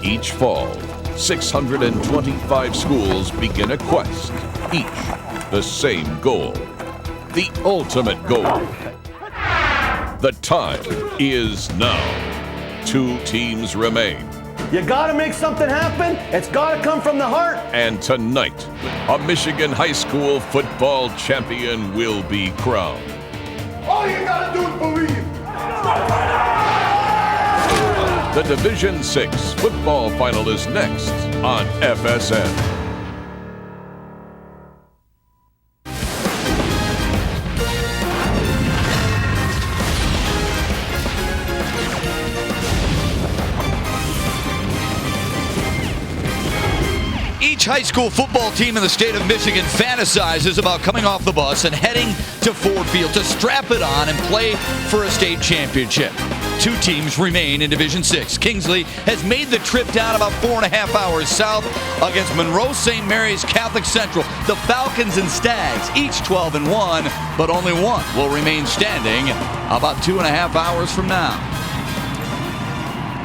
Each fall, 625 schools begin a quest, each the same goal, the ultimate goal. The time is now. 2 teams remain. You gotta make something happen. It's gotta come from the heart. And tonight, a Michigan high school football champion will be crowned. All you gotta do is believe. The Division VI football final is next on FSN. Each high school football team in the state of Michigan fantasizes about coming off the bus and heading to Ford Field to strap it on and play for a state championship. 2 teams remain in Division VI. Kingsley has made the trip down about 4.5 hours south against Monroe St. Mary's Catholic Central. The Falcons and Stags, each 12-1, but only one will remain standing about 2.5 hours from now.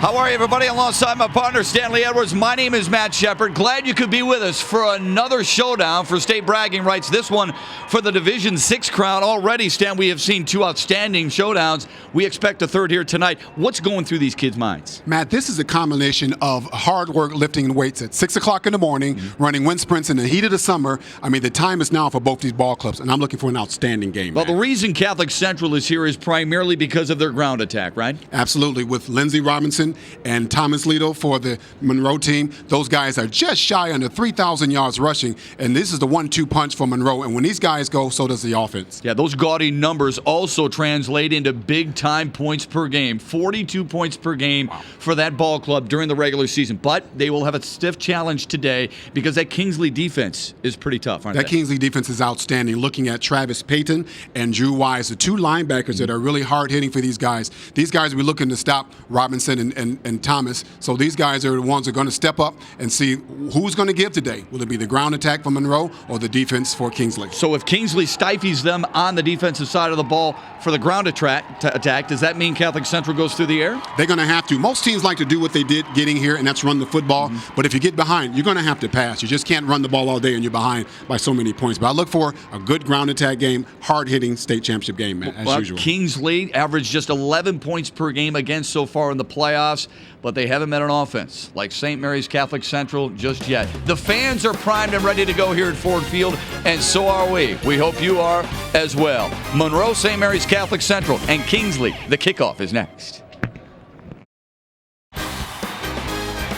How are you, everybody? Alongside my partner, Stanley Edwards. My name is Matt Shepard. Glad you could be with us for another showdown for state bragging rights. This one for the Division VI crown. Already, Stan, we have seen 2 outstanding showdowns. We expect a third here tonight. What's going through these kids' minds? Matt, this is a combination of hard work lifting weights at 6 o'clock in the morning, running wind sprints in the heat of the summer. I mean, the time is now for both these ball clubs, and I'm looking for an outstanding game. Well, Matt. the reason Catholic Central is here is primarily because of their ground attack, right? Absolutely. With Lindsey Robinson and Thomas Lido for the Monroe team, those guys are just shy under 3,000 yards rushing, and this is the 1-2 punch for Monroe. And when these guys go, so does the offense. Yeah, those gaudy numbers also translate into big-time points per game. 42 points per game for that ball club during the regular season. But they will have a stiff challenge today because that Kingsley defense is pretty tough, aren't they? That Kingsley defense is outstanding. Looking at Travis Payton and Drew Wise, the 2 linebackers that are really hard-hitting for these guys. These guys will be looking to stop Robinson and Thomas. So these guys are the ones that are going to step up and see who's going to give today. Will it be the ground attack for Monroe or the defense for Kingsley? So if Kingsley stifles them on the defensive side of the ball for the ground attack, does that mean Catholic Central goes through the air? They're going to have to. Most teams like to do what they did getting here, and that's run the football. But if you get behind, you're going to have to pass. You just can't run the ball all day and you're behind by so many points. But I look for a good ground attack game, hard-hitting state championship game, man, as usual. Kingsley averaged just 11 points per game against so far in the playoffs, but they haven't met an offense like St. Mary's Catholic Central just yet. The fans are primed and ready to go here at Ford Field, and so are we. We hope you are as well. Monroe St. Mary's Catholic Central and Kingsley. The kickoff is next.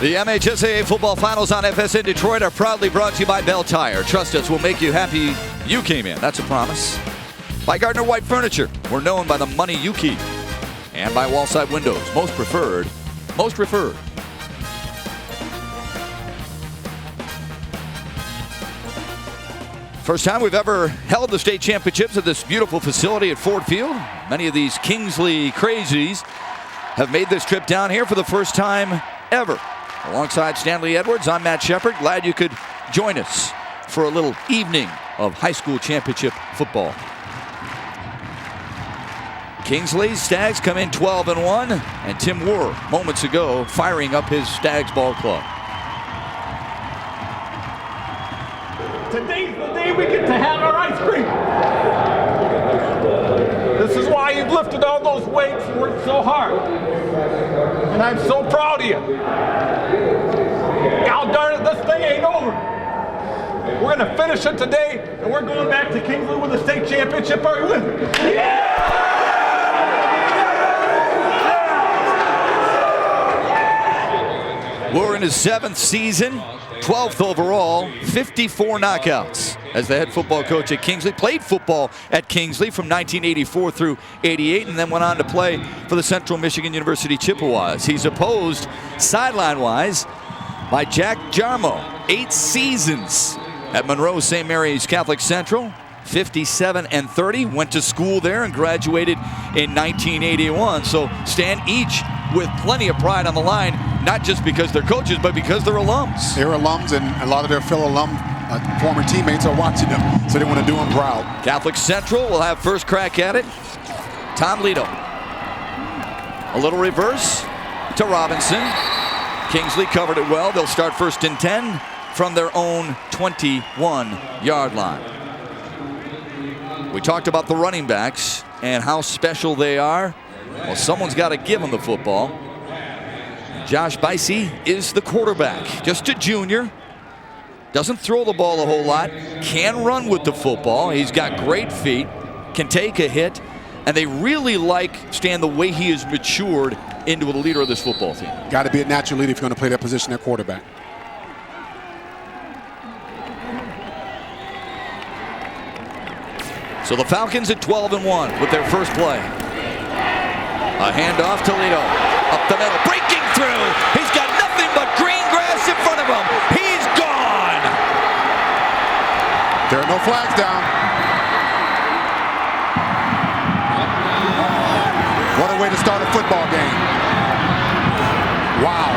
The MHSAA football finals on FSN Detroit are proudly brought to you by Bell Tire. Trust us, we'll make you happy you came in. That's a promise. By Gardner White Furniture. We're known by the money you keep. And by Wallside Windows. Most preferred. Most referred. First time we've ever held the state championships at this beautiful facility at Ford Field. Many of these Kingsley crazies have made this trip down here for the first time ever. Alongside Stanley Edwards, I'm Matt Shepard. Glad you could join us for a little evening of high school championship football. Kingsley's Stags come in 12-1, and Tim Wurr, moments ago, firing up his Stags ball club. Today's the day we get to have our ice cream. This is why you've lifted all those weights and worked so hard. And I'm so proud of you. God darn it, this thing ain't over. We're going to finish it today, and we're going back to Kingsley with a state championship. Are you with me? Yeah! We're in his 7th season, 12th overall, 54 knockouts as the head football coach at Kingsley. Played football at Kingsley from 1984 through 88 and then went on to play for the Central Michigan University Chippewas. He's opposed sideline-wise by Jack Jarmo. 8 seasons at Monroe St. Mary's Catholic Central. 57-30, went to school there and graduated in 1981. So Stan, each with plenty of pride on the line, not just because they're coaches, but because they're alums. They're alums, and a lot of their fellow former teammates are watching them, so they want to do them proud. Catholic Central will have first crack at it. Tom Lido. A little reverse to Robinson. Kingsley covered it well. They'll start 1st and 10 from their own 21-yard line. We talked about the running backs and how special they are. Well, someone's got to give them the football. Josh Bicey is the quarterback. Just a junior. Doesn't throw the ball a whole lot. Can run with the football. He's got great feet. Can take a hit. And they really like Stan the way he has matured into the leader of this football team. Got to be a natural leader if you're going to play that position at quarterback. So the Falcons at 12-1 with their first play. A handoff to Lito. Up the middle, breaking through. He's got nothing but green grass in front of him. He's gone. There are no flags down. What a way to start a football game. Wow.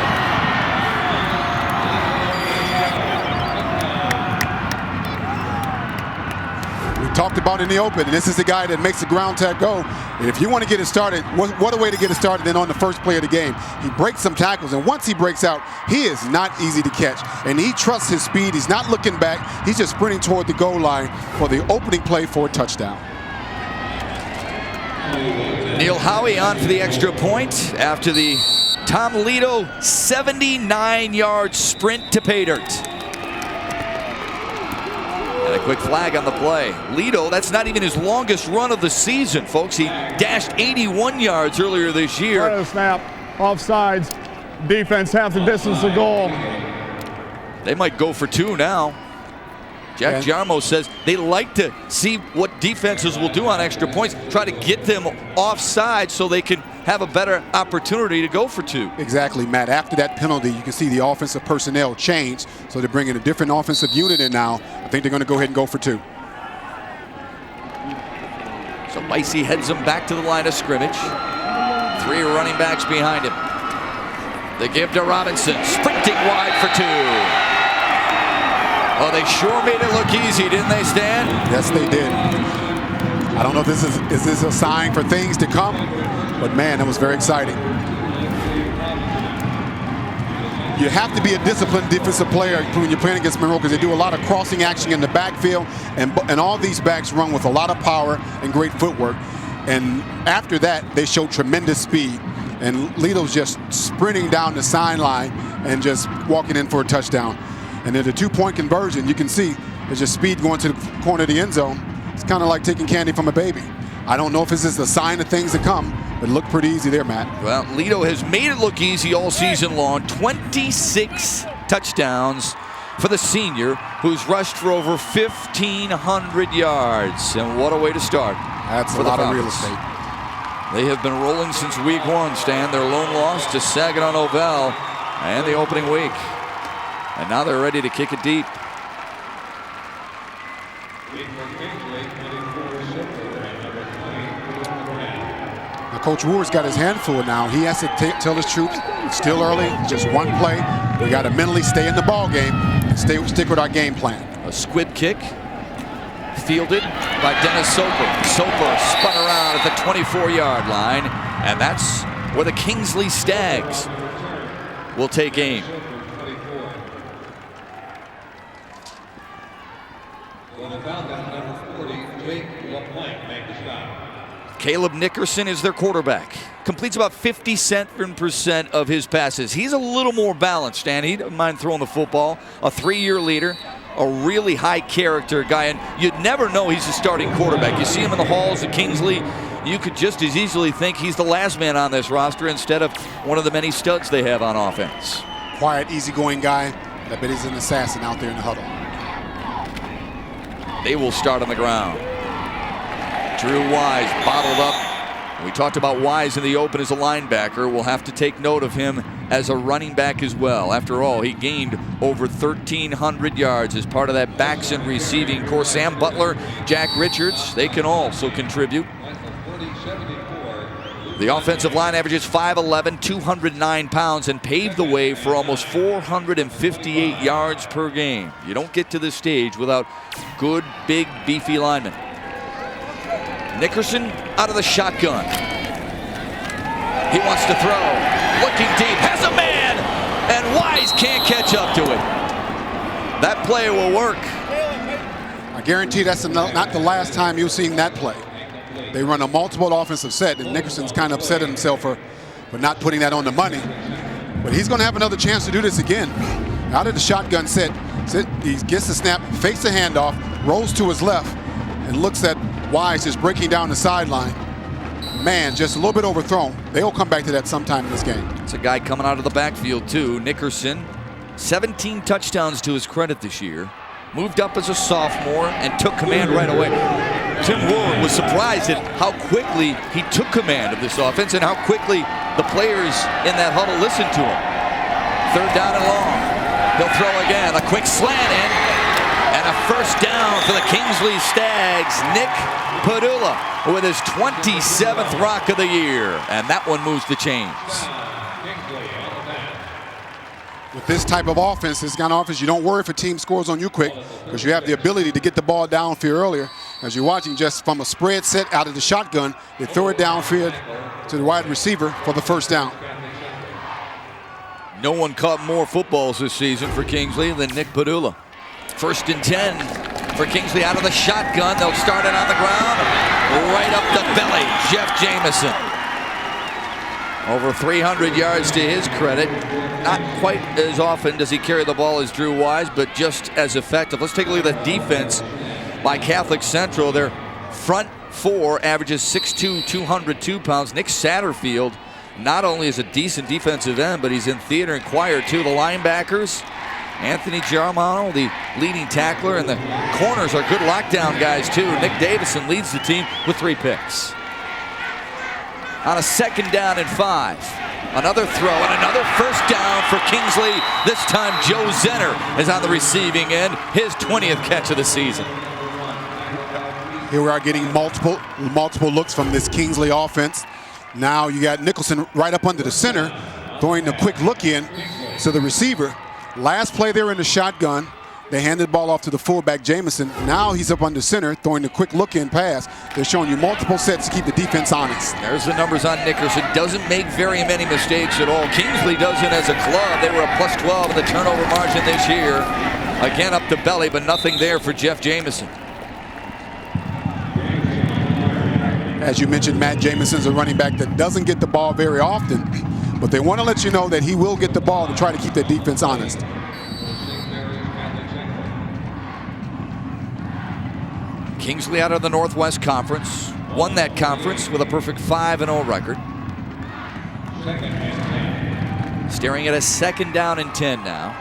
We talked about in the open, and this is the guy that makes the ground tag go. And if you want to get it started, what a way to get it started than on the first play of the game. He breaks some tackles, and once he breaks out, he is not easy to catch. And he trusts his speed. He's not looking back. He's just sprinting toward the goal line for the opening play for a touchdown. Neil Howie on for the extra point after the Tom Lito 79-yard sprint to pay dirt. And a quick flag on the play. Lito, that's not even his longest run of the season, folks. He dashed 81 yards earlier this year. Right of snap, offsides, defense half the distance to goal. They might go for 2 now. Jack Jarmo says they like to see what defenses will do on extra points, try to get them offside so they can have a better opportunity to go for 2. Exactly, Matt. After that penalty, you can see the offensive personnel change. So they're bringing a different offensive unit in now. I think they're going to go ahead and go for 2. So Bicey heads them back to the line of scrimmage. 3 running backs behind him. They give to Robinson, sprinting wide for 2. Oh, they sure made it look easy, didn't they, Stan? Yes, they did. I don't know if this is a sign for things to come, but man, that was very exciting. You have to be a disciplined defensive player when you're playing against Monroe because they do a lot of crossing action in the backfield, and all these backs run with a lot of power and great footwork. And after that, they show tremendous speed. And Lito's just sprinting down the sideline and just walking in for a touchdown. And then the 2-point conversion, you can see there's just speed going to the corner of the end zone. It's kind of like taking candy from a baby. I don't know if this is a sign of things to come, but it looked pretty easy there, Matt. Well, Lito has made it look easy all season long. 26 touchdowns for the senior, who's rushed for over 1,500 yards. And what a way to start. That's a lot of real estate. They have been rolling since week 1, Stan. Their lone loss to Saginaw Novell and the opening week. And now they're ready to kick it deep. Now, Coach Woods got his hand full now. He has to tell his troops, it's still early, just one play. We got to mentally stay in the ball game and stick with our game plan. A squib kick fielded by Dennis Soper. Soper spun around at the 24-yard line, and that's where the Kingsley Stags will take aim. Caleb Nickerson is their quarterback. Completes about 57% of his passes. He's a little more balanced, and he doesn't mind throwing the football. A 3-year leader, a really high character guy, and you'd never know he's a starting quarterback. You see him in the halls at Kingsley, you could just as easily think he's the last man on this roster instead of one of the many studs they have on offense. Quiet, easygoing guy. I bet he's an assassin out there in the huddle. They will start on the ground. Drew Wise bottled up. We talked about Wise in the open as a linebacker. We'll have to take note of him as a running back as well. After all, he gained over 1,300 yards as part of that backs and receiving core. Sam Butler, Jack Richards, they can also contribute. The offensive line averages 5'11", 209 pounds, and paved the way for almost 458 yards per game. You don't get to this stage without good, big, beefy linemen. Nickerson out of the shotgun. He wants to throw. Looking deep. Has a man. And That play will work. I guarantee that's not the last time you've seen that play. They run a multiple offensive set, and Nickerson's kind of upset at himself for not putting that on the money. But he's going to have another chance to do this again. Out of the shotgun set, he gets the snap, fakes the handoff, rolls to his left, and looks at Wise just breaking down the sideline. Man, just a little bit overthrown. They'll come back to that sometime in this game. It's a guy coming out of the backfield, too. Nickerson, 17 touchdowns to his credit this year. Moved up as a sophomore and took command right away. Tim Ward was surprised at how quickly he took command of this offense and how quickly the players in that huddle listened to him. 3rd down and long. He'll throw again. A quick slant in. And a first down for the Kingsley Stags. Nick Padula with his 27th rock of the year. And that one moves the chains. With this type of offense, this kind of offense, you don't worry if a team scores on you quick because you have the ability to get the ball downfield earlier. As you're watching, just from a spread set out of the shotgun, they throw it downfield to the wide receiver for the first down. No one caught more footballs this season for Kingsley than Nick Padula. 1st and 10 for Kingsley out of the shotgun. They'll start it on the ground. Right up the belly, Jeff Jamison. Over 300 yards to his credit. Not quite as often does he carry the ball as Drew Wise, but just as effective. Let's take a look at the defense by Catholic Central. Their front 4 averages 6'2", 202 pounds. Nick Satterfield not only is a decent defensive end, but he's in theater and choir too. The linebackers, Anthony Giarmano, the leading tackler, and the corners are good lockdown guys too. Nick Davison leads the team with 3 picks. On a 2nd down and 5. Another throw and another first down for Kingsley. This time Joe Zenner is on the receiving end. His 20th catch of the season. Here we are getting multiple looks from this Kingsley offense. Now you got Nicholson right up under the center, throwing a quick look in to the receiver. Last play there in the shotgun, they handed the ball off to the fullback Jamison. Now he's up under center, throwing the quick look-in pass. They're showing you multiple sets to keep the defense honest. There's the numbers on Nickerson. Doesn't make very many mistakes at all. Kingsley doesn't as a club. They were a +12 in the turnover margin this year. Again up the belly, but nothing there for Jeff Jamison. As you mentioned, Matt Jamison's a running back that doesn't get the ball very often, but they want to let you know that he will get the ball to try to keep their defense honest. Kingsley out of the Northwest Conference, won that conference with a perfect 5-0 record. Staring at a 2nd down and 10 now.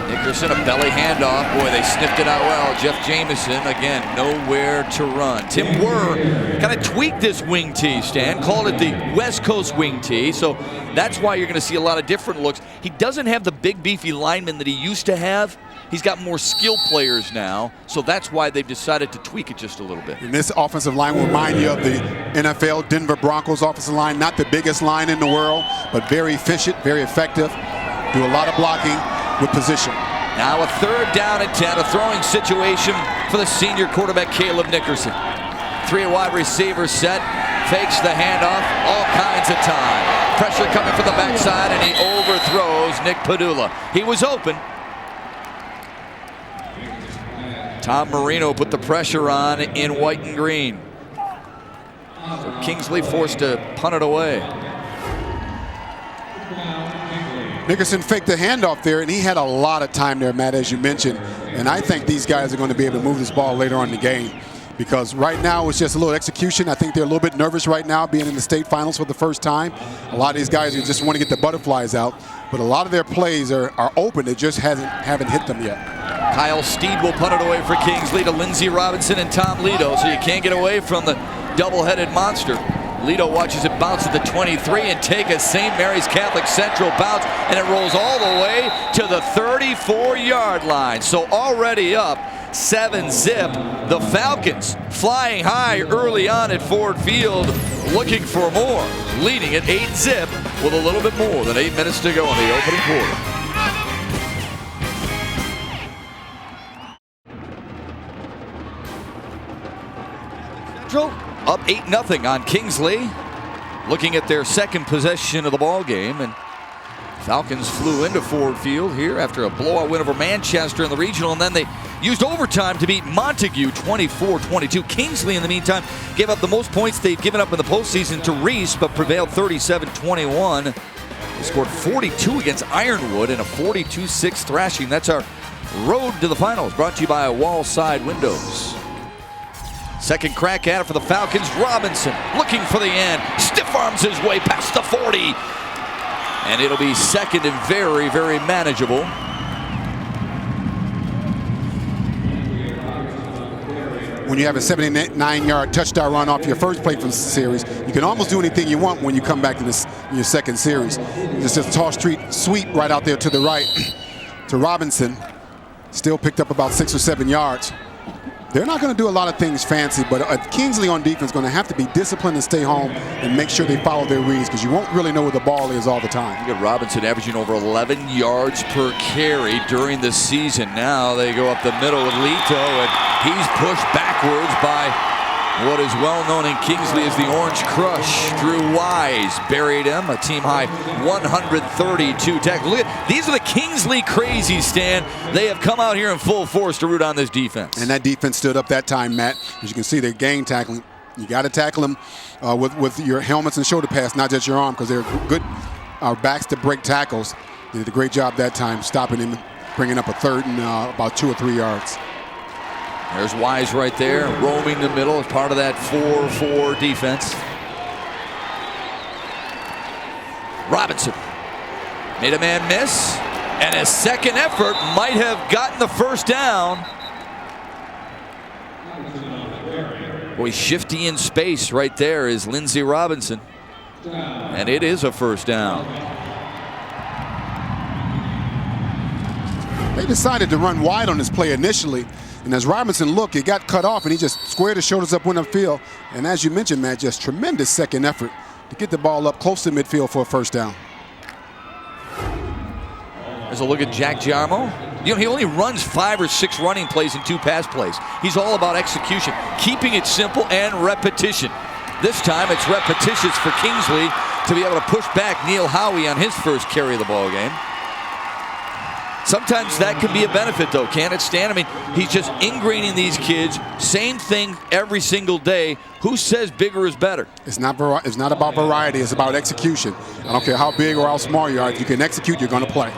Nickerson, a belly handoff. Boy, they sniffed it out well. Jeff Jamison, again, nowhere to run. Tim Wurr kind of tweaked this wing tee, Stan, called it the West Coast wing tee, so that's why you're going to see a lot of different looks. He doesn't have the big, beefy linemen that he used to have. He's got more skill players now, so that's why they've decided to tweak it just a little bit. And this offensive line will remind you of the NFL Denver Broncos offensive line. Not the biggest line in the world, but very efficient, very effective. Do a lot of blocking with position. Now a 3rd down and 10, a throwing situation for the senior quarterback Caleb Nickerson. 3 wide receivers set, fakes the handoff, all kinds of time. Pressure coming from the backside, and he overthrows Nick Padula. He was open. Tom Marino put the pressure on in white and green. So Kingsley forced to punt it away. Nickerson faked the handoff there, and he had a lot of time there, Matt, as you mentioned. And I think these guys are going to be able to move this ball later on in the game, because right now it's just a little execution. I think they're a little bit nervous right now, being in the state finals for the first time. A lot of these guys just want to get the butterflies out, but a lot of their plays are open. They just haven't hit them yet. Kyle Steed will punt it away for Kingsley to Lindsey Robinson and Tom Lido, so you can't get away from the double-headed monster. Lido watches it bounce at the 23 and take a St. Mary's Catholic Central bounce, and it rolls all the way to the 34-yard line. So already up 7-zip. The Falcons flying high early on at Ford Field, looking for more, leading at 8-zip with a little bit more than 8 minutes to go in the opening quarter. Up 8-0 on Kingsley. Looking at their second possession of the ball game, and Falcons flew into Ford Field here after a blowout win over Manchester in the regional, and then they used overtime to beat Montague 24-22. Kingsley, in the meantime, gave up the most points they've given up in the postseason to Reese, but prevailed 37-21. They scored 42 against Ironwood in a 42-6 thrashing. That's our road to the finals, brought to you by Wall Side Windows. Second crack at it for the Falcons. Robinson looking for the end. Stiff arms his way past the 40. And it'll be second and very, very manageable. When you have a 79-yard touchdown run off your first play from the series, you can almost do anything you want when you come back to your second series. It's just a toss sweep right out there to the right to Robinson. Still picked up about 6 or 7 yards. They're not going to do a lot of things fancy, but Kingsley on defense is going to have to be disciplined and stay home and make sure they follow their reads, because you won't really know where the ball is all the time. You got Robinson averaging over 11 yards per carry during the season. Now they go up the middle with Lito, and he's pushed backwards by what is well known in Kingsley as the Orange Crush. Drew Wise buried him, a team high 132 tackles. Look at, these are the Kingsley crazies, Stan. They have come out here in full force to root on this defense. And that defense stood up that time, Matt. As you can see, they're gang tackling. You got to tackle them with your helmets and shoulder pads, not just your arm, because they're good backs to break tackles. They did a great job that time, stopping him, bringing up a third and about 2 or 3 yards. There's Wise right there, roaming the middle as part of that 4-4 defense. Robinson made a man miss, and his second effort might have gotten the first down. Boy, shifty in space right there is Lindsey Robinson, and it is a first down. They decided to run wide on this play initially. And as Robinson looked, he got cut off, and he just squared his shoulders up, went upfield. And as you mentioned, Matt, just tremendous second effort to get the ball up close to midfield for a first down. There's a look at Jack Jarmo. You know, he only runs 5 or 6 running plays and 2 pass plays. He's all about execution, keeping it simple and repetition. This time it's repetitious for Kingsley to be able to push back Neil Howie on his first carry of the ball game. Sometimes that can be a benefit, though, can't it, Stan? I mean, he's just ingraining these kids, same thing every single day. Who says bigger is better? It's not about variety. It's about execution. I don't care how big or how small you are. If you can execute, you're going to play.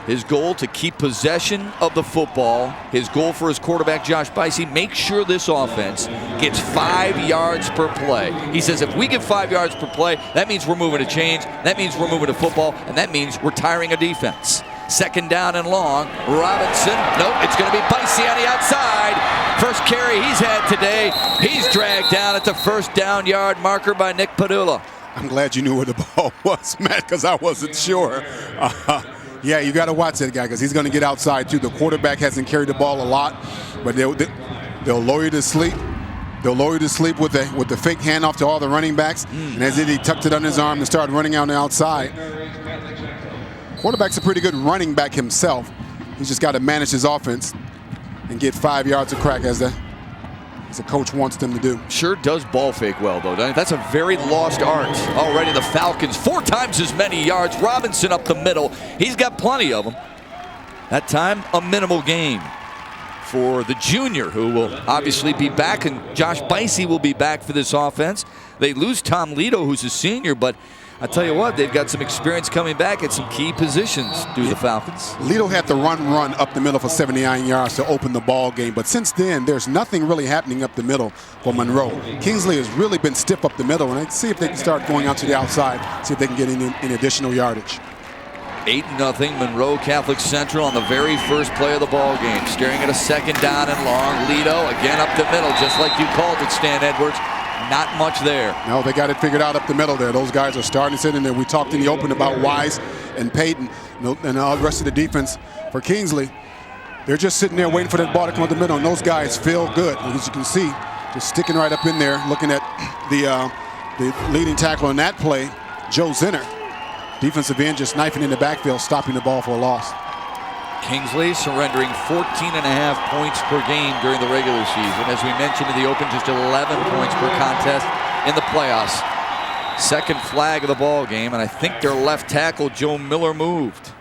His goal to keep possession of the football. His goal for his quarterback, Josh Bicey, make sure this offense gets 5 yards per play. He says if we get 5 yards per play, that means we're moving to change, that means we're moving to football, and that means we're tiring a defense. Second down and long. Robinson, nope, it's going to be Bicey on the outside. First carry he's had today. He's dragged down at the first down yard marker by Nick Padula. I'm glad you knew where the ball was, Matt, because I wasn't sure. Yeah, you got to watch that guy because he's going to get outside too. The quarterback hasn't carried the ball a lot, but they'll lower you to sleep. They'll lower you to sleep with the fake handoff to all the running backs. And as he tucked it on his arm and started running out on the outside. Quarterback's a pretty good running back himself. He's just got to manage his offense and get 5 yards of crack as the coach wants them to do. Sure does ball fake well, though. That's a very lost art. Already the Falcons 4 times as many yards. Robinson up the middle. He's got plenty of them. That time, a minimal gain for the junior, who will obviously be back, and Josh Bicey will be back for this offense. They lose Tom Lito, who's a senior, but I tell you what, they've got some experience coming back at some key positions, do the Falcons. Lito had to run up the middle for 79 yards to open the ball game, but since then, there's nothing really happening up the middle for Monroe. Kingsley has really been stiff up the middle, and let's see if they can start going out to the outside, see if they can get in additional yardage. 8-0 Monroe Catholic Central on the very first play of the ball game. Staring at a second down and long. Lito again up the middle, just like you called it, Stan Edwards. Not much there. No, they got it figured out up the middle there. Those guys are starting to sit in there. We talked in the open about Wise and Payton and all the rest of the defense for Kingsley. They're just sitting there waiting for that ball to come up the middle, and those guys feel good. As you can see, just sticking right up in there, looking at the leading tackle in that play, Joe Zinner. Defensive end just knifing in the backfield, stopping the ball for a loss. Kingsley surrendering 14.5 points per game during the regular season. As we mentioned in the open, just 11 points per contest in the playoffs. Second flag of the ball game, and I think their left tackle, Joe Miller, moved.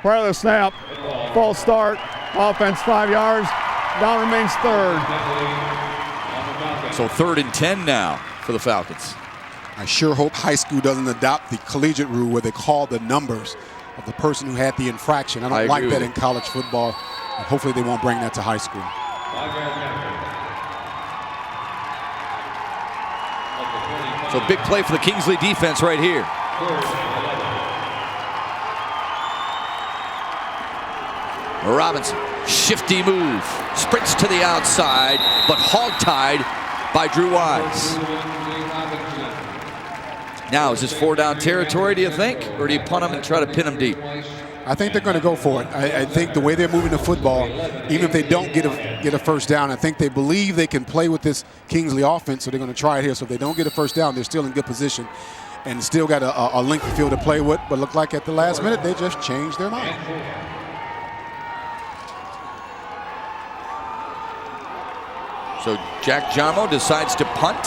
Prior to the snap, false start, offense 5 yards, down remains third. So 3rd and 10 now for the Falcons. I sure hope high school doesn't adopt the collegiate rule where they call the numbers of the person who had the infraction. I don't like that in college football. And hopefully they won't bring that to high school. So big play for the Kingsley defense right here. Robinson, shifty move, sprints to the outside, but hog-tied by Drew Wise. Now, is this 4-down territory, do you think? Or do you punt him and try to pin him deep? I think they're going to go for it. I think the way they're moving the football, even if they don't get a first down, I think they believe they can play with this Kingsley offense, so they're going to try it here. So if they don't get a first down, they're still in good position and still got a lengthy field to play with. But look like at the last minute, they just changed their mind. So Jack Jarmo decides to punt.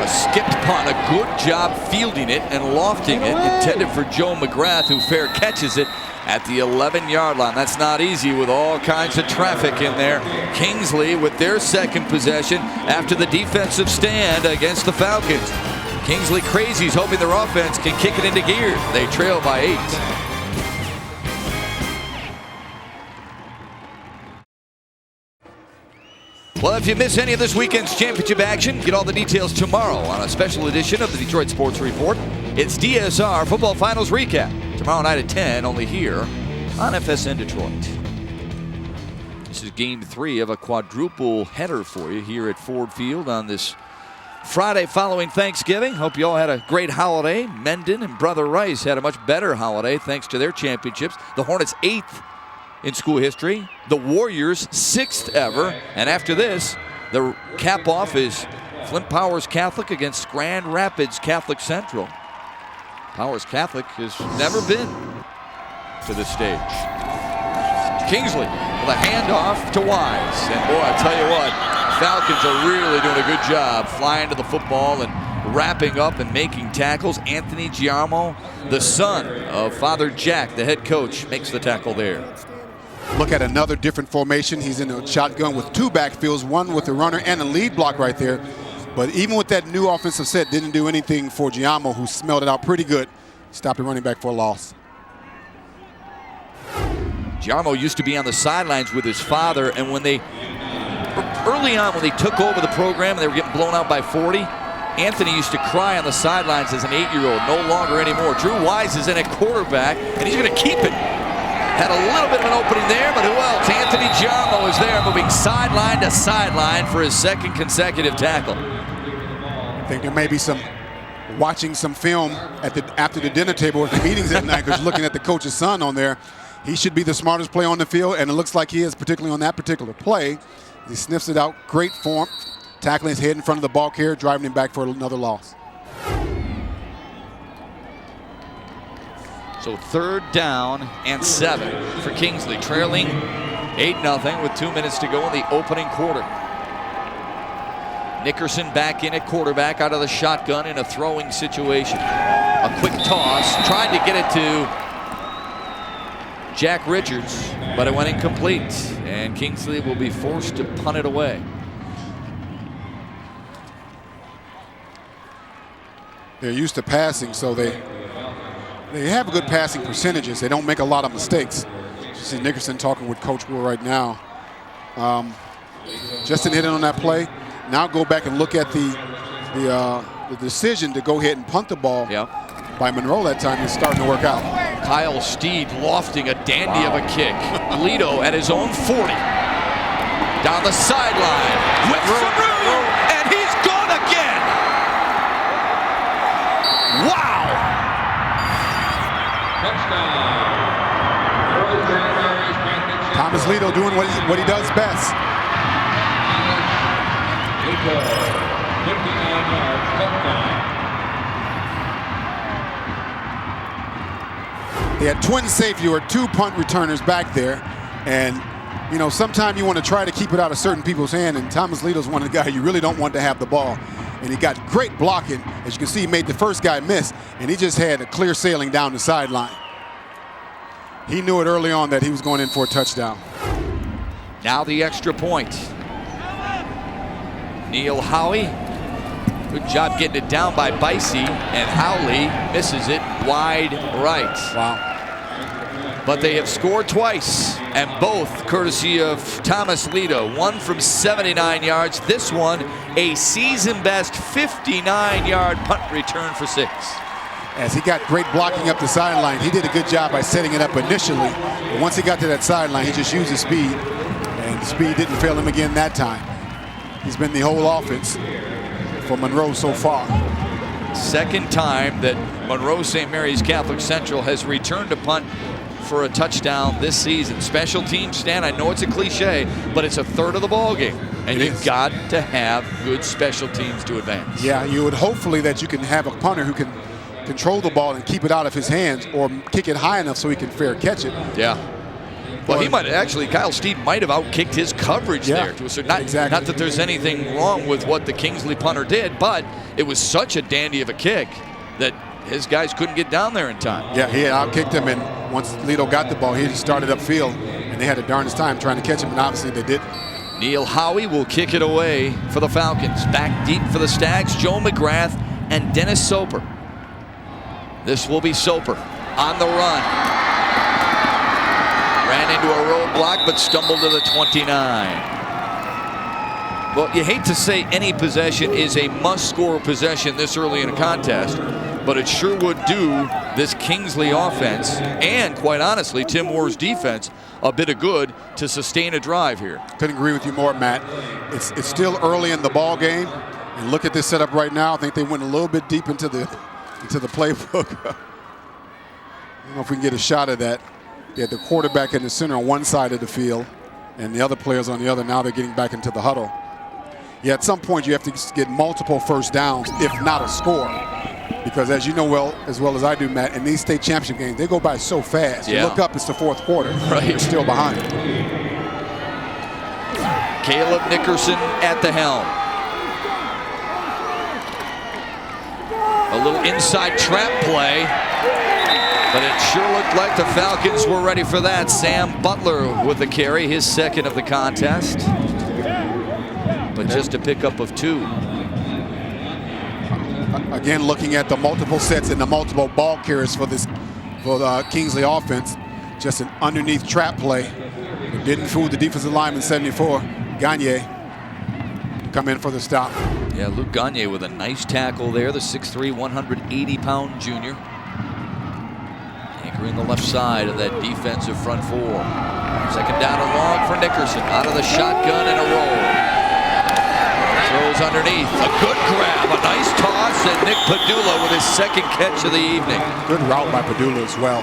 A skipped punt, a good job fielding it and lofting it, intended for Joe McGrath, who fair catches it at the 11-yard line. That's not easy with all kinds of traffic in there. Kingsley with their second possession after the defensive stand against the Falcons. Kingsley crazies hoping their offense can kick it into gear. They trail by 8. Well, if you miss any of this weekend's championship action, get all the details tomorrow on a special edition of the Detroit Sports Report. It's DSR Football Finals Recap. Tomorrow night at 10, only here on FSN Detroit. This is game 3 of a quadruple header for you here at Ford Field on this Friday following Thanksgiving. Hope you all had a great holiday. Mendon and Brother Rice had a much better holiday thanks to their championships. The Hornets 8th in school history. The Warriors 6th ever. And after this, the cap off is Flint Powers Catholic against Grand Rapids Catholic Central. Powers Catholic has never been to this stage. Kingsley with a handoff to Wise. And boy, I tell you what, Falcons are really doing a good job flying to the football and wrapping up and making tackles. Anthony Giarmo, the son of Father Jack, the head coach, makes the tackle there. Look at another different formation. He's in a shotgun with 2 backfields, one with the runner and a lead block right there. But even with that new offensive set, didn't do anything for Giarmo, who smelled it out pretty good. Stopped the running back for a loss. Giarmo used to be on the sidelines with his father, and when they early on when they took over the program and they were getting blown out by 40, Anthony used to cry on the sidelines as an 8-year-old. No longer anymore. Drew Wise is in at quarterback, and he's going to keep it. Had a little bit of an opening there, but who else? Anthony Giarmo is there, moving sideline to sideline for his second consecutive tackle. I think there may be some watching some film after the dinner table at the meetings at night, because looking at the coach's son on there. He should be the smartest player on the field, and it looks like he is, particularly on that particular play. He sniffs it out, great form, tackling his head in front of the ball carrier, driving him back for another loss. So 3rd down and 7 for Kingsley, trailing 8-0 with 2 minutes to go in the opening quarter. Nickerson back in at quarterback out of the shotgun in a throwing situation. A quick toss, tried to get it to Jack Richards, but it went incomplete, and Kingsley will be forced to punt it away. They're used to passing, so they have good passing percentages. They don't make a lot of mistakes. You see Nickerson talking with Coach Moore right now. Justin hit it on that play. Now go back and look at the decision to go ahead and punt the ball by Monroe that time is starting to work out. Kyle Steed lofting a dandy of a kick. Lito at his own 40. Down the sideline. With some room, and he's gone again. Wow. Thomas Lito doing what he does best. They had twin safety or 2 punt returners back there. And, you know, sometimes you want to try to keep it out of certain people's hand, and Thomas Lito's one of the guys you really don't want to have the ball. And he got great blocking. As you can see, he made the first guy miss, and he just had a clear sailing down the sideline. He knew it early on that he was going in for a touchdown. Now the extra point. Neil Howie. Good job getting it down by Bicey, and Howley misses it wide right. Wow. But they have scored twice, and both courtesy of Thomas Lito. One from 79 yards. This one, a season-best 59-yard punt return for 6. As he got great blocking up the sideline, he did a good job by setting it up initially. But once he got to that sideline, he just used his speed, and the speed didn't fail him again that time. He's been the whole offense for Monroe so far. Second time that Monroe St. Mary's Catholic Central has returned a punt for a touchdown this season. Special teams, Stan, I know it's a cliche, but it's a third of the ball game, and you've got to have good special teams to advance. Yeah, you would hopefully that you can have a punter who can control the ball and keep it out of his hands, or kick it high enough so he can fair catch it. Yeah. Well, he might actually, Kyle Steed might have outkicked his coverage there to a certain. Not that there's anything wrong with what the Kingsley punter did, but it was such a dandy of a kick that his guys couldn't get down there in time. Yeah, he had outkicked him, and once Lito got the ball, he just started upfield, and they had the darndest time trying to catch him, and obviously they didn't. Neil Howie will kick it away for the Falcons. Back deep for the Stags, Joe McGrath and Dennis Soper. This will be Soper on the run. Ran into a roadblock, but stumbled to the 29. Well, you hate to say any possession is a must-score possession this early in a contest, but it sure would do this Kingsley offense and, quite honestly, Tim Moore's defense a bit of good to sustain a drive here. Couldn't agree with you more, Matt. It's still early in the ball game, and look at this setup right now. I think they went a little bit deep into the playbook. I don't know if we can get a shot of that. They had the quarterback in the center on one side of the field, and the other players on the other. Now they're getting back into the huddle. Yeah, at some point you have to get multiple first downs, if not a score. Because as you know as well as I do, Matt, in these state championship games, they go by so fast. You look up, it's the fourth quarter. Right. They're still behind. Caleb Nickerson at the helm. A little inside trap play, but it sure looked like the Falcons were ready for that. Sam Butler with the carry, his second of the contest. But just a pickup of 2. Again, looking at the multiple sets and the multiple ball carriers for the Kingsley offense, just an underneath trap play. It didn't fool the defensive lineman 74, Gagne, come in for the stop. Yeah, Luke Gagne with a nice tackle there, the 6'3", 180-pound junior. Anchoring the left side of that defensive front 4. Second down and long for Nickerson, out of the shotgun and a roll. Throws underneath, a good grab, a nice toss, and Nick Padula with his second catch of the evening. Good route by Padula as well.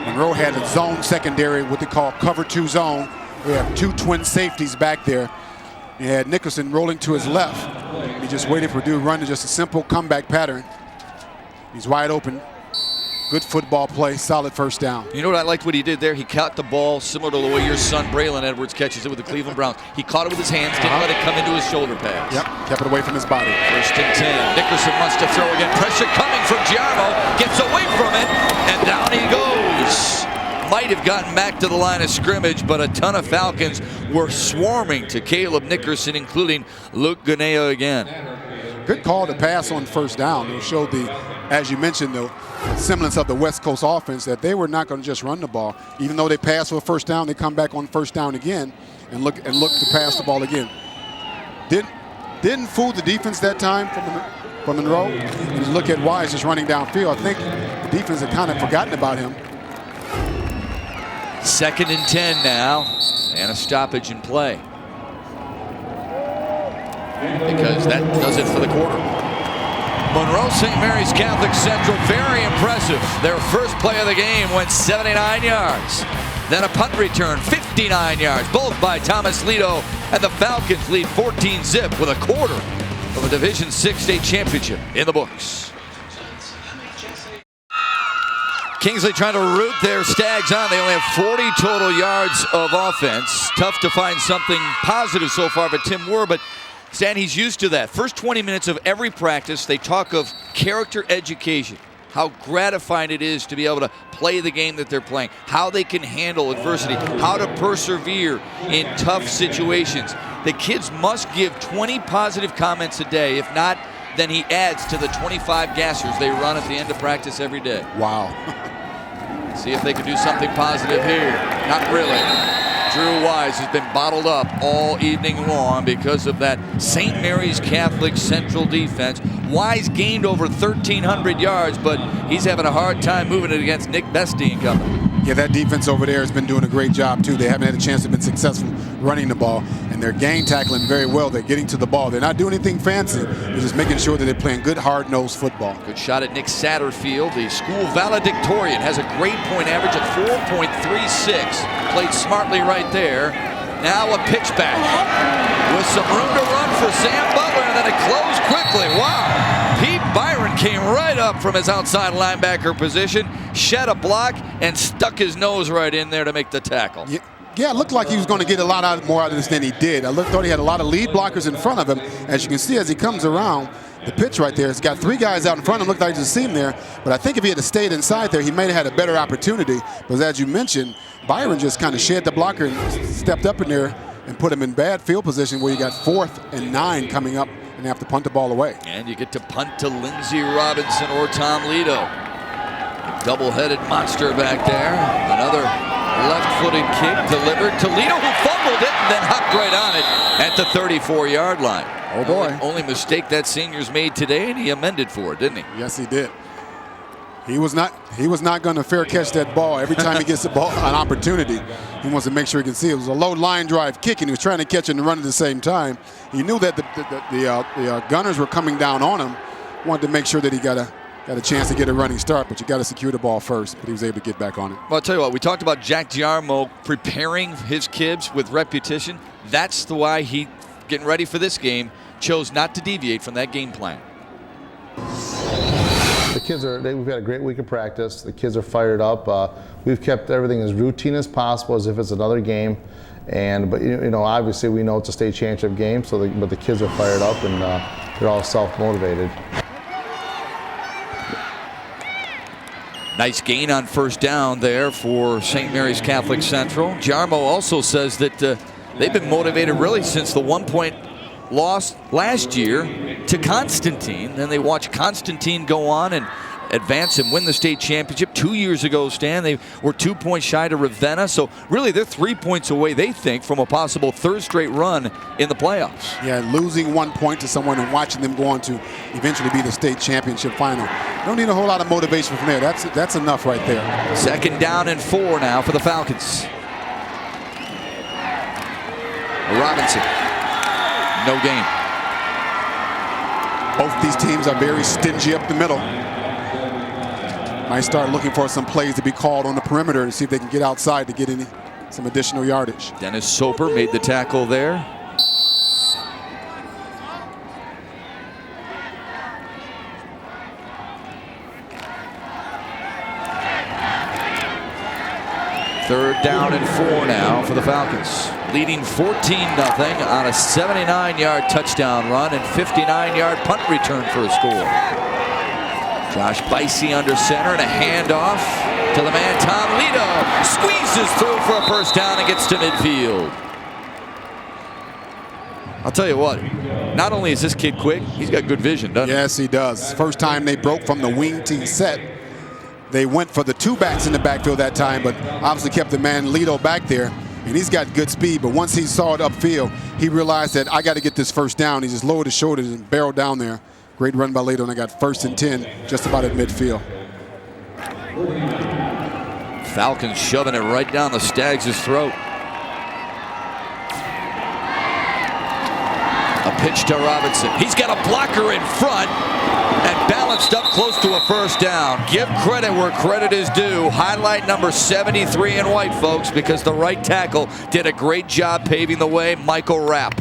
Monroe had a zone secondary, what they call cover 2 zone. We have 2 twin safeties back there. You had Nickerson rolling to his left. He just waited for Purdue to run to just a simple comeback pattern. He's wide open. Good football play, solid first down. You know what I liked what he did there? He caught the ball similar to the way your son Braylon Edwards catches it with the Cleveland Browns. He caught it with his hands, didn't let it come into his shoulder pads. Yep, kept it away from his body. First and 10. Nickerson wants to throw again. Pressure coming from Giarmo. Gets away from it, and down he goes. Might have gotten back to the line of scrimmage, but a ton of Falcons were swarming to Caleb Nickerson, including Luke Ganea again. Good call to pass on first down. It showed as you mentioned, the semblance of the West Coast offense that they were not going to just run the ball. Even though they pass for a first down, they come back on first down again and look to pass the ball again. Didn't fool the defense that time from Monroe. And you look at Wise just running downfield. I think the defense had kind of forgotten about him. Second and 10 now, and a stoppage in play. Because that does it for the quarter. Monroe St. Mary's Catholic Central, very impressive. Their first play of the game went 79 yards. Then a punt return, 59 yards, both by Thomas Lito, and the Falcons lead 14-zip with a quarter of a Division VI state championship in the books. Kingsley trying to root their Stags on. They only have 40 total yards of offense. Tough to find something positive so far for Tim Moore, but Stan, he's used to that. First 20 minutes of every practice, they talk of character education, how gratifying it is to be able to play the game that they're playing, how they can handle adversity, how to persevere in tough situations. The kids must give 20 positive comments a day. If not, then he adds to the 25 gassers they run at the end of practice every day. Wow. See if they can do something positive here. Not really. Drew Wise has been bottled up all evening long because of that St. Mary's Catholic Central defense. Wise gained over 1,300 yards, but he's having a hard time moving it against Nick Bestie and company. Yeah, that defense over there has been doing a great job, too. They haven't had a chance to be successful running the ball, and they're gang tackling very well. They're getting to the ball. They're not doing anything fancy. They're just making sure that they're playing good, hard-nosed football. Good shot at Nick Satterfield. The school valedictorian has a grade point average of 4.36. Played smartly right there. Now a pitch back with some room to run for Sam Butler, and then it closed quickly. Wow. Pete Byron came right up from his outside linebacker position, shed a block, and stuck his nose right in there to make the tackle. Yeah, it looked like he was going to get a lot more out of this than he did. Thought he had a lot of lead blockers in front of him. As you can see, as he comes around, the pitch right there, it's got 3 guys out in front of him. Looked like just seen there. But I think if he had stayed inside there, he may have had a better opportunity. Because as you mentioned, Byron just kind of shed the blocker and stepped up in there and put him in bad field position where you got 4th and 9 coming up and have to punt the ball away. And you get to punt to Lindsey Robinson or Tom Lito. A double-headed monster back there. Another left-footed kick delivered to Lito, who fumbled it and then hopped right on it at the 34-yard line. Oh, boy. Only mistake that senior's made today, and he amended for it, didn't he? Yes, he did. He was not going to fair catch that ball. Every time he gets the ball, an opportunity, he wants to make sure he can see it. It was a low line drive kick, and he was trying to catch and run at the same time. He knew that the gunners were coming down on him. Wanted to make sure that he got a chance to get a running start, but you got to secure the ball first. But he was able to get back on it. Well, I'll tell you what, we talked about Jack Giarmo preparing his kids with repetition. That's why he, getting ready for this game, chose not to deviate from that game plan. The kids we've had a great week of practice. The kids are fired up. We've kept everything as routine as possible, as if it's another game. But obviously we know it's a state championship game. But the kids are fired up and they're all self-motivated. Nice gain on first down there for St. Mary's Catholic Central. Giarmo also says that they've been motivated really since the 1-point loss last year to Constantine. Then they watched Constantine go on and advance and win the state championship. 2 years ago, Stan, they were 2 points shy to Ravenna. So really they're 3 points away, they think, from a possible 3rd straight run in the playoffs. Yeah, losing 1 point to someone and watching them go on to eventually be the state championship final. Don't need a whole lot of motivation from there. That's enough right there. 2nd down and 4 now for the Falcons. Robinson. No gain. Both these teams are very stingy up the middle. Might start looking for some plays to be called on the perimeter and see if they can get outside to get some additional yardage. Dennis Soper made the tackle there. Third down and 4 now for the Falcons. Leading 14-0 on a 79-yard touchdown run and 59-yard punt return for a score. Josh Bicey under center and a handoff to the man Tom Lito. Squeezes through for a first down and gets to midfield. I'll tell you what, not only is this kid quick, he's got good vision, doesn't he? Yes, he does. First time they broke from the wing T set. They went for the 2 backs in the backfield that time, but obviously kept the man Lito back there. And he's got good speed, but once he saw it upfield, he realized that I got to get this first down. He just lowered his shoulders and barreled down there. Great run by Lito, and I got 1st and 10 just about at midfield. Falcons shoving it right down the Stags' throat. A pitch to Robinson. He's got a blocker in front and balanced up close to a first down. Give credit where credit is due. Highlight number 73 in white, folks, because the right tackle did a great job paving the way, Michael Rapp.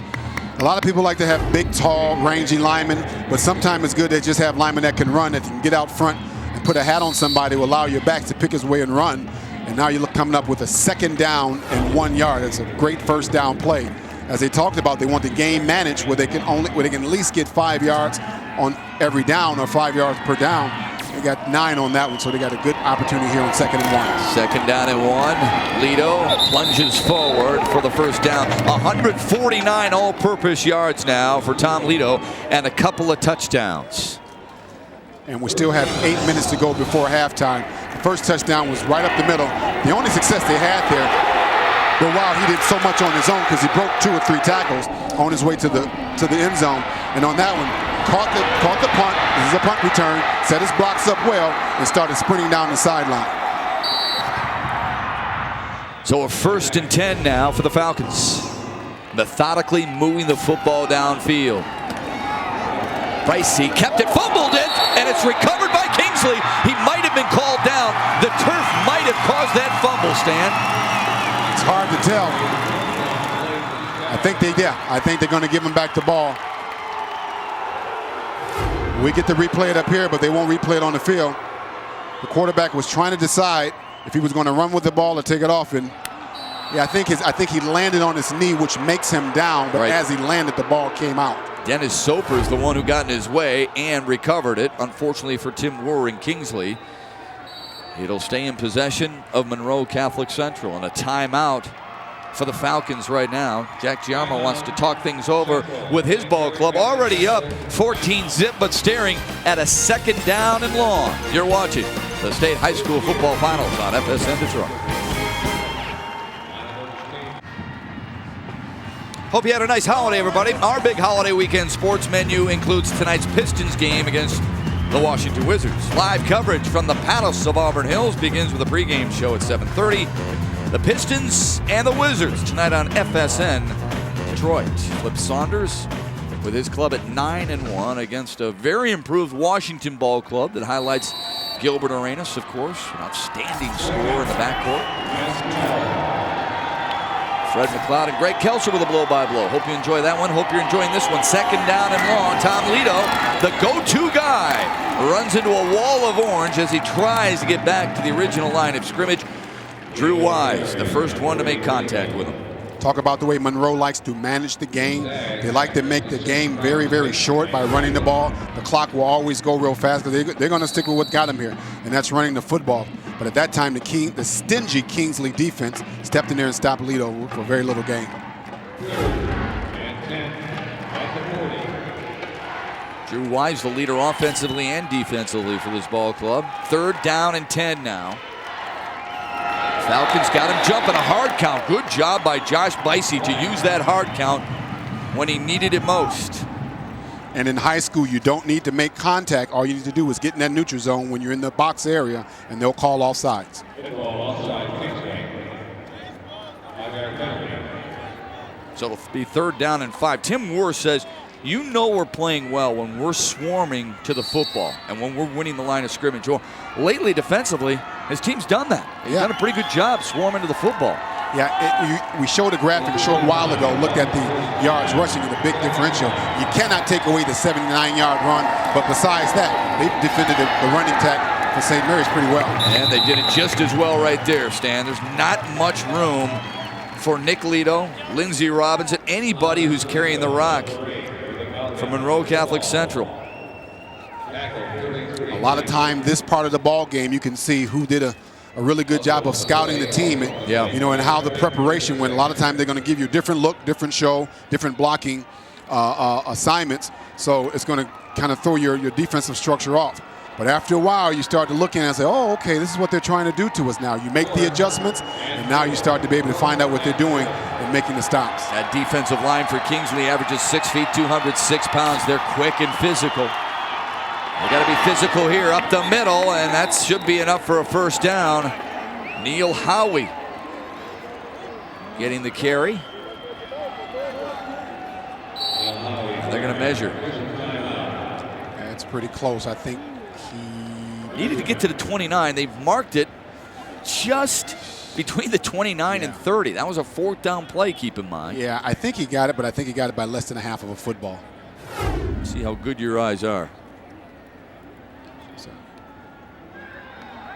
A lot of people like to have big, tall, rangy linemen, but sometimes it's good to just have linemen that can run, that can get out front and put a hat on somebody, will allow your backs to pick his way and run. And now you're coming up with a 2nd down and 1 yard. It's a great first down play. As they talked about, they want the game managed where they can at least get 5 yards on every down or 5 yards per down. They got 9 on that one, so they got a good opportunity here on 2nd and 1. 2nd down and 1. Lido plunges forward for the first down. 149 all-purpose yards now for Tom Lido and a couple of touchdowns. And we still have 8 minutes to go before halftime. The first touchdown was right up the middle. The only success they had there, but wow, he did so much on his own because he broke 2 or 3 tackles on his way to the end zone. And on that one, caught the punt. This is a punt return. Set his blocks up well and started sprinting down the sideline. So a 1st and 10 now for the Falcons. Methodically moving the football downfield. Pricey kept it, fumbled it, and it's recovered by Kingsley. He might have been called down. The turf might have caused that fumble, Stan. It's hard to tell. I think they're going to give him back the ball. We get to replay it up here, but they won't replay it on the field. The quarterback was trying to decide if he was going to run with the ball or take it off, and yeah, I think he landed on his knee, which makes him down. But as he landed, the ball came out. Dennis Soper is the one who got in his way and recovered it. Unfortunately for Tim Wurr and Kingsley, it'll stay in possession of Monroe Catholic Central, and a timeout for the Falcons right now. Jack Giammo wants to talk things over with his ball club, already up 14-zip, but staring at a 2nd down and long. You're watching the State High School Football Finals on FSN Detroit. Hope you had a nice holiday, everybody. Our big holiday weekend sports menu includes tonight's Pistons game against the Washington Wizards. Live coverage from the Palace of Auburn Hills begins with a pregame show at 7:30. The Pistons and the Wizards tonight on FSN Detroit. Flip Saunders with his club at 9-1 against a very improved Washington ball club that highlights Gilbert Arenas, of course, an outstanding scorer in the backcourt. Fred McLeod and Greg Kelser with a blow-by-blow. Hope you enjoy that one. Hope you're enjoying this one. 2nd down and long. Tom Lido, the go-to guy, runs into a wall of orange as he tries to get back to the original line of scrimmage. Drew Wise, the first one to make contact with him. Talk about the way Monroe likes to manage the game. They like to make the game very, very short by running the ball. The clock will always go real fast because they're going to stick with what got them here, and that's running the football. But at that time, the stingy Kingsley defense stepped in there and stopped Lido for very little gain. Drew Wise, the leader offensively and defensively for this ball club. 3rd down and 10 now. Falcons got him jumping a hard count. Good job by Josh Bicey to use that hard count when he needed it most. And in high school, you don't need to make contact. All you need to do is get in that neutral zone when you're in the box area, and they'll call offsides. So it'll be 3rd down and 5. Tim Wurr says, you know we're playing well when we're swarming to the football and when we're winning the line of scrimmage. Well, lately, defensively, his team's done that. He's done a pretty good job swarming to the football. Yeah, we showed a graphic a short while ago, looked at the yards rushing and the big differential. You cannot take away the 79-yard run, but besides that, they defended the running attack for St. Mary's pretty well. And they did it just as well right there, Stan. There's not much room for Nick Lido, Lindsey Robinson, anybody who's carrying the rock from Monroe Catholic Central. A lot of time, this part of the ball game, you can see who did a really good job of scouting the team, and, and how the preparation went. A lot of times they're going to give you a different look, different show, different blocking assignments. So it's going to kind of throw your defensive structure off. But after a while, you start to look in and say, oh, okay, this is what they're trying to do to us now. You make the adjustments, and now you start to be able to find out what they're doing and making the stops. That defensive line for Kingsley averages 6 feet, 206 pounds. They're quick and physical. They got to be physical here up the middle, and that should be enough for a first down. Neil Howie getting the carry. And they're going to measure. That's pretty close. I think he needed to get to the 29. They've marked it just between the 29 and 30. That was a 4th down play, keep in mind. Yeah, I think he got it, but I think he got it by less than a half of a football. See how good your eyes are.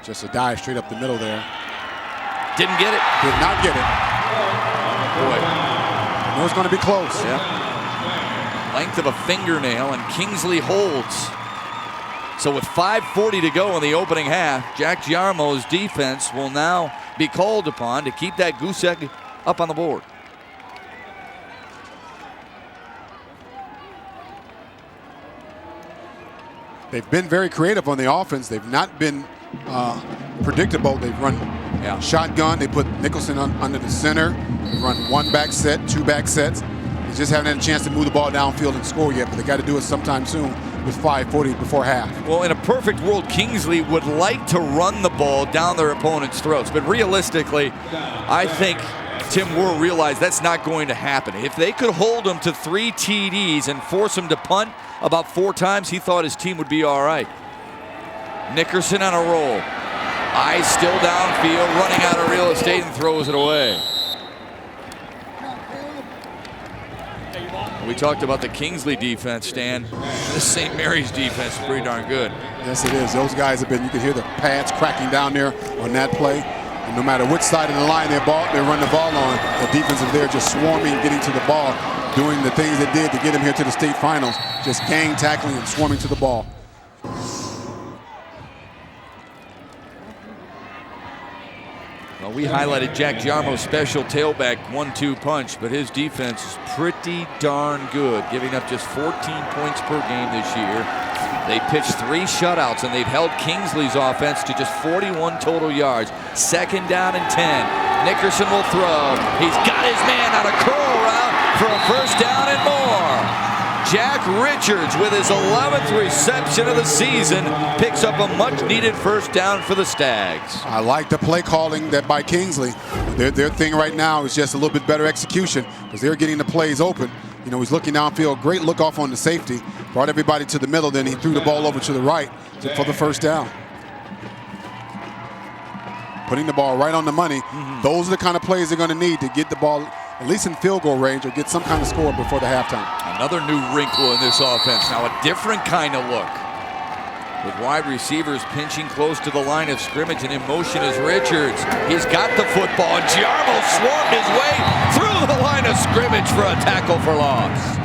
Just a dive straight up the middle there. Didn't get it. Did not get it. Boy. I know it's going to be close. Yeah. Length of a fingernail, and Kingsley holds. So with 5:40 to go in the opening half, Jack Giarmo's defense will now be called upon to keep that goose egg up on the board. They've been very creative on the offense. They've not been predictable. They've run shotgun. They put Nicholson under the center. They've run one back set, two back sets. They just haven't had a chance to move the ball downfield and score yet, but they got to do it sometime soon with 5:40 before half. Well, in a perfect world, Kingsley would like to run the ball down their opponent's throats, but realistically, I think Tim Moore realized that's not going to happen. If they could hold him to 3 TDs and force him to punt about 4 times, he thought his team would be all right. Nickerson on a roll. Eyes still downfield, running out of real estate and throws it away. We talked about the Kingsley defense, Stan. The St. Mary's defense is pretty darn good. Yes, it is. Those guys have been, you can hear the pads cracking down there on that play. And no matter which side of the line they run the ball on, the defense is there just swarming, getting to the ball, doing the things they did to get him here to the state finals, just gang tackling and swarming to the ball. Well, we highlighted Jack Giarmo's special tailback 1-2 punch, but his defense is pretty darn good, giving up just 14 points per game this year. They pitched 3 shutouts, and they've held Kingsley's offense to just 41 total yards. 2nd down and 10. Nickerson will throw. He's got his man on a curl route for a 1st down and more. Jack Richards, with his 11th reception of the season, picks up a much-needed 1st down for the Stags. I like the play calling that by Kingsley. Their thing right now is just a little bit better execution because they're getting the plays open. You know, he's looking downfield, great look off on the safety, brought everybody to the middle, then he threw the ball over to the right for the 1st down. Putting the ball right on the money. Those are the kind of plays they're going to need to get the ball at least in field goal range or get some kind of score before the halftime. Another new wrinkle in this offense. Now a different kind of look. With wide receivers pinching close to the line of scrimmage, and in motion is Richards. He's got the football, and Giarmo swarmed his way through the line of scrimmage for a tackle for loss.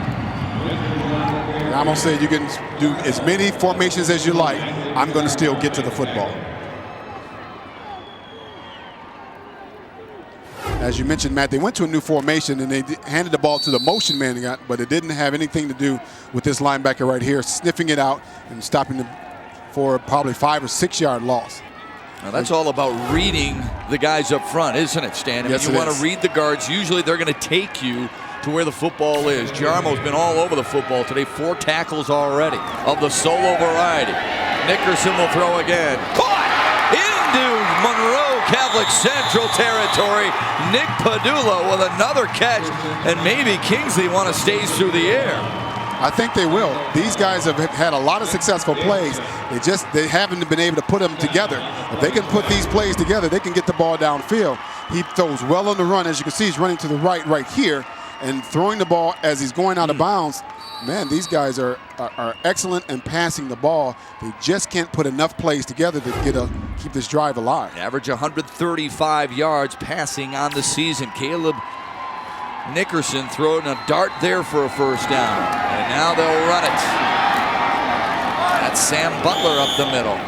I'm going to say you can do as many formations as you like. I'm going to still get to the football. As you mentioned, Matt, they went to a new formation and they handed the ball to the motion man, but it didn't have anything to do with this linebacker right here, sniffing it out and stopping them for probably 5 or 6 yard loss. Now that's all about reading the guys up front, isn't it, Stan? Yes, you want to read the guards. Usually they're going to take you to where the football is. Giarmo's been all over the football today, 4 tackles already of the solo variety. Nickerson will throw again. Caught into Monroe Catholic Central territory. Nick Padula with another catch, and maybe Kingsley want to stays through the air. I think they will. These guys have had a lot of successful plays. They haven't been able to put them together. If they can put these plays together, they can get the ball downfield. He throws well on the run. As you can see, he's running to the right here and throwing the ball as he's going out of bounds. Man, these guys are excellent in passing the ball. They just can't put enough plays together to keep this drive alive. Average 135 yards passing on the season. Caleb Nickerson throwing a dart there for a 1st down. And now they'll run it. That's Sam Butler up the middle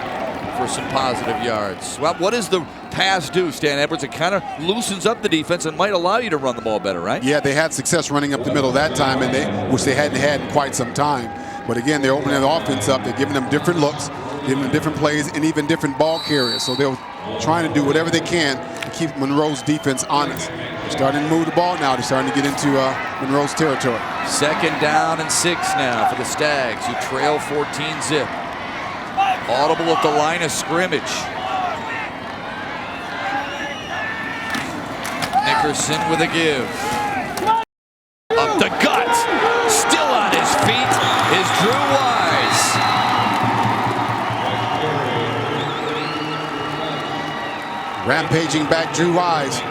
for some positive yards. Well, what does the pass do, Stan Edwards? It kind of loosens up the defense and might allow you to run the ball better, right? Yeah, they had success running up the middle that time, which they hadn't had in quite some time. But again, they're opening the offense up. They're giving them different looks, giving them different plays, and even different ball carriers. So they're trying to do whatever they can to keep Monroe's defense honest. They're starting to move the ball now. They're starting to get into Monroe's territory. 2nd down and 6 now for the Stags, who trail 14-zip. Audible at the line of scrimmage. Nickerson with a give. Up the gut. Still on his feet is Drew Wise. Rampaging back Drew Wise.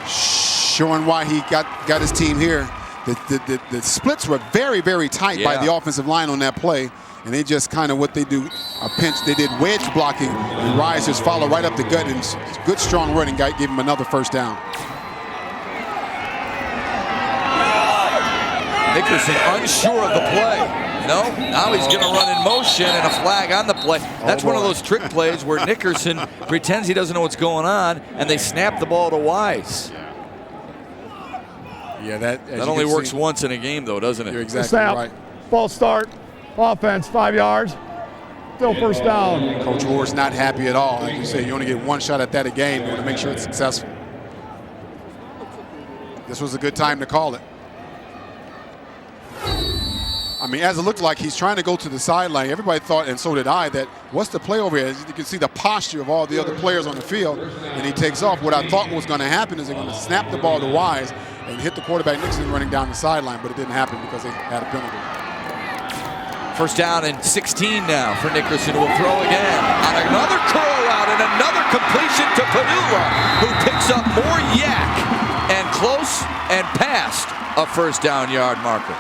Showing why he got his team here. The splits were very, very tight by the offensive line on that play. and they just kind of what they do, a pinch. They did wedge blocking, and Rise just followed right up the gut, and good strong running guy gave him another first down. Nickerson unsure of the play. No, now he's going to run in motion and a flag on the play. That's one of those trick plays where Nickerson pretends he doesn't know what's going on, and they snap the ball to Wise. Yeah, that only works once in a game, though, doesn't it? You're exactly Snap, right. false start, offense, 5 yards, still first down. Coach Ward's not happy at all. Like you say, you only get one shot at that a game. You want to make sure it's successful. This was a good time to call it. I mean, as it looked like he's trying to go to the sideline, everybody thought, and so did I, that what's the play over here? You can see the posture of all the other players on the field, and he takes off. What I thought was going to happen is they're going to snap the ball to Wise and hit the quarterback Nickerson running down the sideline, but it didn't happen because they had a penalty. First down and 16 now for Nickerson, who will throw again on another curl route and another completion to Padula, who picks up more yak and close and past a first down yard marker.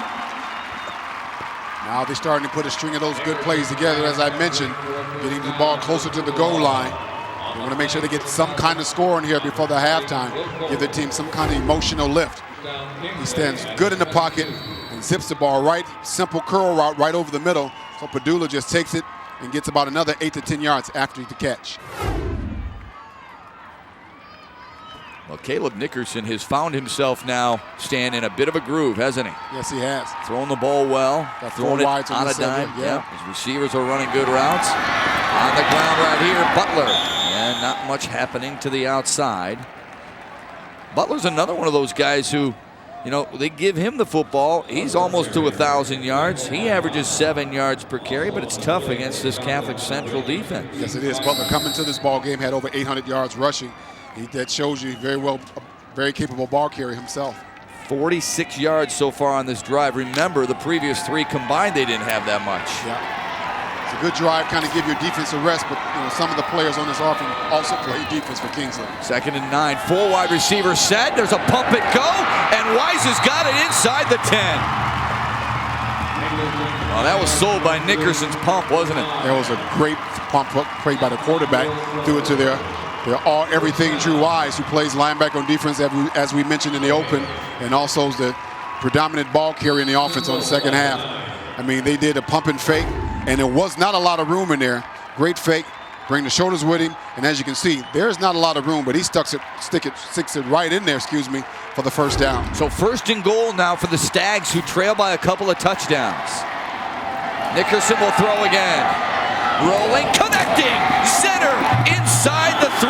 Now they're starting to put a string of those good plays together, as I mentioned, getting the ball closer to the goal line. They want to make sure they get some kind of score in here before the halftime, give the team some kind of emotional lift. He stands good in the pocket and zips the ball right, simple curl route right over the middle. So Padula just takes it and gets about another 8 to 10 yards after the catch. Well, Caleb Nickerson has found himself now staying in a bit of a groove, hasn't he? Yes, he has. Throwing the ball well, throwing it on a dime. Yeah. His receivers are running good routes. On the ground right here, Butler. And not much happening to the outside. Butler's another one of those guys who, you know, they give him the football. He's almost to 1,000 yards. He averages 7 yards per carry, but it's tough against this Catholic Central defense. Yes, it is. Butler coming to this ball game had over 800 yards rushing. That shows you very capable ball carrier himself. 46 yards so far on this drive. Remember, the previous 3 combined, they didn't have that much. Yeah. It's a good drive, kind of give your defense a rest, but you know, some of the players on this offense also play defense for Kingsley. 2nd and 9, 4 wide receiver set. There's a pump and go, and Wise has got it inside the 10. Oh, that was sold by Nickerson's pump, wasn't it? That was a great pump play by the quarterback. Threw it to their everything Drew Wise, who plays linebacker on defense, as we mentioned in the open, and also is the predominant ball carrier in the offense on the second half. I mean, they did a pump and fake, and there was not a lot of room in there. Great fake, bring the shoulders with him, and as you can see, there's not a lot of room, but he sticks it right in there, for the first down. So 1st and goal now for the Stags, who trail by a couple of touchdowns. Nickerson will throw again. Rolling, connecting, center, inside the 3.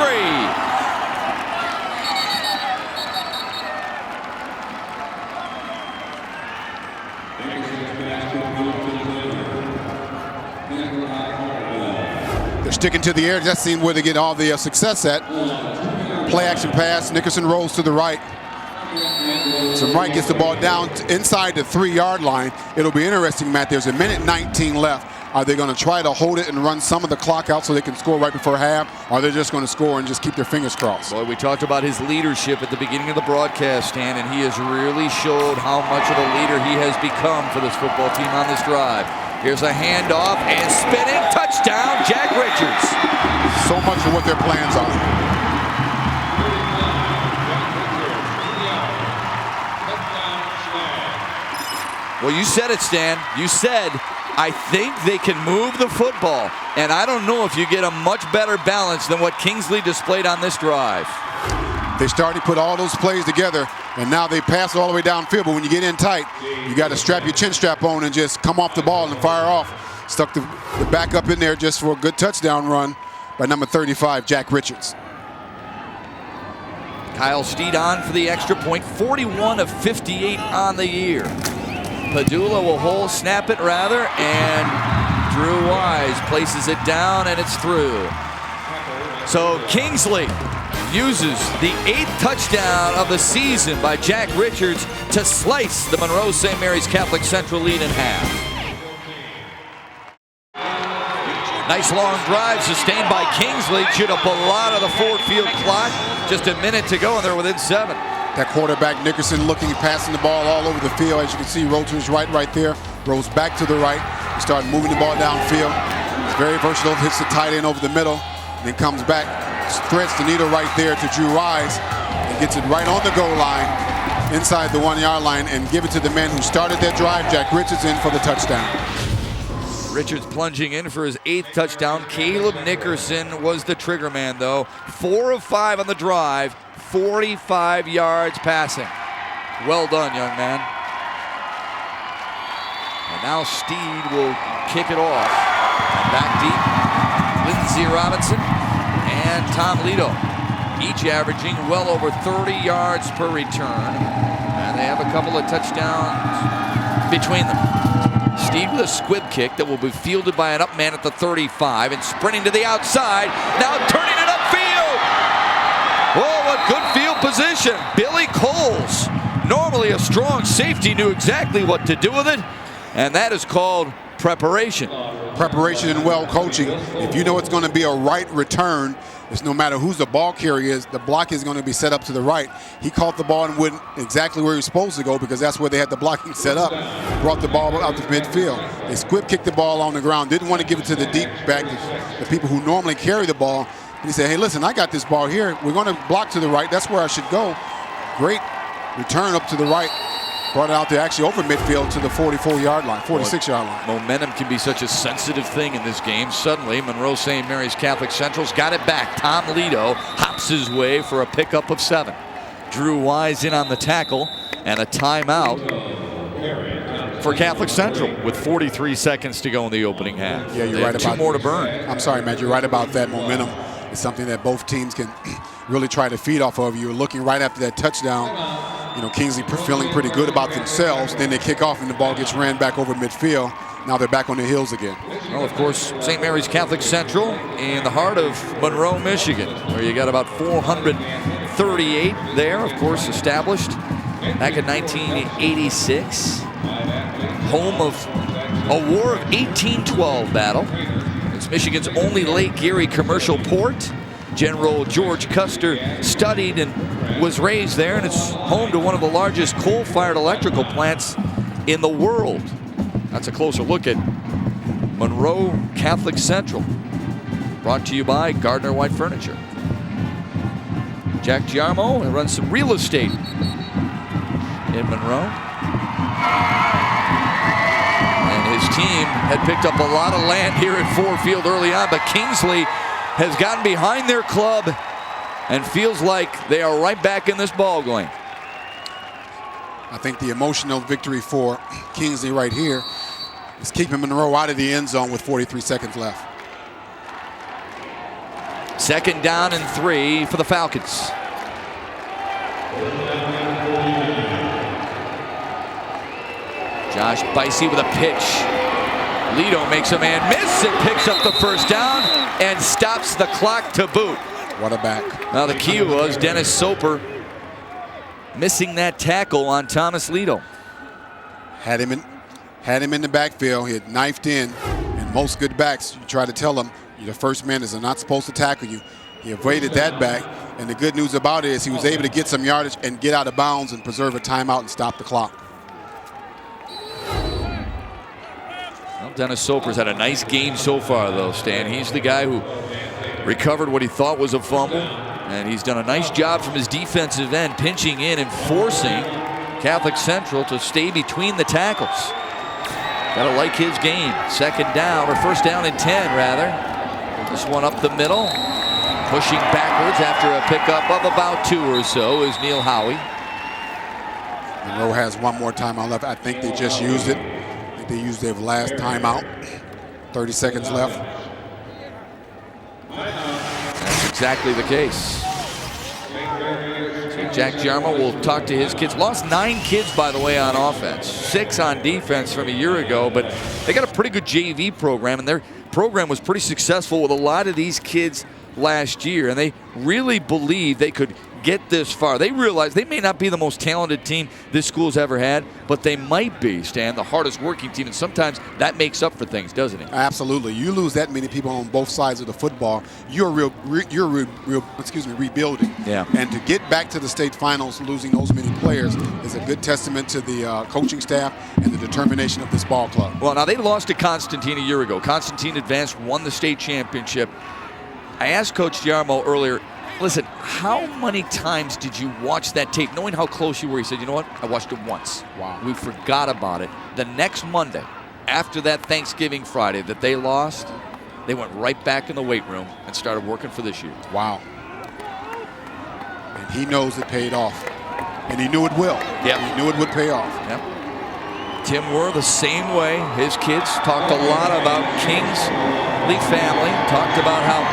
They're sticking to the air. That seems where they get all the success at. Play action pass. Nickerson rolls to the right. So Wright gets the ball down inside the 3-yard line. It'll be interesting, Matt. There's a minute 19 left. Are they going to try to hold it and run some of the clock out so they can score right before half? Or are they just going to score and just keep their fingers crossed? Boy, we talked about his leadership at the beginning of the broadcast, Stan, and he has really showed how much of a leader he has become for this football team on this drive. Here's a handoff and spinning touchdown, Jack Richards. So much for what their plans are. Well, you said it, Stan. You said, I think they can move the football. And I don't know if you get a much better balance than what Kingsley displayed on this drive. They started to put all those plays together, and now they pass all the way downfield. But when you get in tight, you got to strap your chin strap on and just come off the ball and fire off. Stuck the back up in there just for a good touchdown run by number 35, Jack Richards. Kyle Steed on for the extra point, 41 of 58 on the year. Padula will snap it rather, and Drew Wise places it down, and it's through. So Kingsley uses the 8th touchdown of the season by Jack Richards to slice the Monroe St. Mary's Catholic Central lead in half. Nice long drive sustained by Kingsley. Chewed up a lot of the forward field clock. Just a minute to go, and they're within 7. That quarterback, Nickerson, passing the ball all over the field. As you can see, rolled to his right there. Rolls back to the right. He started moving the ball downfield. He's very versatile, hits the tight end over the middle, and then comes back, threads the needle right there to Drew Wise, and gets it right on the goal line, inside the 1-yard line, and give it to the man who started that drive, Jack Richardson, for the touchdown. Richards plunging in for his 8th touchdown. Caleb Nickerson was the trigger man, though. 4 of 5 on the drive, 45 yards passing. Well done, young man. And now Steed will kick it off. And back deep, Lindsey Robinson and Tom Lito, each averaging well over 30 yards per return. And they have a couple of touchdowns between them. Steed with a squib kick that will be fielded by an up man at the 35 and sprinting to the outside. Now turning it upfield. Oh, what good field position. Billy Coles, normally a strong safety, knew exactly what to do with it. And that is called preparation. Preparation and well coaching. If you know it's going to be a right return, it's no matter who's the ball carrier is, the block is going to be set up to the right. He caught the ball and went exactly where he was supposed to go because that's where they had the blocking set up. Brought the ball out to midfield. They squib kicked the ball on the ground. Didn't want to give it to the deep back, the people who normally carry the ball. And he said, hey, listen, I got this ball here. We're going to block to the right. That's where I should go. Great return up to the right. Brought it out there actually over midfield to the 44-yard line, 46-yard line. Momentum can be such a sensitive thing in this game. Suddenly, Monroe St. Mary's Catholic Central's got it back. Tom Lito hops his way for a pickup of 7. Drew Wise in on the tackle and a timeout for Catholic Central with 43 seconds to go in the opening half. Yeah, you're right about 2 more to burn. I'm sorry, Matt. You're right about that. Momentum is something that both teams can really try to feed off of. You're looking right after that touchdown. You know, Kingsley feeling pretty good about themselves. Then they kick off and the ball gets ran back over midfield. Now they're back on their heels again. Well, of course, St. Mary's Catholic Central in the heart of Monroe, Michigan, where you got about 438 there, of course, established back in 1986. Home of a War of 1812 battle. It's Michigan's only Lake Erie commercial port. General George Custer studied and was raised there, and it's home to one of the largest coal-fired electrical plants in the world. That's a closer look at Monroe Catholic Central. Brought to you by Gardner White Furniture. Jack Giarmo runs some real estate in Monroe. And his team had picked up a lot of land here at Ford Field early on, but Kingsley has gotten behind their club and feels like they are right back in this ball game. I think the emotional victory for Kingsley right here is keeping Monroe out of the end zone with 43 seconds left. 2nd down and 3 for the Falcons. Josh Bicey with a pitch. Lito makes a man miss and picks up the 1st down and stops the clock to boot. What a back. Now the key was Dennis Soper missing that tackle on Thomas Lito. Had him in the backfield. He had knifed in. And most good backs, you try to tell them, the first man is not supposed to tackle you. He avoided that back. And the good news about it is he was able to get some yardage and get out of bounds and preserve a timeout and stop the clock. Well, Dennis Soper's had a nice game so far, though, Stan. He's the guy who recovered what he thought was a fumble, and he's done a nice job from his defensive end, pinching in and forcing Catholic Central to stay between the tackles. Gotta like his game. 2nd down, or 1st down and 10, rather. This one up the middle. Pushing backwards after a pickup of about 2 or so is Neil Howie. Monroe has one more timeout left. I think they just used it. I think they used their last timeout. 30 seconds left. That's exactly the case. So Jack Giarmo will talk to his kids. Lost 9 kids, by the way, on offense. 6 on defense from a year ago, but they got a pretty good JV program, and their program was pretty successful with a lot of these kids last year, and they really believed they could get this far. They realize they may not be the most talented team this school's ever had, but they might be, Stan, the hardest working team. And sometimes that makes up for things, doesn't it? Absolutely. You lose that many people on both sides of the football, you're rebuilding. Yeah. And to get back to the state finals, losing those many players is a good testament to the coaching staff and the determination of this ball club. Well, now they lost to Constantine a year ago. Constantine advanced, won the state championship. I asked Coach Giarmo earlier, listen, how many times did you watch that tape, knowing how close you were? He said, you know what? I watched it once. Wow. We forgot about it. The next Monday, after that Thanksgiving Friday that they lost, they went right back in the weight room and started working for this year. Wow. And he knows it paid off. And he knew it will. Yep. He knew it would pay off. Yep. Tim Were the same way. His kids talked a lot about Kingsley family, talked about how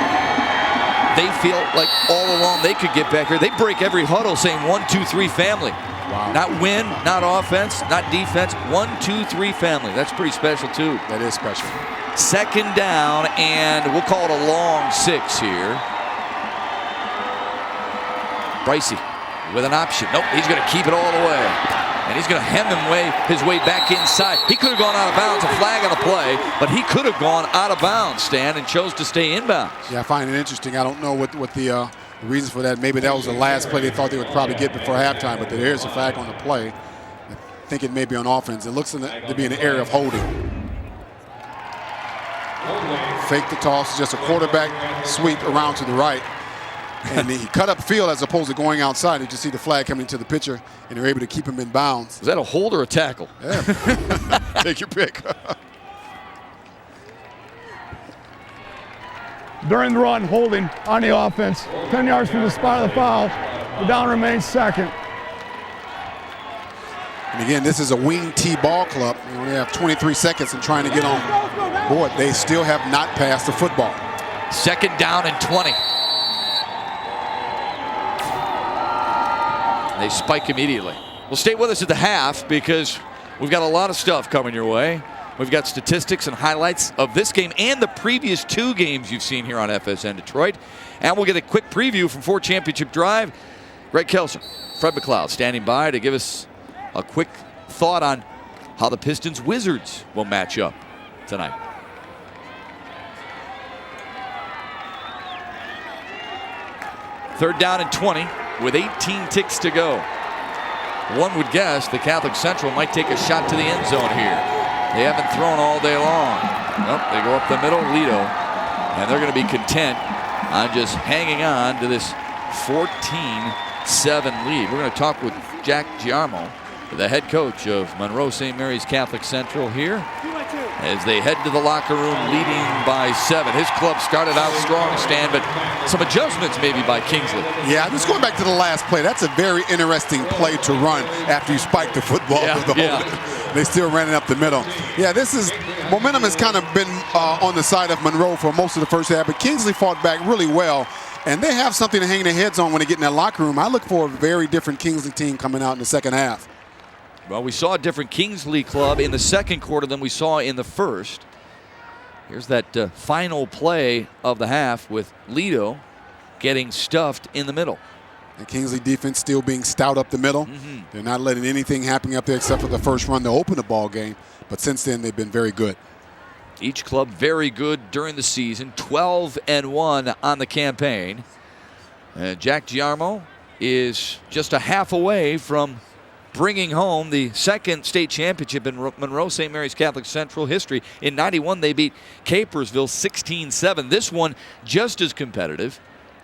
they feel like all along they could get back here. They break every huddle saying 1, 2, 3 family. Wow. Not win, not offense, not defense. 1, 2, 3 family. That's pretty special too. That is special. Second down, and we'll call it a long 6 here. Bricey with an option. Nope, he's going to keep it all the way. And he's going to hem his way back inside. He could have gone out of bounds, a flag on the play, but he could have gone out of bounds, Stan, and chose to stay inbounds. Yeah, I find it interesting. I don't know what the reason for that. Maybe that was the last play they thought they would probably get before halftime, but there's a flag on the play. I think it may be on offense. It looks to be in the area of holding. Fake the toss, just a quarterback sweep around to the right. And he cut up field as opposed to going outside. You just see the flag coming to the pitcher, and they're able to keep him in bounds. Is that a hold or a tackle? Yeah. Take your pick. During the run, holding on the offense. 10 yards from the spot of the foul. The down remains second. And again, this is a wing T ball club. They only have 23 seconds in trying to get on board. They still have not passed the football. Second down and 20. They spike immediately. Well, stay with us at the half because we've got a lot of stuff coming your way. We've got statistics and highlights of this game and the previous 2 games you've seen here on FSN Detroit. And we'll get a quick preview from 4 Championship Drive. Greg Kelson, Fred McLeod standing by to give us a quick thought on how the Pistons Wizards will match up tonight. Third down and 20 with 18 ticks to go. One would guess the Catholic Central might take a shot to the end zone here. They haven't thrown all day long. Nope, they go up the middle, Lido, and they're going to be content on just hanging on to this 14-7 lead. We're going to talk with Jack Giarmo, the head coach of Monroe St. Mary's Catholic Central here, as they head to the locker room leading by 7. His club started out strong, Stan, but some adjustments maybe by Kingsley. Yeah, just going back to the last play, that's a very interesting play to run after you spike the football. They still ran it up the middle. Yeah, momentum has kind of been on the side of Monroe for most of the first half, but Kingsley fought back really well, and they have something to hang their heads on when they get in that locker room. I look for a very different Kingsley team coming out in the second half. Well, we saw a different Kingsley club in the second quarter than we saw in the first. Here's that final play of the half with Lido getting stuffed in the middle. And Kingsley defense still being stout up the middle. They're not letting anything happen up there except for the first run to open the ball game. But since then, they've been very good. Each club very good during the season, 12-1 on the campaign. Jack Giarmo is just a half away from bringing home the second state championship in Monroe St. Mary's Catholic Central history. In '91, they beat Capersville 16-7. This one just as competitive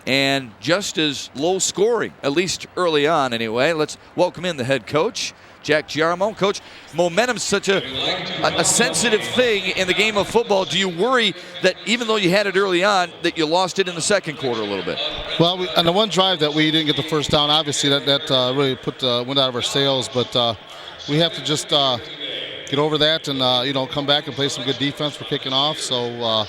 and just as low scoring, at least early on anyway. Let's welcome in the head coach, Jack Giarmo. Coach, momentum's such a sensitive thing in the game of football. Do you worry that even though you had it early on, that you lost it in the second quarter a little bit? Well, on the one drive that we didn't get the first down, obviously that really put the wind out of our sails. But we have to just get over that and come back and play some good defense for kicking off. So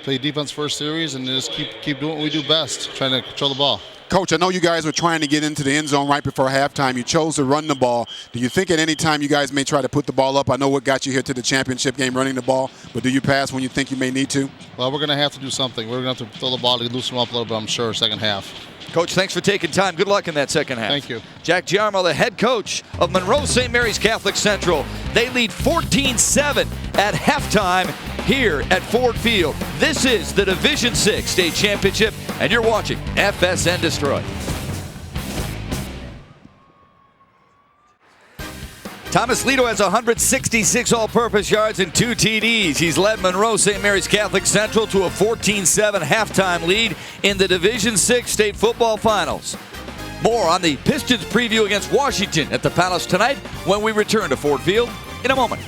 play defense first series and just keep doing what we do best, trying to control the ball. Coach, I know you guys were trying to get into the end zone right before halftime. You chose to run the ball. Do you think at any time you guys may try to put the ball up? I know what got you here to the championship game, running the ball, but do you pass when you think you may need to? Well, we're going to have to do something. We're going to have to throw the ball to loosen them up a little bit, I'm sure, second half. Coach, thanks for taking time. Good luck in that second half. Thank you. Jack Giarmo, the head coach of Monroe St. Mary's Catholic Central. They lead 14-7 at halftime here at Ford Field. This is the Division VI State Championship, and you're watching FSN Detroit. Thomas Lito has 166 all-purpose yards and 2 TDs. He's led Monroe St. Mary's Catholic Central to a 14-7 halftime lead in the Division VI State Football Finals. More on the Pistons preview against Washington at the Palace tonight when we return to Ford Field in a moment.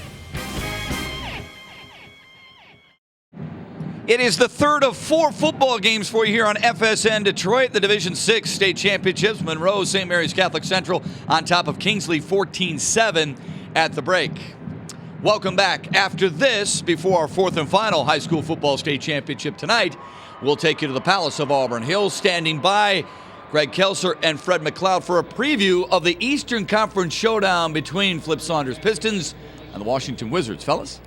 It is the third of 4 football games for you here on FSN Detroit, the Division VI State Championships. Monroe St. Mary's Catholic Central on top of Kingsley 14-7 at the break. Welcome back. After this, before our 4th and final high school football state championship tonight, we'll take you to the Palace of Auburn Hills. Standing by, Greg Kelser and Fred McLeod for a preview of the Eastern Conference showdown between Flip Saunders Pistons and the Washington Wizards. Fellas?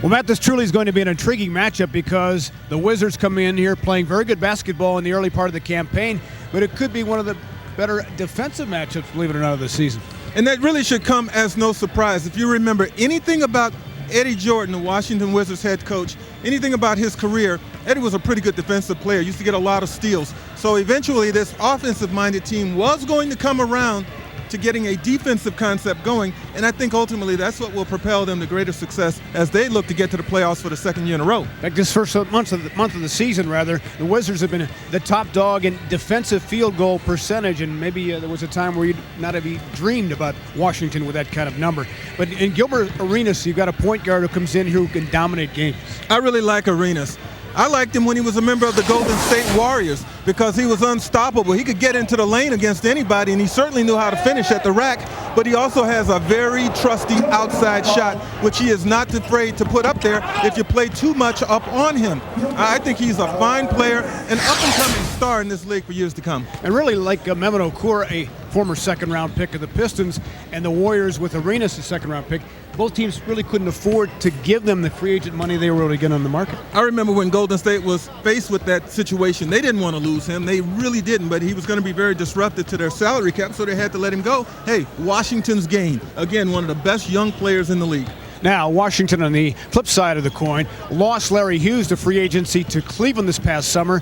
Well, Matt, this truly is going to be an intriguing matchup because the Wizards come in here playing very good basketball in the early part of the campaign, but it could be one of the better defensive matchups, believe it or not, of the season. And that really should come as no surprise. If you remember anything about Eddie Jordan, the Washington Wizards head coach, anything about his career, Eddie was a pretty good defensive player, used to get a lot of steals. So eventually this offensive-minded team was going to come around to getting a defensive concept going, and I think ultimately that's what will propel them to greater success as they look to get to the playoffs for the second year in a row. Like this first month of the season, rather, the Wizards have been the top dog in defensive field goal percentage, and maybe there was a time where you'd not have even dreamed about Washington with that kind of number. But in Gilbert Arenas, you've got a point guard who comes in here who can dominate games. I really like Arenas. I liked him when he was a member of the Golden State Warriors because he was unstoppable. He could get into the lane against anybody, and he certainly knew how to finish at the rack, but he also has a very trusty outside shot, which he is not afraid to put up there if you play too much up on him. I think he's a fine player, an up-and-coming star in this league for years to come. And really like Mehmet Okur, a former second-round pick of the Pistons, and the Warriors with Arenas, a second-round pick, both teams really couldn't afford to give them the free agent money they were able to get on the market. I remember when Golden State was faced with that situation, they didn't want to lose him. They really didn't, but he was going to be very disruptive to their salary cap, so they had to let him go. Hey, Washington's gained. Again, one of the best young players in the league. Now, Washington, on the flip side of the coin, lost Larry Hughes to free agency to Cleveland this past summer.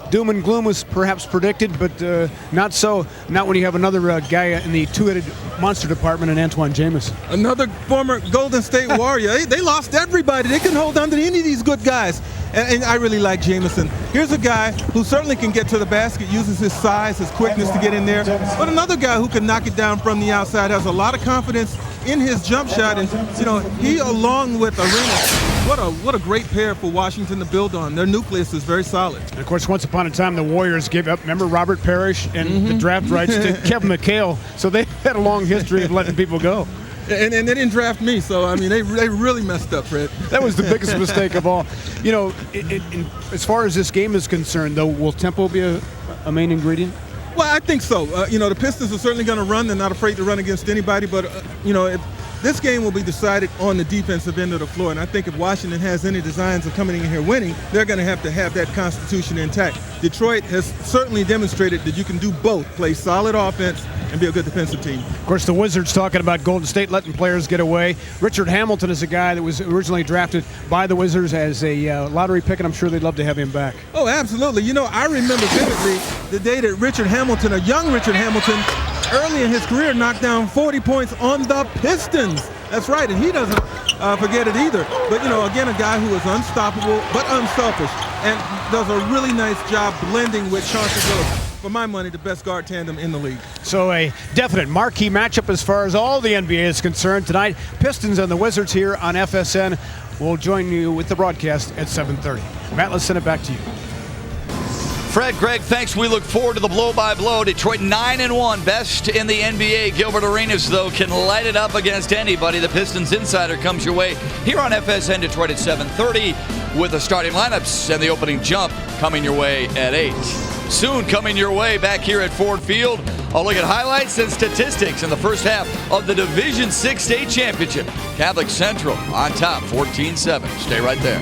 Doom and gloom was perhaps predicted, but not so. Not when you have another guy in the two-headed monster department in Antoine Jamison. Another former Golden State Warrior. They lost everybody. They couldn't hold on to any of these good guys. And I really like Jamison. Here's a guy who certainly can get to the basket, uses his size, his quickness to get in there. But another guy who can knock it down from the outside, has a lot of confidence in his jump shot. And, you know, he along with Arenas, what a great pair for Washington to build on. Their nucleus is very solid. And of course, once upon a time, the Warriors gave up, remember, Robert Parrish and the draft rights to Kevin McHale. So they had a long history of letting people go. And they didn't draft me, so, I mean, they really messed up, Fred. That was the biggest mistake of all. You know, as far as this game is concerned, though, will tempo be a main ingredient? Well, I think so. You know, the Pistons are certainly going to run. They're not afraid to run against anybody, but, you know, this game will be decided on the defensive end of the floor, and I think if Washington has any designs of coming in here winning, they're going to have that constitution intact. Detroit has certainly demonstrated that you can do both, play solid offense and be a good defensive team. Of course, the Wizards talking about Golden State letting players get away. Richard Hamilton is a guy that was originally drafted by the Wizards as a lottery pick, and I'm sure they'd love to have him back. Oh, absolutely. You know, I remember vividly the day that Richard Hamilton, a young Richard Hamilton, early in his career knocked down 40 points on the Pistons. That's right, and he doesn't forget it either. But, you know, again, a guy who is unstoppable but unselfish and does a really nice job blending with Chauncey Billups. For my money, the best guard tandem in the league. So a definite marquee matchup as far as all the NBA is concerned tonight. Pistons and the Wizards here on FSN. We'll join you with the broadcast at 7:30. Matt, let's send it back to you. Fred, Greg, thanks. We look forward to the blow-by-blow. Detroit 9-1, best in the NBA. Gilbert Arenas, though, can light it up against anybody. The Pistons Insider comes your way here on FSN Detroit at 7:30 with the starting lineups and the opening jump coming your way at 8. soon coming your way back here at Ford Field. I'll look at highlights and statistics in the first half of the Division VI state championship. Catholic Central on top, 14-7. Stay right there.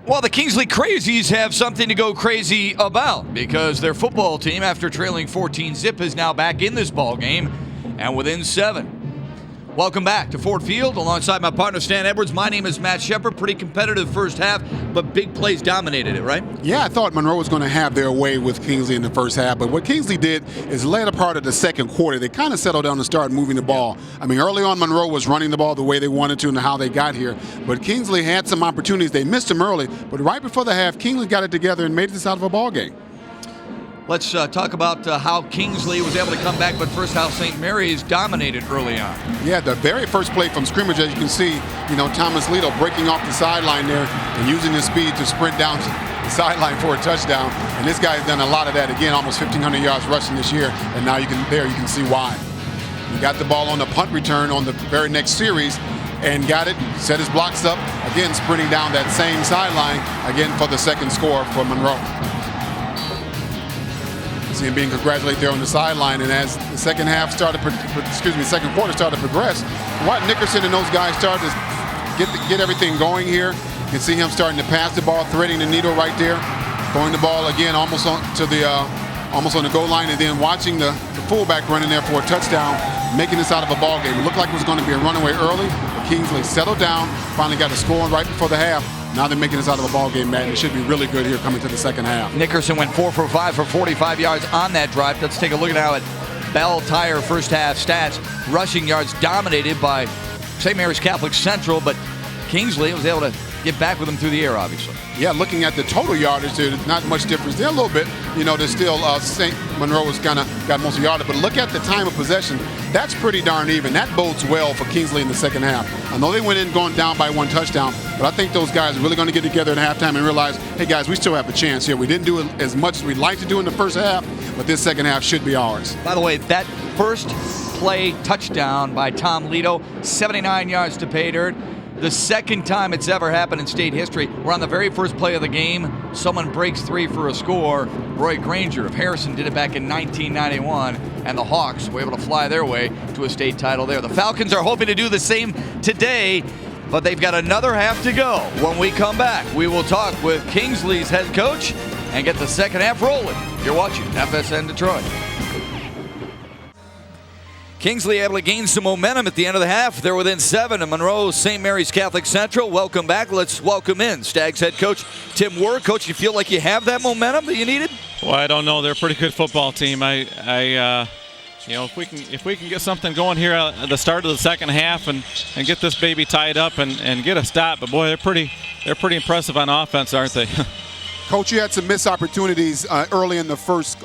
Well, the Kingsley Crazies have something to go crazy about because their football team, after trailing 14-zip, is now back in this ball game and within 7. Welcome back to Ford Field alongside my partner Stan Edwards. My name is Matt Shepard. Pretty competitive first half, but big plays dominated it, right? Yeah, I thought Monroe was going to have their way with Kingsley in the first half, but what Kingsley did is later part of the second quarter, they kind of settled down and started moving the ball. I mean, early on, Monroe was running the ball the way they wanted to and how they got here, but Kingsley had some opportunities. They missed them early, but right before the half, Kingsley got it together and made this out of a ball game. Let's talk about how Kingsley was able to come back, but first how St. Mary's dominated early on. Yeah, the very first play from scrimmage, as you can see, Thomas Lito breaking off the sideline there and using his speed to sprint down the sideline for a touchdown. And this guy has done a lot of that. Again, almost 1,500 yards rushing this year, and now you can see why. He got the ball on the punt return on the very next series and got it, set his blocks up, again sprinting down that same sideline, again for the second score for Monroe. See him being congratulated there on the sideline, and as the second quarter started to progress, Watt Nickerson and those guys started to get everything going here. You can see him starting to pass the ball, threading the needle right there, throwing the ball again almost on the goal line, and then watching the fullback running there for a touchdown, making this out of a ball game. It looked like it was going to be a runaway early, but Kingsley settled down, finally got a score right before the half. Now they're making this out of a ball game, Matt. It should be really good here coming to the second half. Nickerson went 4 for 5 for 45 yards on that drive. Let's take a look at how Bell Tire first half stats. Rushing yards dominated by St. Mary's Catholic Central, but Kingsley was able to get back with them through the air, obviously. Yeah, looking at the total yardage, there's not much difference there. A little bit, there's still St. Monroe has kind of got most of the yardage, but look at the time of possession. That's pretty darn even. That bodes well for Kingsley in the second half. I know they went in going down by 1 touchdown, but I think those guys are really going to get together at halftime and realize, hey guys, we still have a chance here. We didn't do it as much as we'd like to do in the first half, but this second half should be ours. By the way, that first play touchdown by Tom Lito, 79 yards to pay dirt. The second time it's ever happened in state history. We're on the very first play of the game. Someone breaks 3 for a score. Roy Granger of Harrison did it back in 1991, and the Hawks were able to fly their way to a state title there. The Falcons are hoping to do the same today, but they've got another half to go. When we come back, we will talk with Kingsley's head coach and get the second half rolling. You're watching FSN Detroit. Kingsley able to gain some momentum at the end of the half. They're within 7 of Monroe St. Mary's Catholic Central. Welcome back. Let's welcome in Stags head coach Tim Werr. Coach, you feel like you have that momentum that you needed? Well, I don't know. They're a pretty good football team. If we can get something going here at the start of the second half and get this baby tied up and get a stop, but boy, they're pretty impressive on offense, aren't they? Coach, you had some missed opportunities early in the first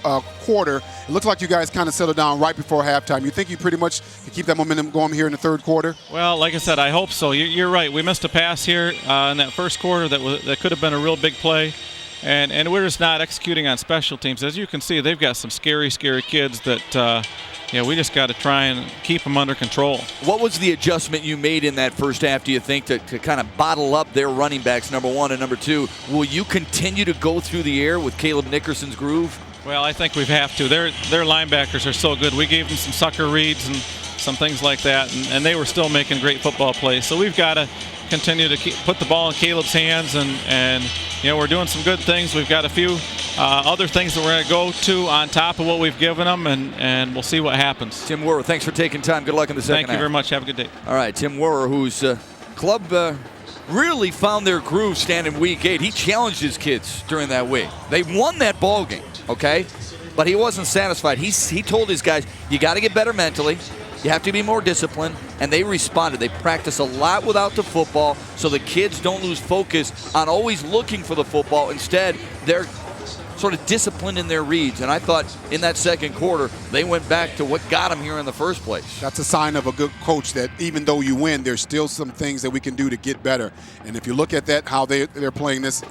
quarter. It looks like you guys kind of settled down right before halftime. You think you pretty much can keep that momentum going here in the third quarter? Well, like I said, I hope so. You're right. We missed a pass here in that first quarter that could have been a real big play, and we're just not executing on special teams. As you can see, they've got some scary kids that we just got to try and keep them under control. What was the adjustment you made in that first half, do you think, to kind of bottle up their running backs, number 1 and number 2? Will you continue to go through the air with Caleb Nickerson's groove? Well, I think we have to. Their linebackers are so good. We gave them some sucker reads and some things like that, and they were still making great football plays. So we've got to continue to put the ball in Caleb's hands, and we're doing some good things. We've got a few other things that we're going to go to on top of what we've given them, and we'll see what happens. Tim Werr, thanks for taking time. Good luck in the second half. Thank you very much. Have a good day. All right, Tim Werr, whose club really found their groove standing week 8. He challenged his kids during that week. They won that ball game, okay? But he wasn't satisfied. He told his guys, you got to get better mentally. You have to be more disciplined, and they responded. They practice a lot without the football so the kids don't lose focus on always looking for the football. Instead, they're sort of disciplined in their reads, and I thought in that second quarter they went back to what got them here in the first place. That's a sign of a good coach, that even though you win, there's still some things that we can do to get better. And if you look at that, how they're playing this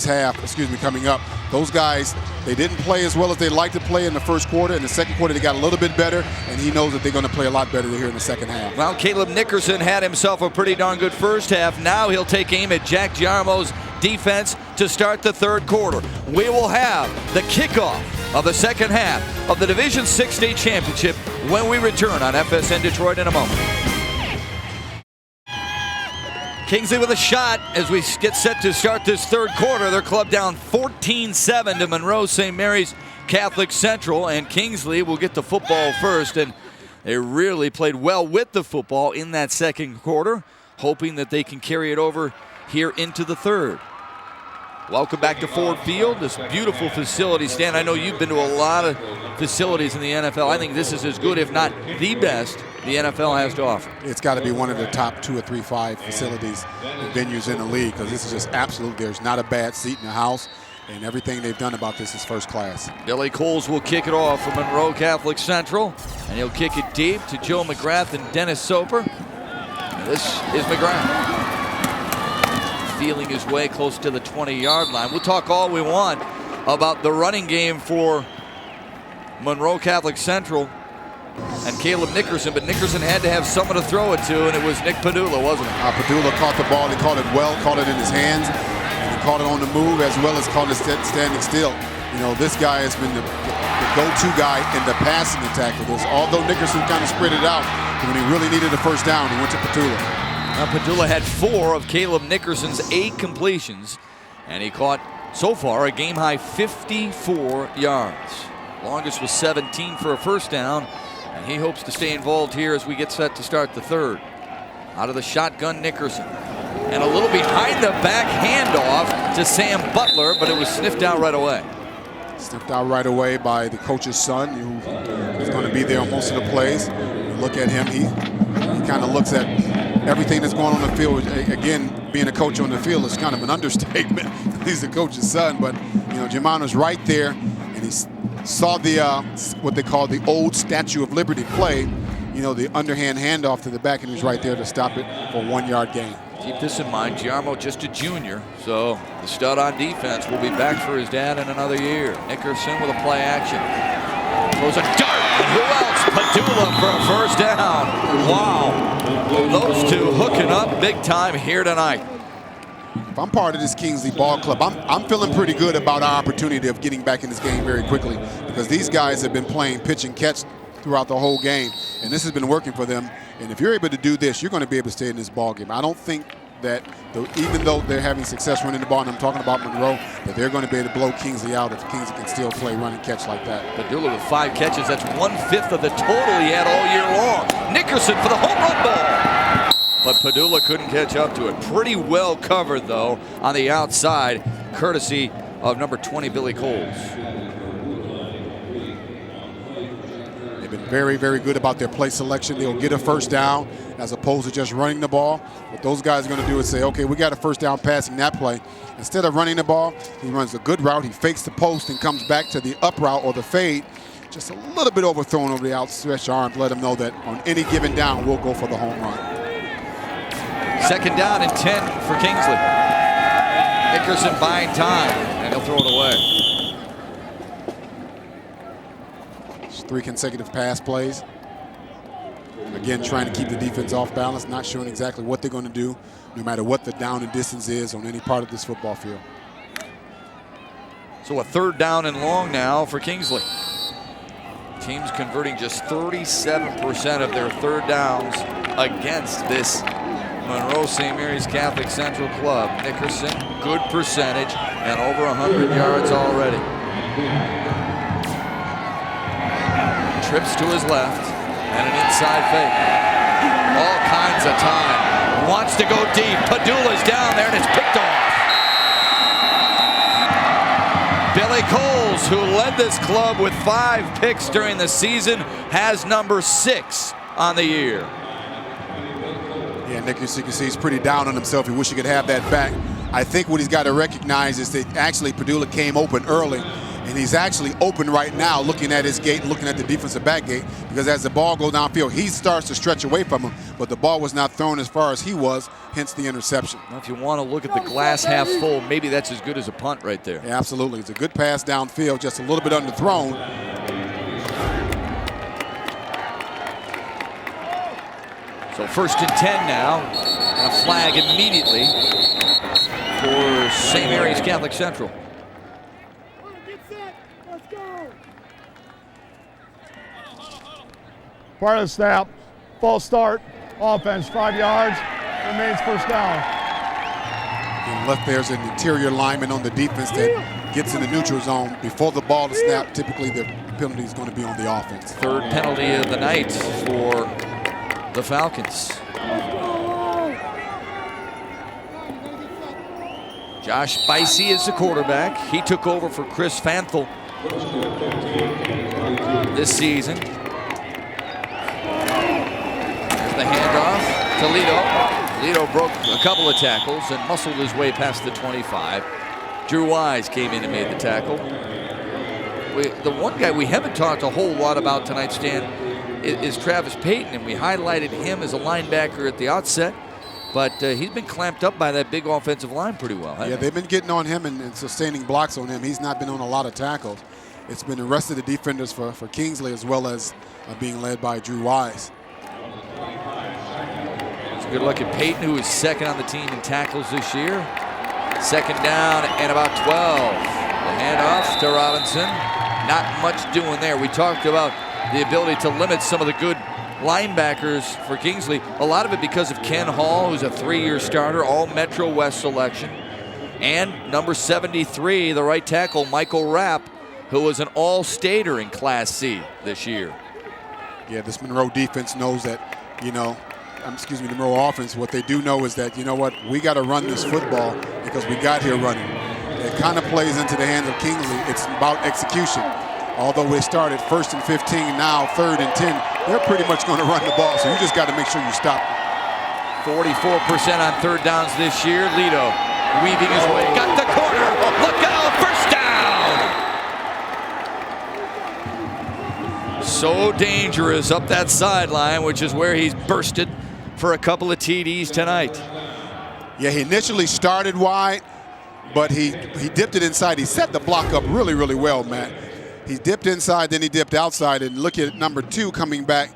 half, coming up, those guys, they didn't play as well as they like to play in the first quarter. In the second quarter, they got a little bit better, and he knows that they're going to play a lot better here in the second half. Well, Caleb Nickerson had himself a pretty darn good first half. Now he'll take aim at Jack Giarmo's defense to start the third quarter. We will have the kickoff of the second half of the Division 6 state championship when we return on FSN Detroit in a moment. Kingsley with a shot as we get set to start this third quarter. Their club down 14-7 to Monroe St. Mary's Catholic Central, and Kingsley will get the football first, and they really played well with the football in that second quarter, hoping that they can carry it over here into the third. Welcome back to Ford Field, this beautiful facility. Stan, I know you've been to a lot of facilities in the NFL. I think this is as good, if not the best, the NFL has to offer. It's got to be one of the top 2 or 3, 5 facilities and venues in the league, because this is just absolute. There's not a bad seat in the house, and everything they've done about this is first class. Billy Coles will kick it off for Monroe Catholic Central, and he'll kick it deep to Joe McGrath and Dennis Soper. And this is McGrath, feeling his way close to the 20-yard line. We'll talk all we want about the running game for Monroe Catholic Central and Caleb Nickerson, but Nickerson had to have someone to throw it to, and it was Nick Padula, wasn't it? Padula caught the ball. He caught it well, caught it in his hands, and he caught it on the move as well as caught it standing still. You know, this guy has been the go-to guy in the passing attack for this. Although Nickerson kind of spread it out, when he really needed a first down, he went to Padula. Now, Padula had 4 of Caleb Nickerson's 8 completions, and he caught, so far, a game-high 54 yards. Longest was 17 for a first down, and he hopes to stay involved here as we get set to start the third. Out of the shotgun, Nickerson. And a little behind the back handoff to Sam Butler, but it was sniffed out right away. Sniffed out right away by the coach's son, who is going to be there on most of the plays. You look at him, he kind of looks at everything that's going on the field. Again, being a coach on the field is kind of an understatement. He's the coach's son, but you know, Germano's right there, and he saw the what they call the old Statue of Liberty play. You know, the underhand handoff to the back, and he's right there to stop it for a 1-yard gain. Keep this in mind, Giarmo just a junior, so the stud on defense will be back for his dad in another year. Nickerson with a play action. Throws a dart, and who else? Padula for a first down. Wow, those two hooking up big time here tonight. If I'm part of this Kingsley ball club, I'm feeling pretty good about our opportunity of getting back in this game very quickly, because these guys have been playing pitch and catch throughout the whole game, and this has been working for them. And if you're able to do this, you're going to be able to stay in this ball game. I don't think that even though they're having success running the ball, and I'm talking about Monroe, that they're going to be able to blow Kingsley out if Kingsley can still play run and catch like that. Padula with 5 catches. That's 1/5 of the total he had all year long. Nickerson for the home run ball. But Padula couldn't catch up to it. Pretty well covered, though, on the outside, courtesy of number 20, Billy Coles. They've been very, very good about their play selection. They'll get a first down as opposed to just running the ball. What those guys are going to do is say, okay, we got a first down passing that play. Instead of running the ball, he runs a good route. He fakes the post and comes back to the up route or the fade. Just a little bit overthrown over the outstretched arm to let him know that on any given down, we'll go for the home run. Second down and 10 for Kingsley. Nickerson buying time, and he'll throw it away. It's 3 consecutive pass plays. Again, trying to keep the defense off balance, not showing exactly what they're going to do, no matter what the down and distance is on any part of this football field. So a third down and long now for Kingsley. Teams converting just 37% of their third downs against this Monroe St. Mary's Catholic Central club. Nickerson, good percentage, and over 100 yards already. Trips to his left, and an inside fake. All kinds of time. Wants to go deep. Padula's down there, and it's picked off. Billy Coles, who led this club with 5 picks during the season, has number 6 on the year. Yeah, Nickerson, you can see he's pretty down on himself. He wish he could have that back. I think what he's got to recognize is that actually Padula came open early, and he's actually open right now looking at his gate, looking at the defensive back gate, because as the ball goes downfield, he starts to stretch away from him, but the ball was not thrown as far as he was, hence the interception. Well, if you want to look at the glass half full, maybe that's as good as a punt right there. Yeah, absolutely. It's a good pass downfield, just a little bit underthrown. So 1st and 10 now, and a flag immediately for St. Mary's Catholic Central. Part of the snap, false start, offense 5 yards, remains first down. And left there's an interior lineman on the defense that gets in the neutral zone. Before the ball to snap, typically the penalty is going to be on the offense. Third penalty of the night for the Falcons. Josh Bicey is the quarterback. He took over for Chris Fanthel this season. There's the handoff to Lito. Lito broke a couple of tackles and muscled his way past the 25. Drew Wise came in and made the tackle. The one guy we haven't talked a whole lot about tonight, Stan, is Travis Payton, and we highlighted him as a linebacker at the outset. But he's been clamped up by that big offensive line pretty well. Yeah, they've been getting on him and sustaining blocks on him. He's not been on a lot of tackles. It's been the rest of the defenders for Kingsley, as well as being led by Drew Wise. It's a good look at Payton, who is second on the team in tackles this year. Second down and about 12. The handoff to Robinson. Not much doing there. We talked about the ability to limit some of the good linebackers for Kingsley. A lot of it because of Ken Hall, who's a 3-year starter, all Metro West selection. And number 73, the right tackle, Michael Rapp, who was an all-stater in Class C this year. Yeah, this Monroe defense knows that, the Monroe offense, what they do know is that, we got to run this football because we got here running. It kind of plays into the hands of Kingsley. It's about execution. Although we started 1st and 15, now 3rd and 10, they're pretty much going to run the ball, so you just got to make sure you stop them. 44% on third downs this year. Lito weaving his way, got the corner, look out, first down! So dangerous up that sideline, which is where he's bursted for a couple of TDs tonight. Yeah, he initially started wide, but he dipped it inside. He set the block up really, really well, Matt. He dipped inside, then he dipped outside, and look at number 2 coming back,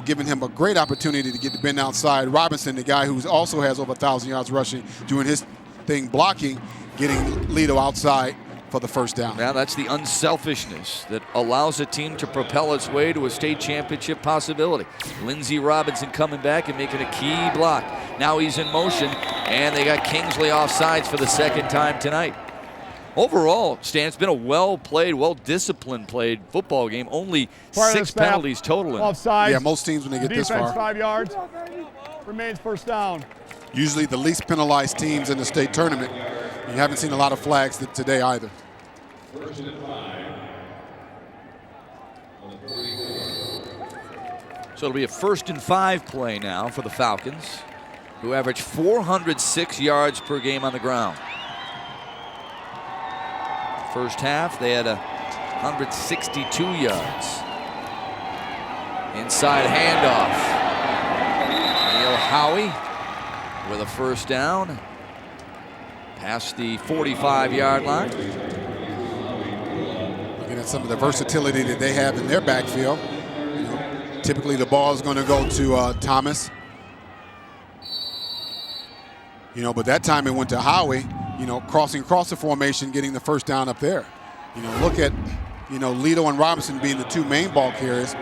giving him a great opportunity to get the bend outside. Robinson, the guy who also has over 1,000 yards rushing, doing his thing blocking, getting Lito outside for the first down. Now that's the unselfishness that allows a team to propel its way to a state championship possibility. Lindsey Robinson coming back and making a key block. Now he's in motion, and they got Kingsley offsides for the second time tonight. Overall, Stan, it's been a well-played, well-disciplined played football game. Only 6 penalties total. Offside. Yeah, most teams, when they get this far. Defense 5 yards. Remains first down. Usually the least penalized teams in the state tournament. You haven't seen a lot of flags today either. So it'll be a 1st and 5 play now for the Falcons, who average 406 yards per game on the ground. First half, they had 162 yards. Inside handoff. Neil Howie with a first down. Past the 45-yard line. Looking at some of the versatility that they have in their backfield. Typically the ball is going to go to Thomas. But that time it went to Howie. Crossing across the formation, getting the first down up there. Look at, Lito and Robinson being the 2 main ball carriers,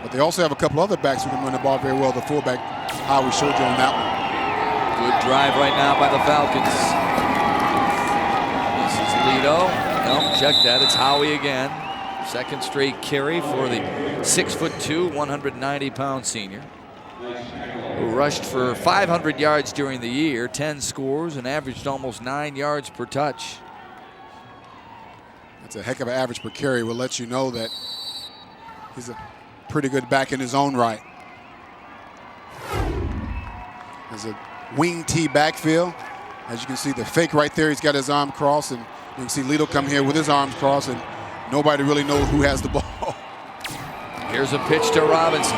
but they also have a couple other backs who can run the ball very well. The fullback, Howie showed you on that one. Good drive right now by the Falcons. This is Lito. No, check that. It's Howie again. Second straight carry for the 6'2", 190-pound senior, who rushed for 500 yards during the year, 10 scores, and averaged almost 9 yards per touch. That's a heck of an average per carry. Will let you know that he's a pretty good back in his own right. There's a wing T backfield. As you can see, the fake right there, he's got his arm crossed, and you can see Lito come here with his arms crossed, and nobody really knows who has the ball. Here's a pitch to Robinson.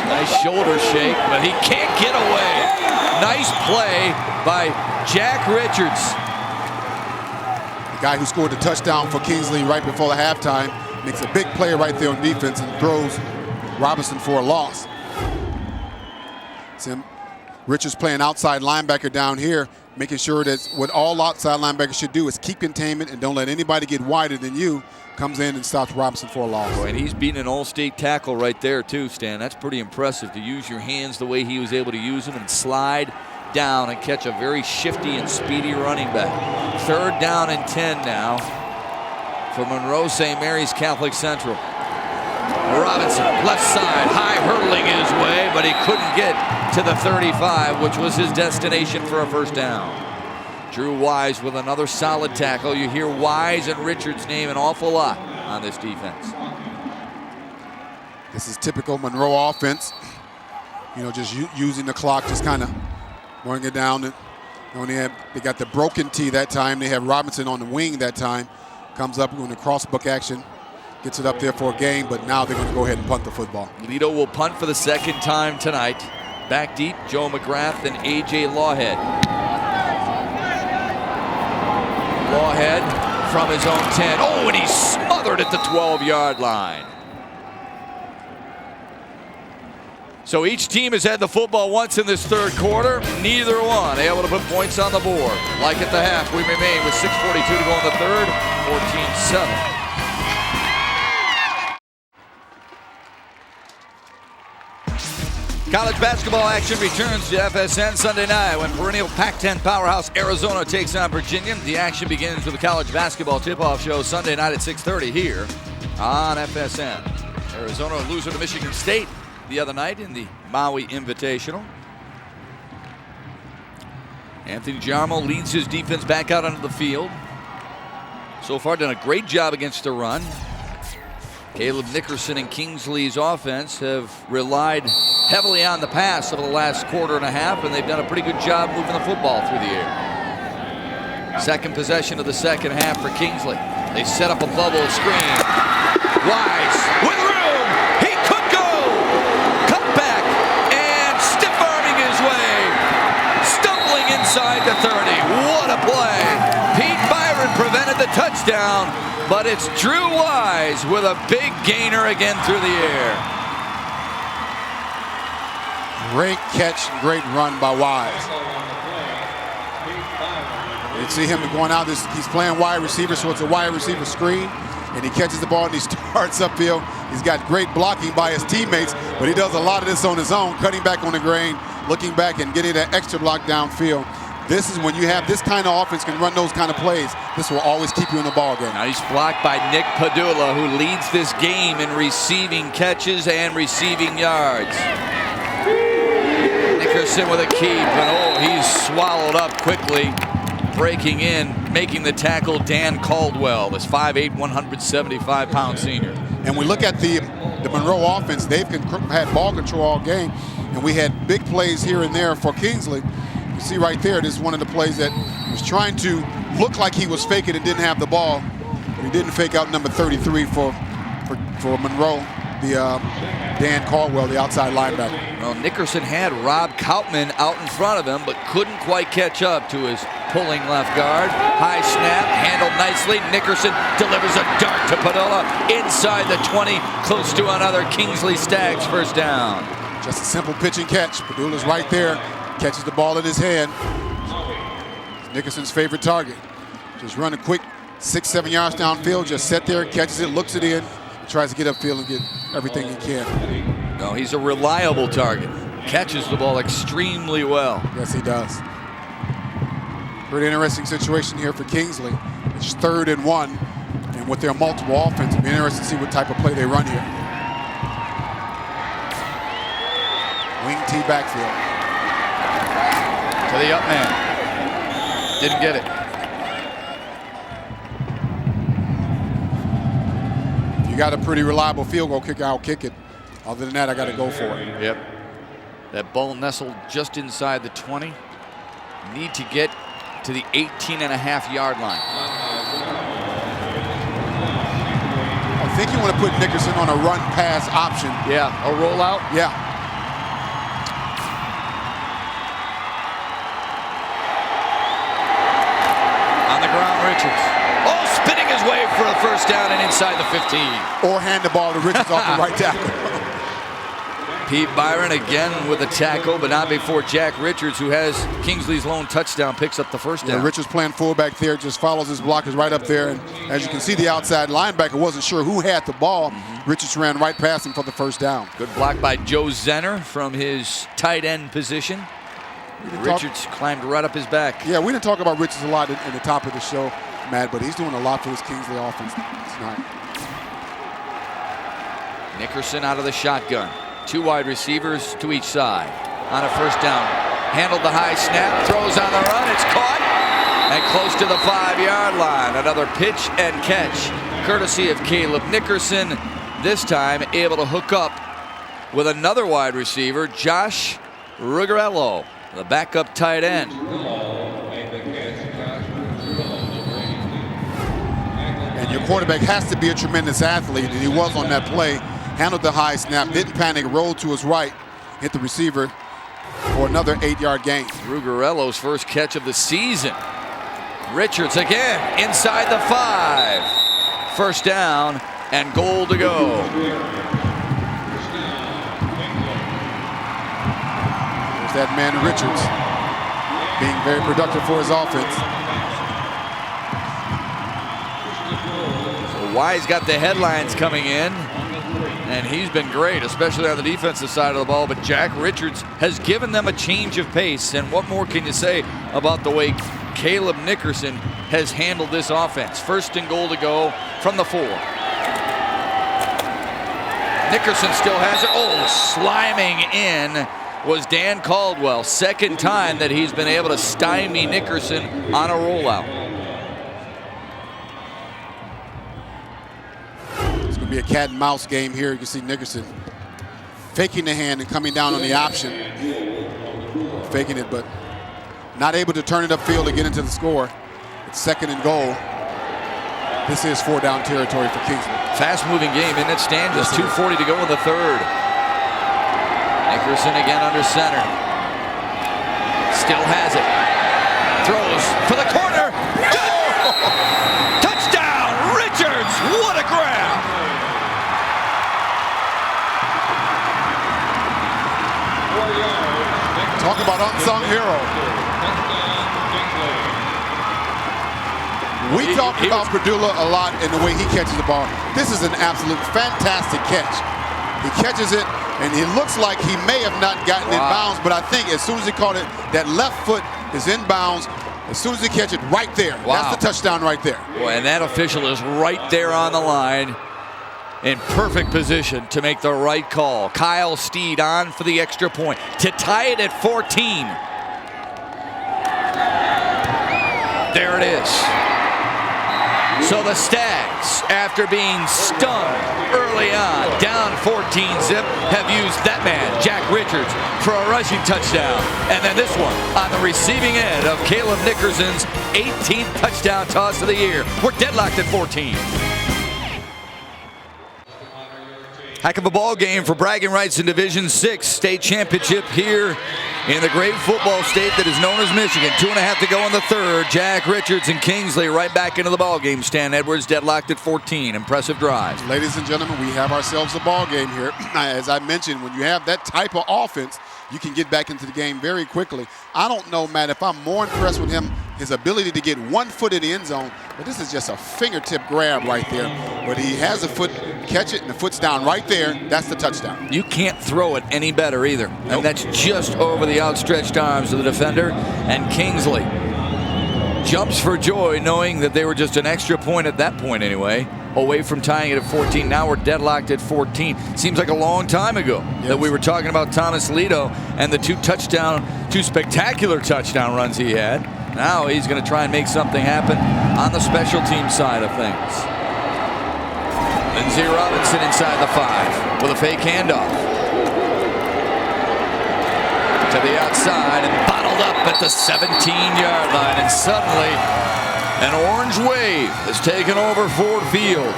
Nice shoulder shake, but he can't get away. Nice play by Jack Richards. The guy who scored the touchdown for Kingsley right before the halftime makes a big play right there on defense and throws Robinson for a loss. Richards playing outside linebacker down here, making sure that what all outside linebackers should do is keep containment and don't let anybody get wider than you. Comes in and stops Robinson for a loss. And he's beating an all-state tackle right there too, Stan. That's pretty impressive to use your hands the way he was able to use them and slide down and catch a very shifty and speedy running back. 3rd down and 10 now for Monroe St. Mary's Catholic Central. Robinson, left side, high hurtling his way, but he couldn't get to the 35, which was his destination for a 1st down. Drew Wise with another solid tackle. You hear Wise and Richards' name an awful lot on this defense. This is typical Monroe offense. You know, just using the clock, just kind of wearing it down. They got the broken tee that time. They have Robinson on the wing that time. Comes up with a crossbuck action. Gets it up there for a gain, but now they're going to go ahead and punt the football. Lido will punt for the 2nd time tonight. Back deep, Joe McGrath and A.J. Lawhead. Lawhead from his own 10. Oh, and he's smothered at the 12-yard line. So each team has had the football once in this 3rd quarter. Neither one able to put points on the board. Like at the half, we remain with 6:42 to go in the 3rd, 14-7. College basketball action returns to FSN Sunday night when perennial Pac-10 powerhouse Arizona takes on Virginia. The action begins with the college basketball tip-off show Sunday night at 6:30 here on FSN. Arizona a loser to Michigan State the other night in the Maui Invitational. Anthony Jarmo leads his defense back out onto the field. So far done a great job against the run. Caleb Nickerson and Kingsley's offense have relied heavily on the pass over the last quarter and a half, and they've done a pretty good job moving the football through the air. 2nd possession of the 2nd half for Kingsley. They set up a bubble screen. Wise with room. He could go. Cut back and stiff-arming his way. Stumbling inside the 30. What a play. Pete Byron prevented the touchdown. But it's Drew Wise with a big gainer again through the air. Great catch, great run by Wise. You see him going out. He's playing wide receiver, so it's a wide receiver screen. And he catches the ball and he starts upfield. He's got great blocking by his teammates, but he does a lot of this on his own, cutting back on the grain, looking back and getting that extra block downfield. This is when you have this kind of offense can run those kind of plays. This will always keep you in the ball game. Nice block by Nick Padula, who leads this game in receiving catches and receiving yards. Nickerson with a keep, and he's swallowed up quickly. Breaking in, making the tackle, Dan Caldwell, this 5'8", 175-pound senior. And we look at the Monroe offense, they've had ball control all game, and we had big plays here and there for Kingsley. You see right there, this is one of the plays that was trying to look like he was faking and didn't have the ball. But he didn't fake out number 33 for Monroe, Dan Caldwell, the outside linebacker. Well, Nickerson had Rob Koutman out in front of him, but couldn't quite catch up to his pulling left guard. High snap, handled nicely. Nickerson delivers a dart to Padula inside the 20, close to another Kingsley Staggs 1st down. Just a simple pitch and catch. Padula's right there, catches the ball in his hand. Nickerson's favorite target. Just run a quick 6-7 yards downfield, just sit there, catches it, looks it in, tries to get upfield and get everything he can. No, he's a reliable target. Catches the ball extremely well. Yes, he does. Pretty interesting situation here for Kingsley. It's 3rd and 1, and with their multiple offense, it'll be interesting to see what type of play they run here. Wing T backfield. To the up man. Didn't get it. If you got a pretty reliable field goal kicker, I'll kick it. Other than that, I got to go for it. Yep. That ball nestled just inside the 20. Need to get to the 18.5-yard line. I think you want to put Nickerson on a run-pass option. Yeah, a rollout? Yeah. On the ground, Richards. Oh, spinning his way for a 1st down and inside the 15. Or hand the ball to Richards off the right tackle. Pete Byron again with a tackle, but not before Jack Richards, who has Kingsley's lone touchdown, picks up the first down. Yeah, Richards playing fullback there, just follows his blockers right up there. And as you can see, the outside linebacker wasn't sure who had the ball. Richards ran right past him for the first down. Good block by Joe Zenner from his tight end position. Richards climbed right up his back. Yeah, we didn't talk about Richards a lot in the top of the show, Matt, but he's doing a lot for this Kingsley offense tonight. Nickerson out of the shotgun. 2 wide receivers to each side. On a first down. Handled the high snap. Throws on the run. It's caught. And close to the 5-yard line. Another pitch and catch. Courtesy of Caleb Nickerson. This time able to hook up with another wide receiver, Josh Rugarello, the backup tight end. And your quarterback has to be a tremendous athlete, and he was on that play. Handled the high snap, didn't panic, rolled to his right, hit the receiver for another 8-yard gain. Rugarello's first catch of the season. Richards again inside the 5. First down and goal to go. There's that man Richards being very productive for his offense. So Wise got the headlines coming in. And he's been great, especially on the defensive side of the ball. But Jack Richards has given them a change of pace. And what more can you say about the way Caleb Nickerson has handled this offense? First and goal to go from the 4. Nickerson still has it. Oh, sliming in was Dan Caldwell. Second time that he's been able to stymie Nickerson on a rollout. Be a cat and mouse game here. You can see Nickerson faking the hand and coming down on the option. Faking it, but not able to turn it upfield to get into the score. It's second and goal. This is 4-down territory for Kingsley. Fast-moving game, and it stands just 2:40 to go in the 3rd. Nickerson again under center. Still has it. Throws for the corner. Touchdown, Richards! What a grab! Talk about unsung hero. We talked about Perdula a lot in the way he catches the ball. This is an absolute fantastic catch. He catches it, and it looks like he may have not gotten in bounds, but I think as soon as he caught it, that left foot is in bounds. As soon as he catch it, right there. That's the touchdown right there. Boy, and that official is right there on the line, in perfect position to make the right call. Kyle Steed on for the extra point to tie it at 14. There it is. So the Stags, after being stung early on, down 14-zip, have used that man, Jack Richards, for a rushing touchdown. And then this one on the receiving end of Caleb Nickerson's 18th touchdown toss of the year. We're deadlocked at 14. Heck of a ball game for bragging rights in Division 6 state championship here in the great football state that is known as Michigan. 2.5 to go in the 3rd. Jack Richards and Kingsley right back into the ball game. Stan Edwards deadlocked at 14. Impressive drive. Ladies and gentlemen, we have ourselves a ball game here. As I mentioned, when you have that type of offense, you can get back into the game very quickly. I don't know, Matt, if I'm more impressed with him, his ability to get 1 foot in the end zone, but this is just a fingertip grab right there. But he has a foot, catch it, and the foot's down right there. That's the touchdown. You can't throw it any better either. Nope. And that's just over the outstretched arms of the defender. And Kingsley jumps for joy, knowing that they were just an extra point at that point anyway, away from tying it at 14. Now we're deadlocked at 14. Seems like a long time ago that we were talking about Thomas Lito and the two spectacular touchdown runs he had. Now he's going to try and make something happen on the special team side of things. Lindsey Robinson inside the 5 with a fake handoff. To the outside and bottled up at the 17-yard line. And suddenly an orange wave has taken over Ford Field.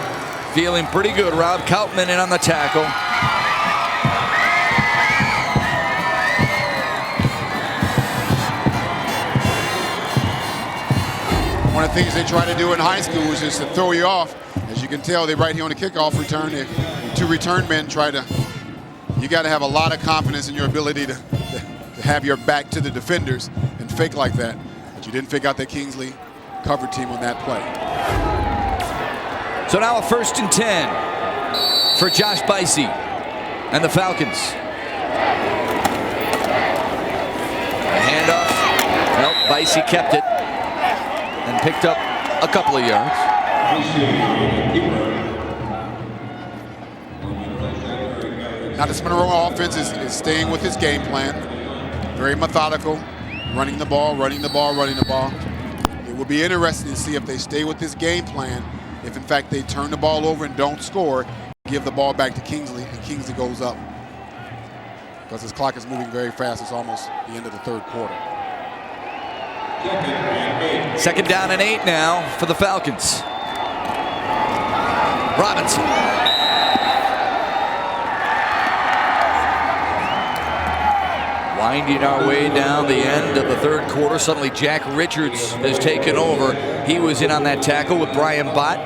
Feeling pretty good. Rob Kautman in on the tackle. One of the things they try to do in high school is just to throw you off. As you can tell, they right here on the kickoff return, the 2 return men try to You got to have a lot of confidence in your ability to have your back to the defenders and fake like that. But you didn't fake out that Kingsley cover team on that play. So now a 1st and 10 for Josh Bicey and the Falcons. A handoff. Nope, Bicey kept it and picked up a couple of yards. Now this Monroe offense is staying with his game plan. Very methodical, running the ball, running the ball, running the ball. It will be interesting to see if they stay with this game plan. If in fact they turn the ball over and don't score, give the ball back to Kingsley, and Kingsley goes up. Because his clock is moving very fast. It's almost the end of the 3rd quarter. 2nd down and 8 now for the Falcons. Robinson. Winding our way down the end of the 3rd quarter. Suddenly Jack Richards has taken over. He was in on that tackle with Brian Bott.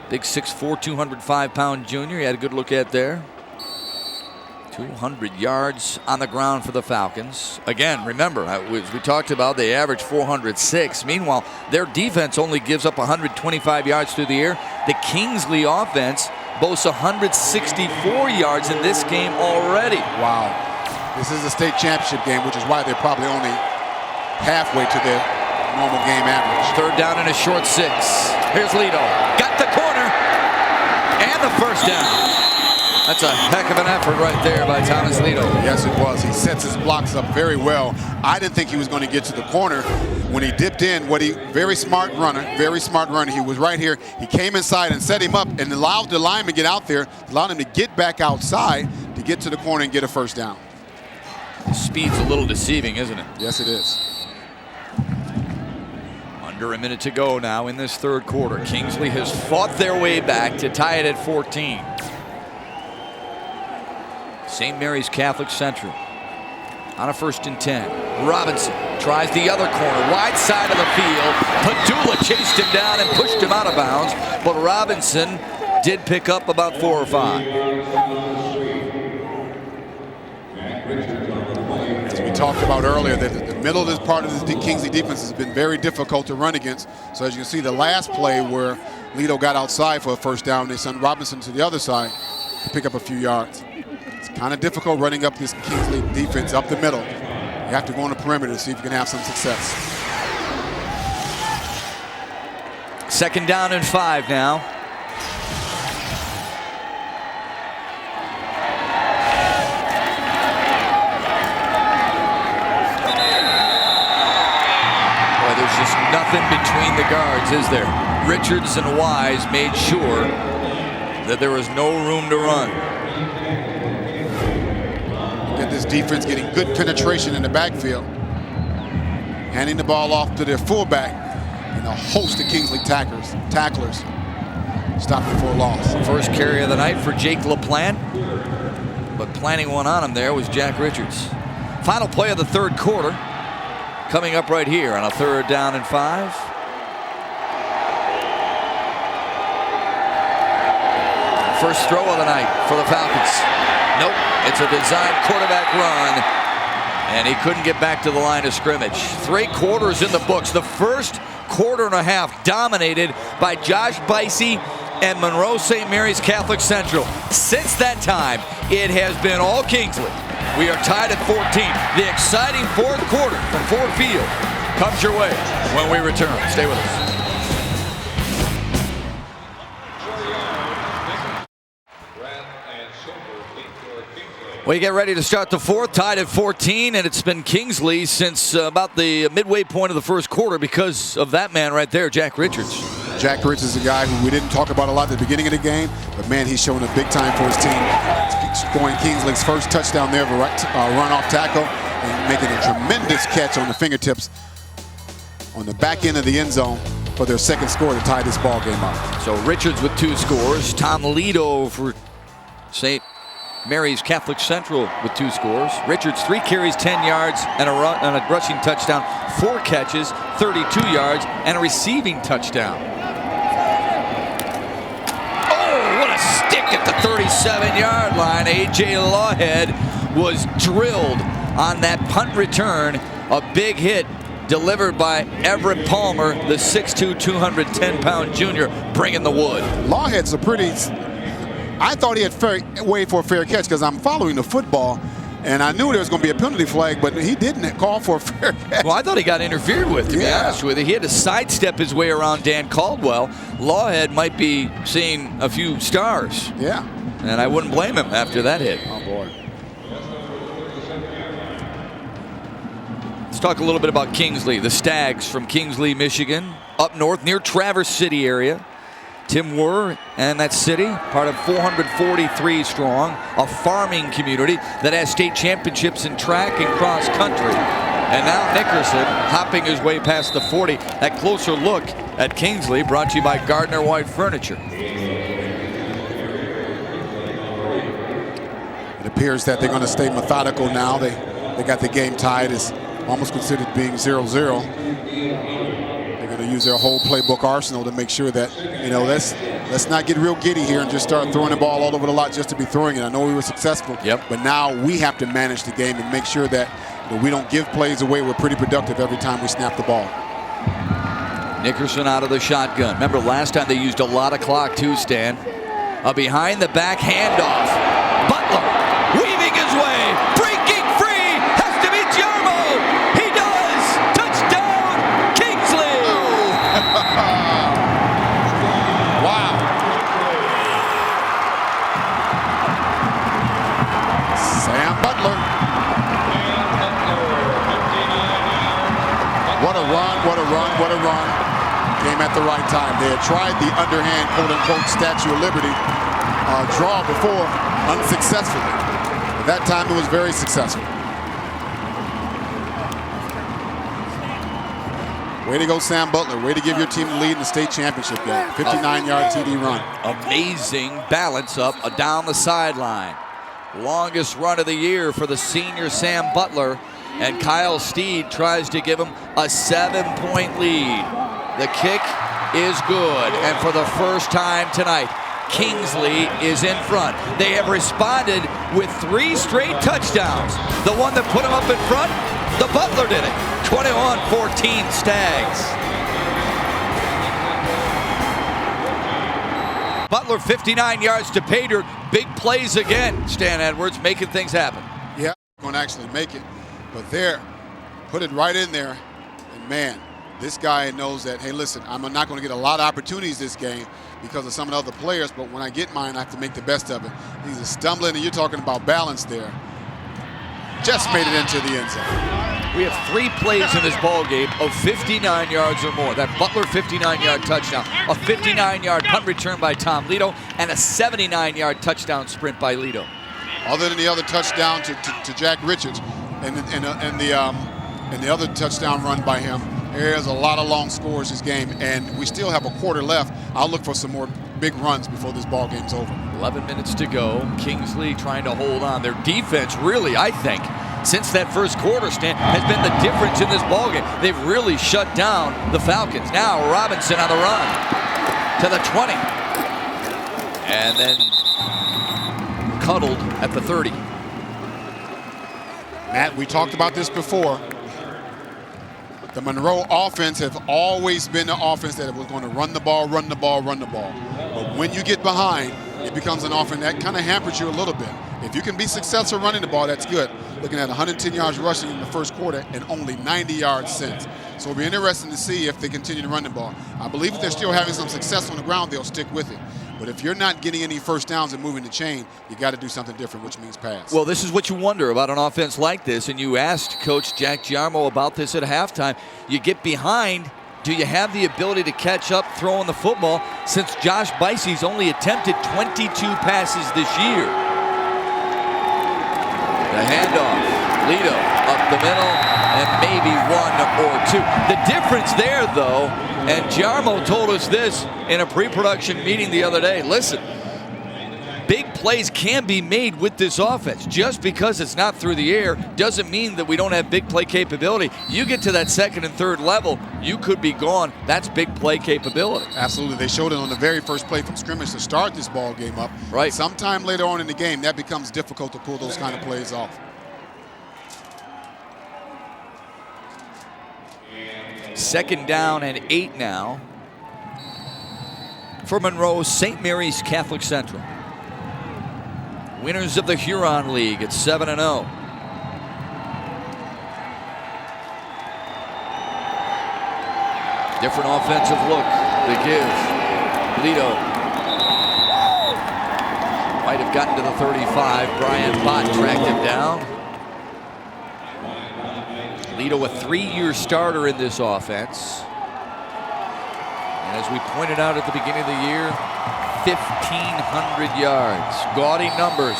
Big 6'4", 205-pound junior. He had a good look at there. 200 yards on the ground for the Falcons. Again, remember, as we talked about, they average 406. Meanwhile, their defense only gives up 125 yards through the air. The Kingsley offense boasts 164 yards in this game already. Wow. This is a state championship game, which is why they're probably only halfway to their normal game average. 3rd down and a short 6. Here's Lito. Got the corner. And the 1st down. That's a heck of an effort right there by Thomas Lito. Yes, it was. He sets his blocks up very well. I didn't think he was going to get to the corner. When he dipped in, very smart runner. He was right here. He came inside and set him up and allowed the lineman to get out there, allowed him to get back outside to get to the corner and get a 1st down. Speed's a little deceiving, isn't it? Yes, it is. Under a minute to go now in this 3rd quarter. Kingsley has fought their way back to tie it at 14. St. Mary's Catholic Central on a 1st and 10. Robinson tries the other corner, wide side of the field. Padula chased him down and pushed him out of bounds, but Robinson did pick up about 4 or 5. As we talked about earlier, that the middle of this part of the Kingsley defense has been very difficult to run against. So as you can see, the last play where Lito got outside for a 1st down, they sent Robinson to the other side to pick up a few yards. It's kind of difficult running up this Kingsley defense up the middle. You have to go on the perimeter to see if you can have some success. 2nd down and 5 now. There's just nothing between the guards, is there? Richards and Wise made sure that there was no room to run. Get this defense getting good penetration in the backfield. Handing the ball off to their fullback, and a host of Kingsley tacklers stopped before loss. First carry of the night for Jake LaPlante, but planting one on him there was Jack Richards. Final play of the 3rd quarter. Coming up right here on a 3rd down and 5. First throw of the night for the Falcons. Nope, it's a designed quarterback run, and he couldn't get back to the line of scrimmage. 3 quarters in the books. The first quarter and a half dominated by Josh Bicey and Monroe St. Mary's Catholic Central. Since that time, it has been all Kingsley. We are tied at 14. The exciting 4th quarter from Ford Field comes your way when we return. Stay with us. We get ready to start the 4th, tied at 14, and it's been Kingsley since about the midway point of the 1st quarter because of that man right there, Jack Richards. Jack Richards is a guy who we didn't talk about a lot at the beginning of the game, but man, he's showing a big time for his team. Scoring Kingsley's first touchdown there, run off tackle, and making a tremendous catch on the fingertips on the back end of the end zone for their 2nd score to tie this ball game up. So Richards with 2 scores. Tom Lito for St. Mary's Catholic Central with 2 scores. Richards 3 carries, 10 yards, and a rushing touchdown, 4 catches, 32 yards, and a receiving touchdown. Oh, what a stick at the 37-yard line. A.J. Lawhead was drilled on that punt return. A big hit delivered by Everett Palmer, the 6'2", 210-pound junior, bringing the wood. Lawhead's a pretty... I thought he had way for a fair catch because I'm following the football, and I knew there was going to be a penalty flag, but he didn't call for a fair catch. Well, I thought he got interfered with, to be honest with you. He had to sidestep his way around Dan Caldwell. Lawhead might be seeing a few stars. Yeah. And I wouldn't blame him after that hit. Oh, boy. Let's talk a little bit about Kingsley. The Stags from Kingsley, Michigan, up north near Traverse City area. Tim Wurr and that city, part of 443 strong, a farming community that has state championships in track and cross country. And now Nickerson hopping his way past the 40. That closer look at Kingsley brought to you by Gardner White Furniture. It appears that they're going to stay methodical now. They got the game tied. It's almost considered being 0-0. They're going to use their whole playbook arsenal to make sure that, you know, let's not get real giddy here and just start throwing the ball all over the lot just to be throwing it. I know we were successful, but now we have to manage the game and make sure that we don't give plays away. We're pretty productive every time we snap the ball. Nickerson out of the shotgun. Remember last time they used a lot of clock too, Stan. A behind the back handoff. Butler weaving his way, breaking free, has to be Jarmo. He does. Touchdown, Kingsley. Wow. Sam Butler. What a run, what a run, what a run. Came at the right time. They had tried the underhand, quote-unquote, Statue of Liberty draw before, unsuccessfully. But that time it was very successful. Way to go, Sam Butler. Way to give your team the lead in the state championship game. 59-yard TD run. Amazing balance up down the sideline. Longest run of the year for the senior Sam Butler. And Kyle Steed tries to give him a 7-point lead. The kick is good. And for the first time tonight, Kingsley is in front. They have responded with 3 straight touchdowns. The one that put him up in front, the Butler did it. 21-14 Stags. Butler 59 yards to pay dirt. Big plays again. Stan Edwards making things happen. Yeah, going to actually make it. But there, put it right in there. And man, this guy knows that, hey, listen, I'm not going to get a lot of opportunities this game because of some of the other players, but when I get mine, I have to make the best of it. He's stumbling, and you're talking about balance there. Just made it into the end zone. We have 3 plays in this ball game of 59 yards or more. That Butler 59-yard touchdown, a 59-yard punt return by Tom Lito, and a 79-yard touchdown sprint by Lito. Other than the other touchdown to Jack Richards and the other touchdown run by him, there's a lot of long scores this game, and we still have a quarter left. I'll look for some more big runs before this ball game's over. 11 minutes to go. Kingsley trying to hold on. Their defense really, I think, since that first quarter, Stan, has been the difference in this ball game. They've really shut down the Falcons. Now Robinson on the run to the 20. And then cuddled at the 30. Matt, we talked about this before. The Monroe offense has always been the offense that was going to run the ball, run the ball, run the ball. But when you get behind, it becomes an offense that kind of hampers you a little bit. If you can be successful running the ball, that's good. Looking at 110 yards rushing in the first quarter and only 90 yards since. So it'll be interesting to see if they continue to run the ball. I believe if they're still having some success on the ground, they'll stick with it. But if you're not getting any first downs and moving the chain, you got to do something different, which means pass. Well, this is what you wonder about an offense like this, and you asked Coach Jack Jarmo about this at halftime. You get behind, do you have the ability to catch up throwing the football since Josh Bicey's only attempted 22 passes this year? The handoff, Lito up the middle, and maybe 1 or 2. The difference there, though, and Jarmo told us this in a pre-production meeting the other day. Listen, big plays can be made with this offense. Just because it's not through the air doesn't mean that we don't have big play capability. You get to that second and third level, you could be gone. That's big play capability. Absolutely. They showed it on the very first play from scrimmage to start this ball game up. Right. Sometime later on in the game, that becomes difficult to pull those kind of plays off. Second down and 8 now for Monroe St. Mary's Catholic Central. Winners of the Huron League at 7-0. Different offensive look to give. Lito might have gotten to the 35. Brian Bott tracked him down. Lito, a 3-year starter in this offense. And as we pointed out at the beginning of the year, 1,500 yards. Gaudy numbers.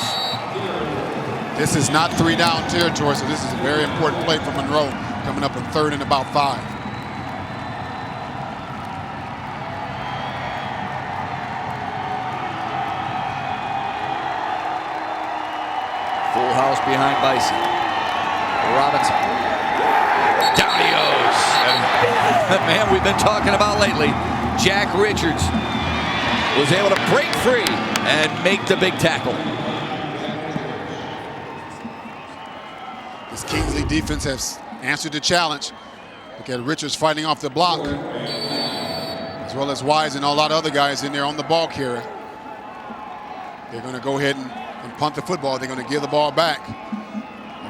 This is not 3-down territory, so this is a very important play for Monroe, coming up in 3rd and about 5. Full house behind Bison. Robinson. Down he goes. The man we've been talking about lately, Jack Richards, was able to break free and make the big tackle. This Kingsley defense has answered the challenge. Look at Richards fighting off the block, as well as Wise and a lot of other guys in there on the ball carrier. They're going to go ahead and punt the football. They're going to give the ball back.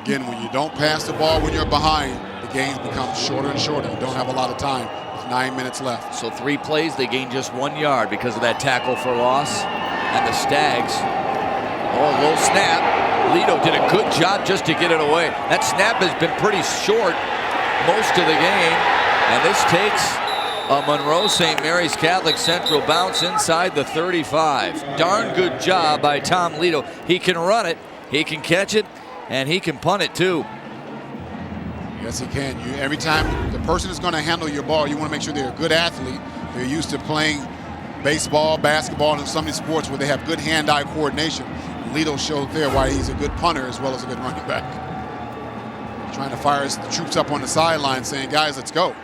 Again, when you don't pass the ball when you're behind, the games become shorter and shorter. You don't have a lot of time with 9 minutes left. So 3 plays, they gain just 1 yard because of that tackle for loss. And the Stags, low snap. Lito did a good job just to get it away. That snap has been pretty short most of the game. And this takes a Monroe St. Mary's Catholic Central bounce inside the 35. Darn good job by Tom Lito. He can run it, he can catch it, and he can punt it too. Yes, he can. Every time the person is going to handle your ball, you want to make sure they're a good athlete. They're used to playing baseball, basketball, and some of these sports where they have good hand-eye coordination. Lito showed there why he's a good punter as well as a good running back. Trying to fire the troops up on the sideline saying, guys, let's go.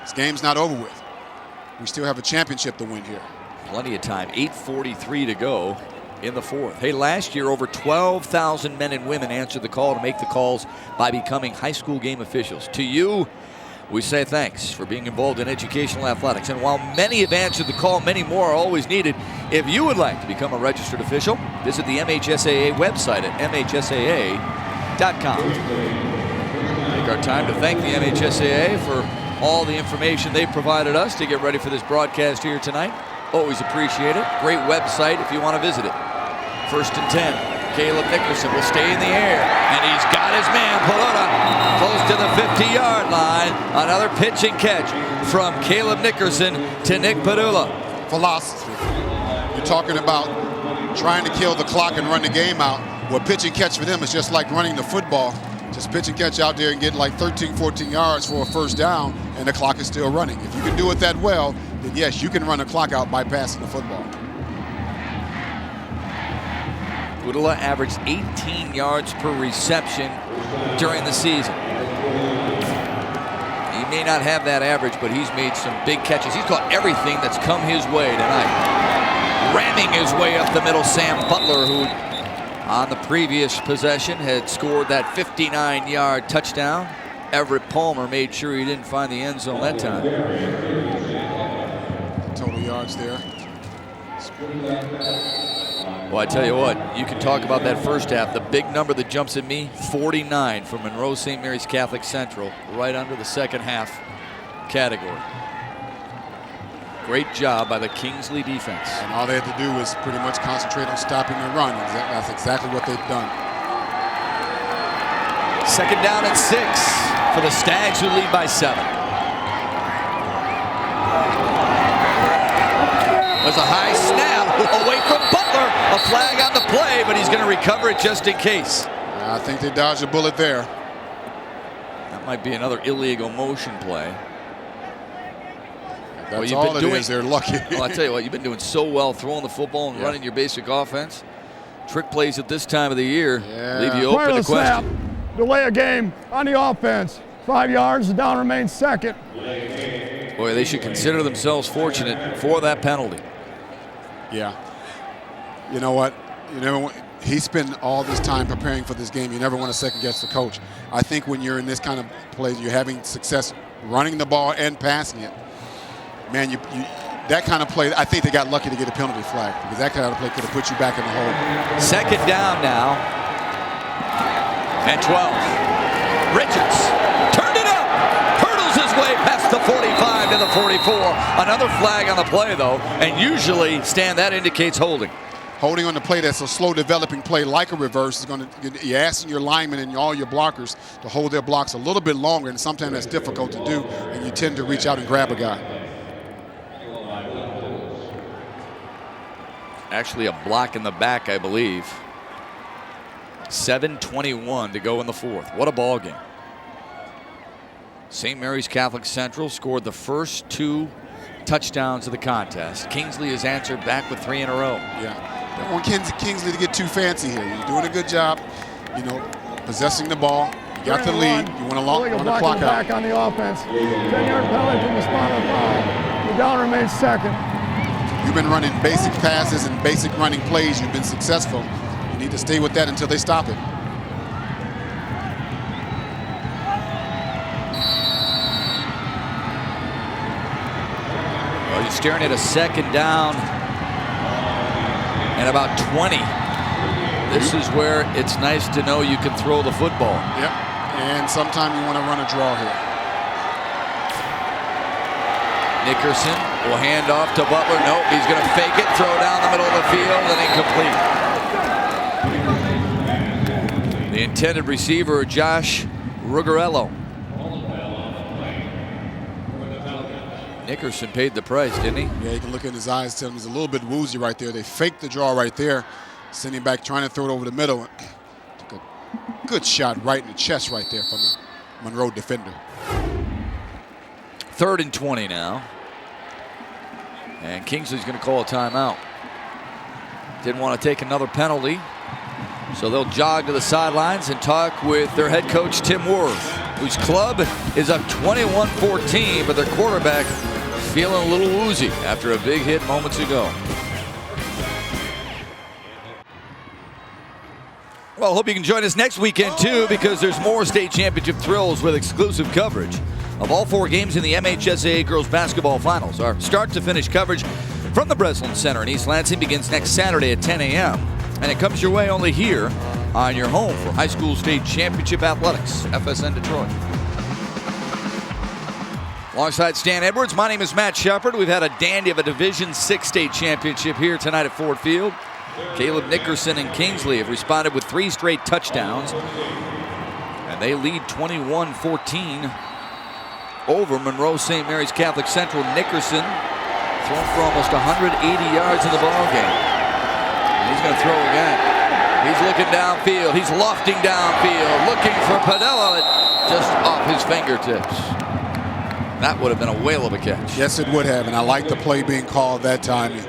This game's not over with. We still have a championship to win here. Plenty of time, 8:43 to go in the 4th. Hey, last year over 12,000 men and women answered the call to make the calls by becoming high school game officials. To you, we say thanks for being involved in educational athletics. And while many have answered the call, many more are always needed. If you would like to become a registered official, visit the MHSAA website at mhsaa.com. Take our time to thank the MHSAA for all the information they provided us to get ready for this broadcast here tonight. Always appreciate it. Great website if you want to visit it. 1st and 10. Caleb Nickerson will stay in the air, and he's got his man, Pelota, close to the 50-yard line. Another pitch and catch from Caleb Nickerson to Nick Padula. Philosophy. You're talking about trying to kill the clock and run the game out. Well, pitch and catch for them is just like running the football. Just pitch and catch out there and get like 13, 14 yards for a 1st down, and the clock is still running. If you can do it that well, then yes, you can run the clock out by passing the football. Padula averaged 18 yards per reception during the season. He may not have that average, but he's made some big catches. He's caught everything that's come his way tonight. Ramming his way up the middle, Sam Butler, who on the previous possession had scored that 59-yard touchdown. Everett Palmer made sure he didn't find the end zone that time. Total yards there. Well, I tell you what, you can talk about that first half. The big number that jumps at me, 49 for Monroe St. Mary's Catholic Central, right under the second half category. Great job by the Kingsley defense. And all they had to do was pretty much concentrate on stopping the run. That's exactly what they've done. 2nd down and 6 for the Stags, who lead by 7. There's a high snap away from Butler. A flag on the play, but he's going to recover it just in case. I think they dodged a bullet there. That might be another illegal motion play. That's all it is. They're lucky. Well, I tell you what, you've been doing so well throwing the football and running your basic offense. Trick plays at this time of the year leave you open to snap. question. Delay a game on the offense. 5 yards, the down remains second. Boy, they should consider themselves fortunate for that penalty. Yeah. You know what? He spent all this time preparing for this game. You never want to second guess the coach. I think when you're in this kind of play, you're having success running the ball and passing it. Man, that kind of play, I think they got lucky to get a penalty flag, because that kind of play could have put you back in the hole. Second down now. And 12. Richards turned it up. Hurdles his way past the 45 to the 44. Another flag on the play, though. And usually, Stan, that indicates holding. Holding on the play that's a slow developing play like a reverse is going to, you're asking your linemen and all your blockers to hold their blocks a little bit longer, and sometimes that's difficult to do, and you tend to reach out and grab a guy. Actually a block in the back, I believe. 7:21 to go in the fourth. What a ball game. St. Mary's Catholic Central scored the first 2 touchdowns of the contest. Kingsley has answered back with 3 in a row. Yeah. Don't want Kingsley to get too fancy here. You're doing a good job, possessing the ball. You got the lead. You want to run the clock out. Back on the offense. 10-yard penalty from the spot of foul. The down remains second. You've been running basic passes and basic running plays. You've been successful. You need to stay with that until they stop it. Well, you're staring at a second down and about 20. This is where it's nice to know you can throw the football. Yep. And sometimes you want to run a draw here. Nickerson will hand off to Butler. Nope, he's going to fake it, throw down the middle of the field, and incomplete. The intended receiver, Josh Rugarello. Nickerson paid the price, didn't he? Yeah, you can look in his eyes, tell him he's a little bit woozy right there. They faked the draw right there, sending back, trying to throw it over the middle. Took a good shot right in the chest right there from the Monroe defender. 3rd and 20 now. And Kingsley's going to call a timeout. Didn't want to take another penalty. So they'll jog to the sidelines and talk with their head coach, Tim Worth, whose club is up 21-14, but their quarterback feeling a little woozy after a big hit moments ago. Well, hope you can join us next weekend, too, because there's more state championship thrills with exclusive coverage of all 4 games in the MHSAA Girls Basketball Finals. Our start-to-finish coverage from the Breslin Center in East Lansing begins next Saturday at 10 a.m. And it comes your way only here on your home for high school state championship athletics, FSN Detroit. Alongside Stan Edwards, my name is Matt Shepard. We've had a dandy of a Division 6 state championship here tonight at Ford Field. Caleb Nickerson and Kingsley have responded with 3 straight touchdowns. And they lead 21-14 over Monroe St. Mary's Catholic Central. Nickerson thrown for almost 180 yards in the ball game. He's going to throw again. He's looking downfield. He's lofting downfield, looking for Padella, just off his fingertips. That would have been a whale of a catch. Yes, it would have, and I like the play being called that time. He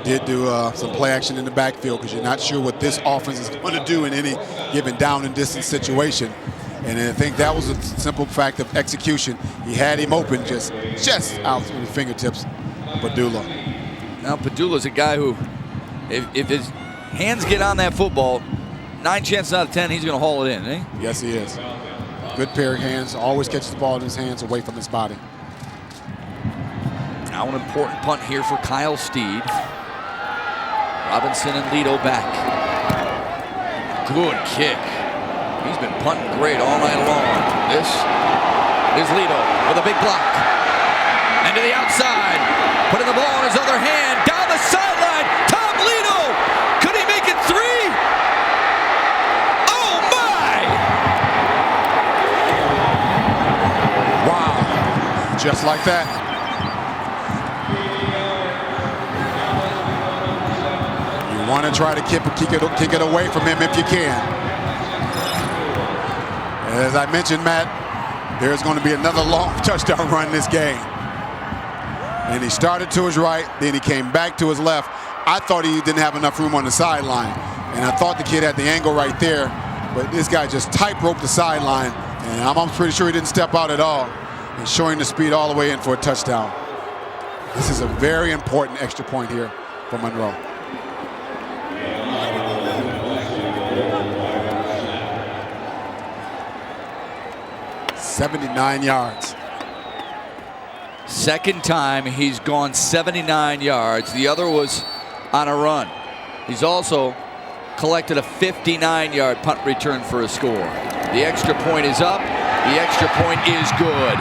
did do some play action in the backfield because you're not sure what this offense is going to do in any given down and distance situation. And I think that was a simple fact of execution. He had him open just out with his fingertips, Padula. Now Padula's a guy who, if his hands get on that football, 9 chances out of 10 he's going to haul it in, eh? Yes, he is. Good pair of hands. Always catches the ball in his hands away from his body. Now an important punt here for Kyle Steed. Robinson and Lido back. Good kick. He's been punting great all night long. This is Lido with a big block. And to the outside. Putting the ball in his other hand. Down the sideline. Tom Lido. Could he make it 3? Oh, my! Wow. Just like that. You want to try to kick it away from him if you can. As I mentioned, Matt, there's going to be another long touchdown run in this game. And he started to his right, then he came back to his left. I thought he didn't have enough room on the sideline. And I thought the kid had the angle right there, but this guy just tight-roped the sideline, and I'm almost pretty sure he didn't step out at all, and showing the speed all the way in for a touchdown. This is a very important extra point here for Monroe. "79 yards. Second time he's gone 79 yards. The other was on a run. He's also collected a 59-yard punt return for a score. The extra point is up. The extra point is good.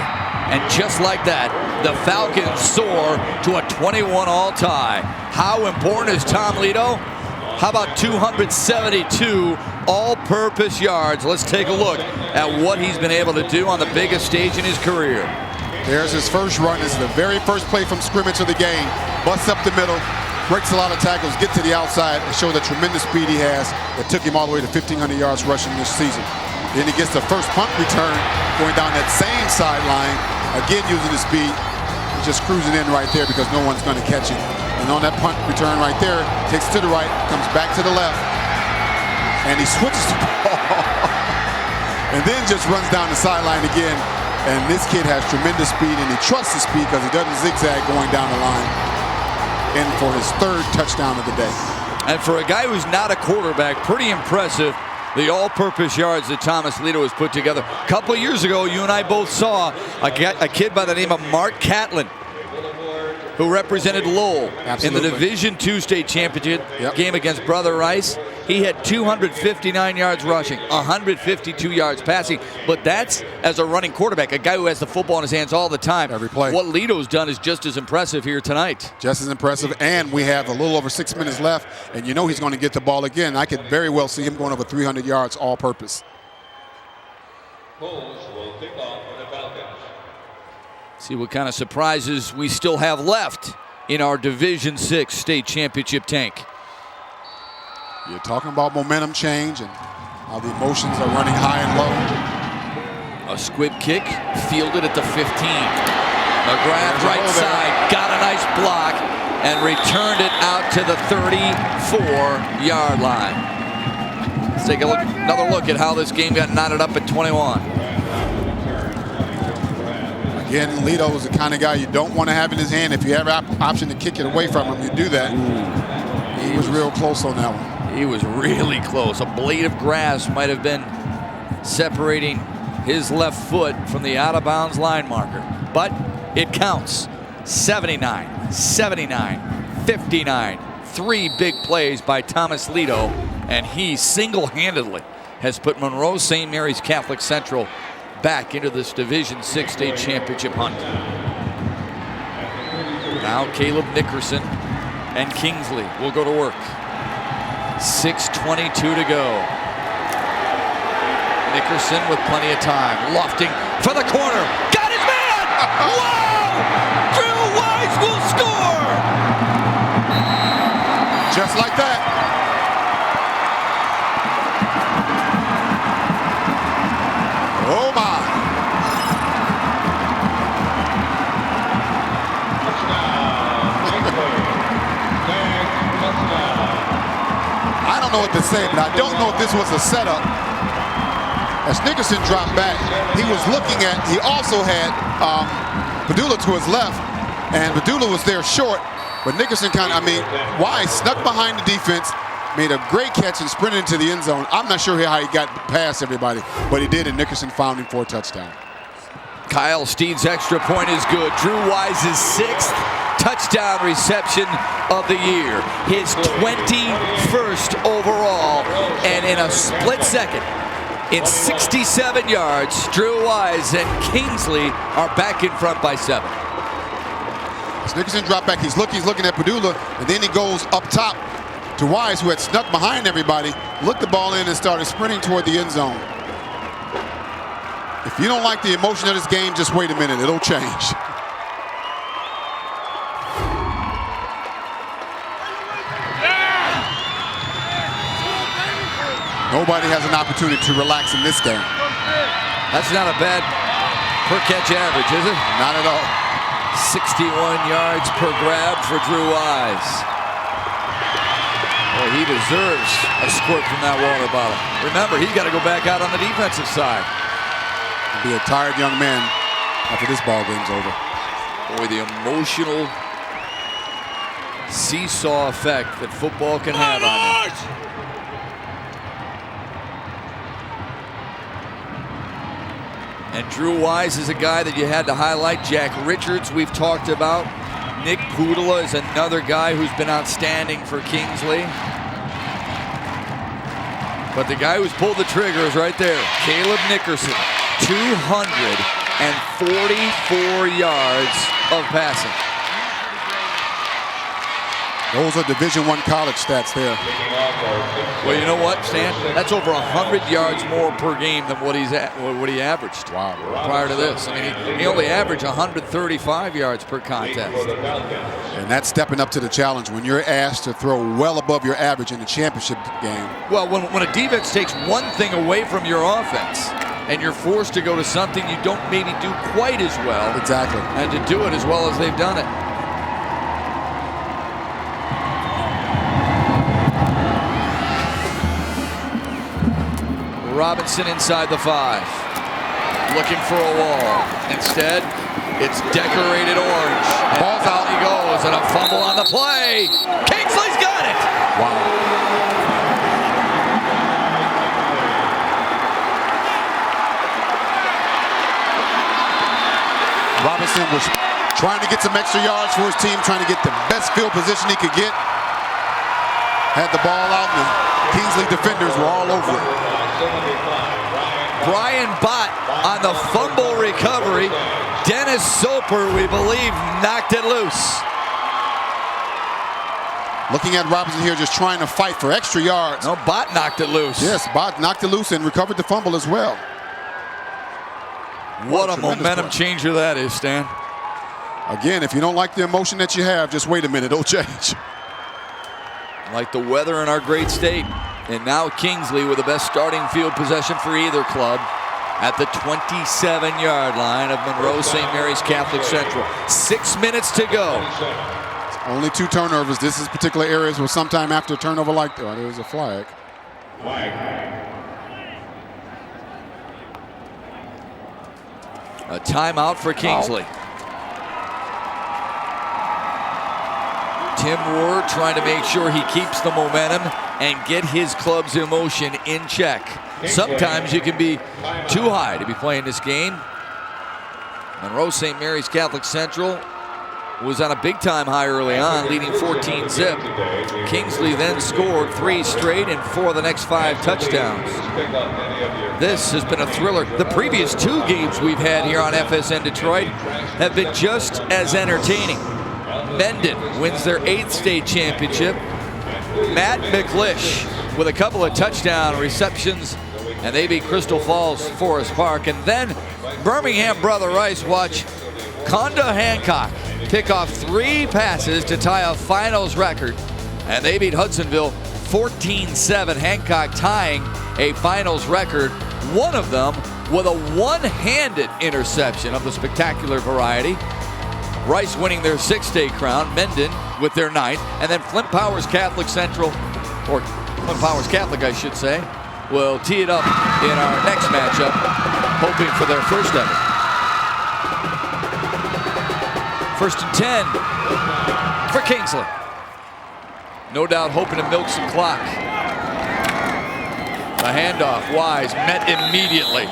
And just like that, the Falcons soar to a 21-all tie. How important is Tom Lito? How about 272 all-purpose yards? Let's take a look at what he's been able to do on the biggest stage in his career. There's his first run. This is the very first play from scrimmage of the game. Busts up the middle, breaks a lot of tackles, gets to the outside, and shows the tremendous speed he has that took him all the way to 1,500 yards rushing this season. Then he gets the first punt return going down that same sideline, again using his speed. He's just cruising in right there because no one's going to catch him. And on that punt return right there, takes it to the right, comes back to the left, and he switches the ball and then just runs down the sideline again. And this kid has tremendous speed, and he trusts his speed because he doesn't zigzag going down the line. And for his third touchdown of the day. And for a guy who's not a quarterback, pretty impressive, the all-purpose yards that Thomas Lito has put together. A couple of years ago, you and I both saw a kid by the name of Mark Catlin, who represented Lowell in the Division II state championship game against Brother Rice. He had 259 yards rushing, 152 yards passing, but that's as a running quarterback, a guy who has the football in his hands all the time. Every play. What Lito's done is just as impressive here tonight. Just as impressive, and we have a little over 6 minutes left, and you know he's going to get the ball again. I could very well see him going over 300 yards all-purpose. See what kind of surprises we still have left in our Division VI state championship tank. You're talking about momentum change and how the emotions are running high and low. A squib kick fielded at the 15. McGrath right side, got a nice block and returned it out to the 34-yard line. Let's take another look at how this game got knotted up at 21. Again, Lito is the kind of guy you don't want to have in his hand. If you have an option to kick it away from him, you do that. He was real close on that one. He was really close. A blade of grass might have been separating his left foot from the out-of-bounds line marker. But it counts. 79, 79, 59. 3 big plays by Thomas Lito, and he single-handedly has put Monroe St. Mary's Catholic Central back into this Division VI state championship hunt. Now Caleb Nickerson and Kingsley will go to work. 6:22 to go. Nickerson with plenty of time. Lofting for the corner. Got his man! Wow! Drew Wise will score! Just like that. Oh my. I don't know what to say, but I don't know if this was a setup. As Nickerson dropped back, he was looking at, he also had Padula to his left, and Padula was there short, but Nickerson Wise snuck behind the defense, made a great catch and sprinted into the end zone. I'm not sure how he got past everybody, but he did, and Nickerson found him for a touchdown. Kyle Steed's extra point is good. Drew Wise's 6th touchdown reception of the year. His 21st overall, and in a split second, in 67 yards, Drew Wise and Kingsley are back in front by 7. As Nickerson dropped back, he's looking at Padula, and then he goes up top to Wise, who had snuck behind everybody, looked the ball in and started sprinting toward the end zone. If you don't like the emotion of this game, just wait a minute, it'll change. Nobody has an opportunity to relax in this game. That's not a bad per catch average, is it? Not at all. 61 yards per grab for Drew Wise. Well, he deserves a squirt from that water bottle. Remember, he's got to go back out on the defensive side. He'll be a tired young man after this ball game's over. Boy, the emotional seesaw effect that football can have on you. And Drew Wise is a guy that you had to highlight. Jack Richards, we've talked about. Nick Pudula is another guy who's been outstanding for Kingsley. But the guy who's pulled the trigger is right there. Caleb Nickerson, 244 yards of passing. Those are Division I college stats there. Well, you know what, Stan? That's over 100 yards more per game than what he averaged. Wow. Prior to this. I mean, he only averaged 135 yards per contest. And that's stepping up to the challenge when you're asked to throw well above your average in the championship game. Well, when a defense takes one thing away from your offense and you're forced to go to something you don't maybe do quite as well. Exactly. And to do it as well as they've done it. Robinson inside the 5, looking for a wall. Instead, it's decorated orange. Ball's out he goes, and a fumble on the play. Kingsley's got it! Wow. Robinson was trying to get some extra yards for his team, trying to get the best field position he could get. Had the ball out, and the Kingsley defenders were all over it. Brian Bott on the fumble recovery. Dennis Soper, we believe, knocked it loose. Looking at Robinson here, just trying to fight for extra yards. No, Bott knocked it loose. Yes, Bott knocked it loose and recovered the fumble as well. What a momentum changer that is, Stan. Again, if you don't like the emotion that you have, just wait a minute, it'll change. Like the weather in our great state. And now Kingsley with the best starting field possession for either club at the 27-yard line of Monroe St. Mary's Catholic Central. 6 minutes to go. Only 2 turnovers. This is particular areas where sometime after a turnover like that, there's a flag. A timeout for Kingsley. Tim Ward trying to make sure he keeps the momentum and get his club's emotion in check. Sometimes you can be too high to be playing this game. Monroe St. Mary's Catholic Central was on a big-time high early on, leading 14-zip. Kingsley then scored 3 straight and 4 of the next 5 touchdowns. This has been a thriller. The previous 2 games we've had here on FSN Detroit have been just as entertaining. Mendon wins their 8th state championship. Matt McLish with a couple of touchdown receptions, and they beat Crystal Falls Forest Park. And then Birmingham Brother Rice watch Conda Hancock pick off 3 passes to tie a finals record, and they beat Hudsonville 14-7. Hancock tying a finals record, one of them with a one-handed interception of the spectacular variety. Rice winning their 6th state crown, Mendon with their 9th, and then Flint Powers Catholic Central, or Flint Powers Catholic, I should say, will tee it up in our next matchup, hoping for their first ever. 1st and 10 for Kingsley. No doubt hoping to milk some clock. The handoff, Wise, met immediately.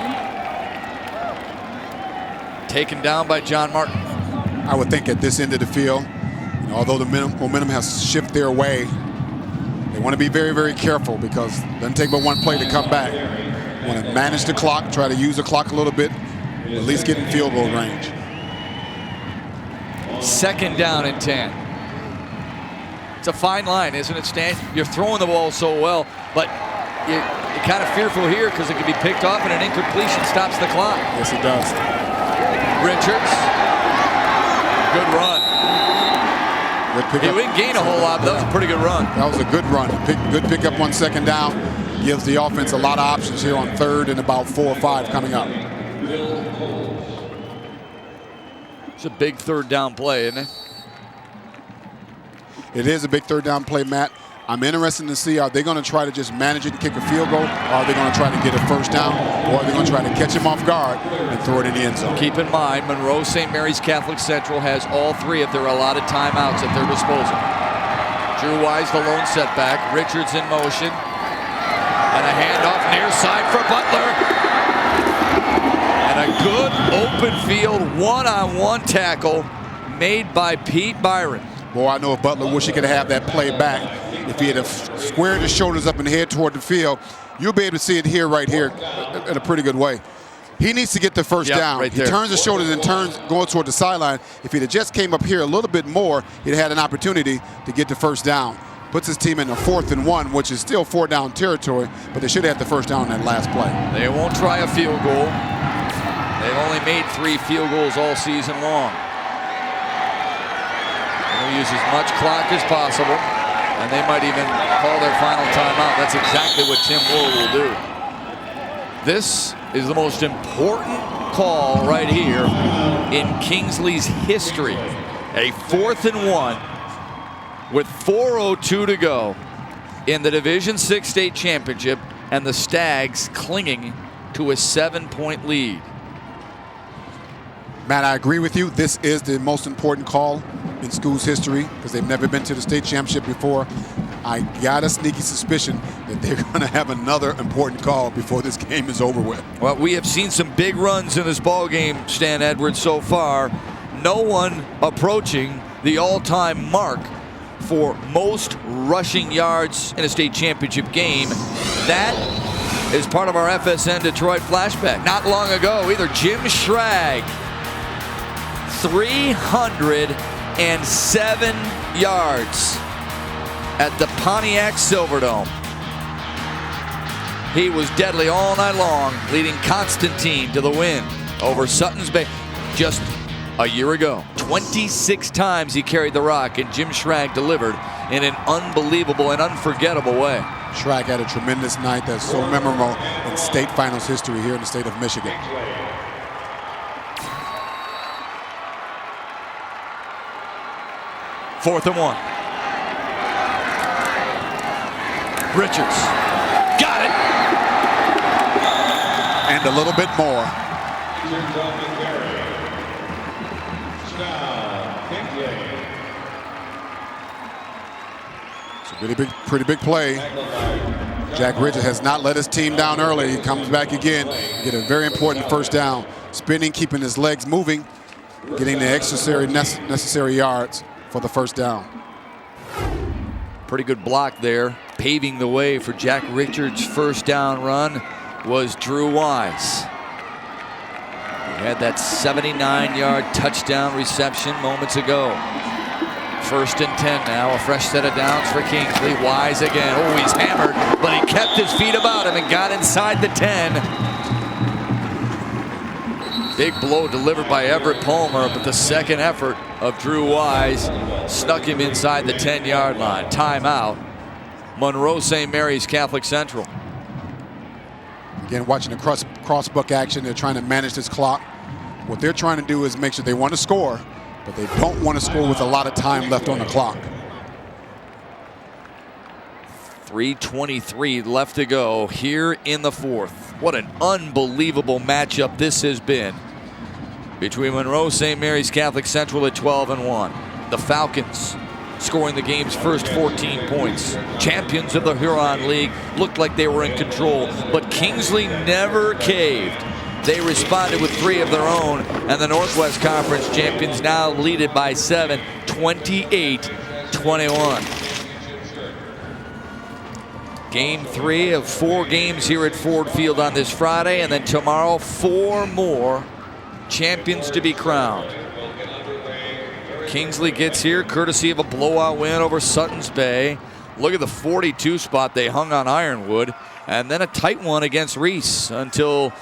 Taken down by John Martin. I would think at this end of the field, although the momentum has shifted their way, they want to be very, very careful because it doesn't take but one play to come back. Want to manage the clock, try to use the clock a little bit, at least get in field goal range. 2nd down and 10. It's a fine line, isn't it, Stan? You're throwing the ball so well, but you're kind of fearful here because it could be picked off and an incompletion stops the clock. Yes, it does. Richards. Good run. Good pick He up. didn't gain a whole lot, but that was a pretty good run. That was a good run. Good pickup on 2nd down. Gives the offense a lot of options here on 3rd and about 4 or 5 coming up. It's a big 3rd down play, isn't it? It is a big 3rd down play, Matt. I'm interested to see, are they going to try to just manage it and kick a field goal, or are they going to try to get a first down, or are they going to try to catch him off guard and throw it in the end zone? Keep in mind, Monroe St. Mary's Catholic Central has all 3 of their allotted timeouts at their disposal. Drew Wise, the lone setback. Richards in motion. And a handoff near side for Butler. And a good open field one-on-one tackle made by Pete Byron. Boy, I know if Butler wish he could have that play back. If he had squared his shoulders up and head toward the field, you'll be able to see it right here in a pretty good way. He needs to get the first down. Right he turns his shoulders and turns going toward the sideline. If he'd have just came up here a little bit more, he'd had an opportunity to get the first down. Puts his team in a 4th and 1, which is still 4-down territory, but they should have had the first down in that last play. They won't try a field goal. They've only made 3 field goals all season long. They'll use as much clock as possible, and they might even call their final timeout. That's exactly what Tim Moore will do. This is the most important call right here in Kingsley's history. A 4th and 1 with 4:02 to go in the Division VI state championship, and the Stags clinging to a 7-point lead. Matt, I agree with you. This is the most important call in school's history because they've never been to the state championship before. I got a sneaky suspicion that they're going to have another important call before this game is over with. Well, we have seen some big runs in this ball game, Stan Edwards, so far. No one approaching the all-time mark for most rushing yards in a state championship game. That is part of our FSN Detroit flashback. Not long ago, either Jim Schrag, 307 yards at the Pontiac Silverdome. He was deadly all night long, leading Constantine to the win over Sutton's Bay just a year ago. 26 times he carried the rock, and Jim Schrag delivered in an unbelievable and unforgettable way. Schrag had a tremendous night that's so memorable in state finals history here in the state of Michigan. Fourth and 1. Richards. Got it. And a little bit more. It's a pretty big play. Jack Richards has not let his team down early. He comes back again, get a very important first down. Spinning, keeping his legs moving, getting the necessary yards for the first down. Pretty good block there. Paving the way for Jack Richards' first down run was Drew Wise. He had that 79-yard touchdown reception moments ago. First and 10 now, a fresh set of downs for Kingsley. Wise again. Oh, he's hammered, but he kept his feet about him and got inside the 10. Big blow delivered by Everett Palmer, but the second effort of Drew Wise snuck him inside the 10-yard line. Timeout. Monroe St. Mary's Catholic Central. Again, watching the crossbuck action, they're trying to manage this clock. What they're trying to do is make sure they want to score, but they don't want to score with a lot of time left on the clock. 3:23 left to go here in the fourth. What an unbelievable matchup this has been between Monroe St. Mary's Catholic Central at 12-1. The Falcons scoring the game's first 14 points. Champions of the Huron League looked like they were in control, but Kingsley never caved. They responded with 3 of their own, and the Northwest Conference champions now lead it by 7, 28-21. Game 3 of 4 games here at Ford Field on this Friday, and then tomorrow 4 more champions to be crowned. Kingsley gets here courtesy of a blowout win over Sutton's Bay. Look at the 42 spot they hung on Ironwood, and then a tight one against Reese until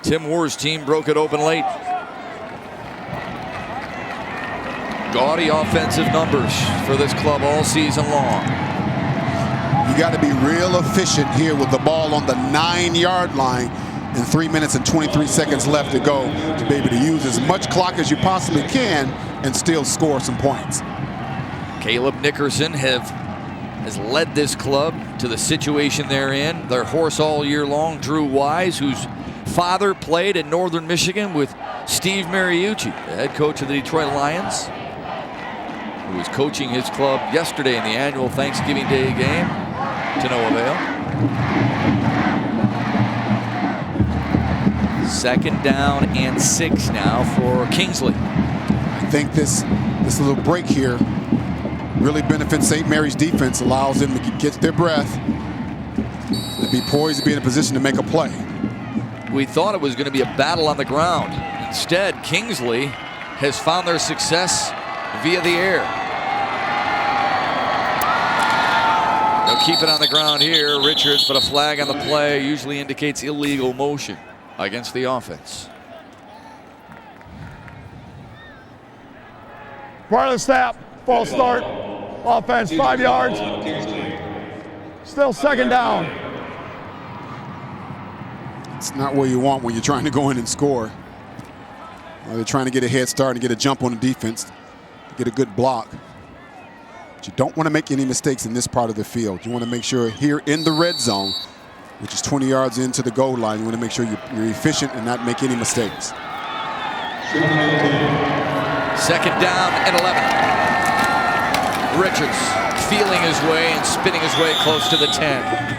Tim Moore's team broke it open late. Gaudy offensive numbers for this club all season long. You got to be real efficient here with the ball on the 9-yard line and 3 minutes and 23 seconds left to go to be able to use as much clock as you possibly can and still score some points. Caleb Nickerson have has led this club to the situation they're in. Their horse all year long, Drew Wise, whose father played at Northern Michigan with Steve Mariucci, the head coach of the Detroit Lions, who was coaching his club yesterday in the annual Thanksgiving Day game to no avail. Second down and 6 now for Kingsley. I think this little break here really benefits St. Mary's defense, allows them to get their breath, to be poised, to be in a position to make a play. We thought it was going to be a battle on the ground. Instead, Kingsley has found their success via the air. They'll keep it on the ground here, Richards, but a flag on the play usually indicates illegal motion against the offense. Part of the snap, false start, offense 5 yards. Still second down. It's not what you want when you're trying to go in and score. They're trying to get a head start and get a jump on the defense, get a good block. But you don't want to make any mistakes in this part of the field. You want to make sure here in the red zone, which is 20 yards into the goal line, you want to make sure you're efficient and not make any mistakes. Second down and 11. Richards feeling his way and spinning his way close to the 10.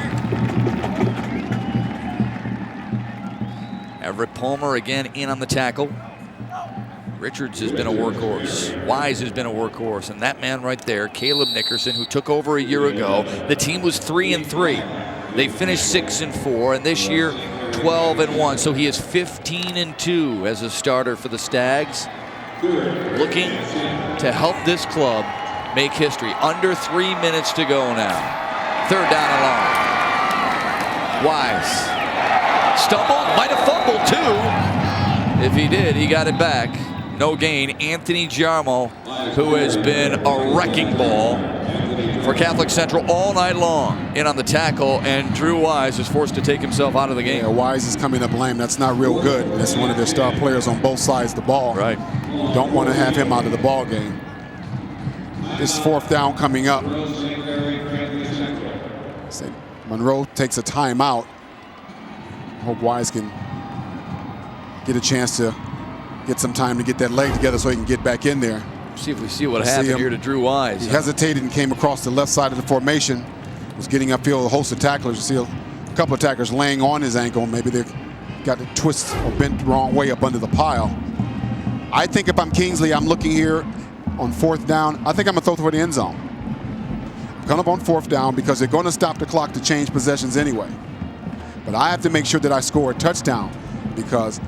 Everett Palmer again in on the tackle. Richards has been a workhorse. Wise has been a workhorse. And that man right there, Caleb Nickerson, who took over a year ago. The team was 3-3. They finished 6-4, and this year 12-1. So he is 15-2 as a starter for the Stags. Looking to help this club make history. Under 3 minutes to go now. Third down and long. Wise stumbled, might have fumbled too. If he did, he got it back. No gain. Anthony Jarmo, who has been a wrecking ball for Catholic Central all night long, in on the tackle, and Drew Wise is forced to take himself out of the game. Yeah, Wise is coming up lame. That's not real good. That's one of their star players on both sides of the ball. Right. Don't want to have him out of the ball game. This fourth down coming up. Monroe takes a timeout. Hope Wise can get a chance to get some time to get that leg together so he can get back in there. See if we see what happened here to Drew Wise. He hesitated and came across the left side of the formation. Was getting upfield, a host of tacklers. You see a couple of tacklers laying on his ankle. Maybe they got it twisted or bent the wrong way up under the pile. I think if I'm Kingsley, I'm looking here on fourth down. I think I'm going to throw for the end zone. I'm coming up on fourth down because they're going to stop the clock to change possessions anyway. But I have to make sure that I score a touchdown because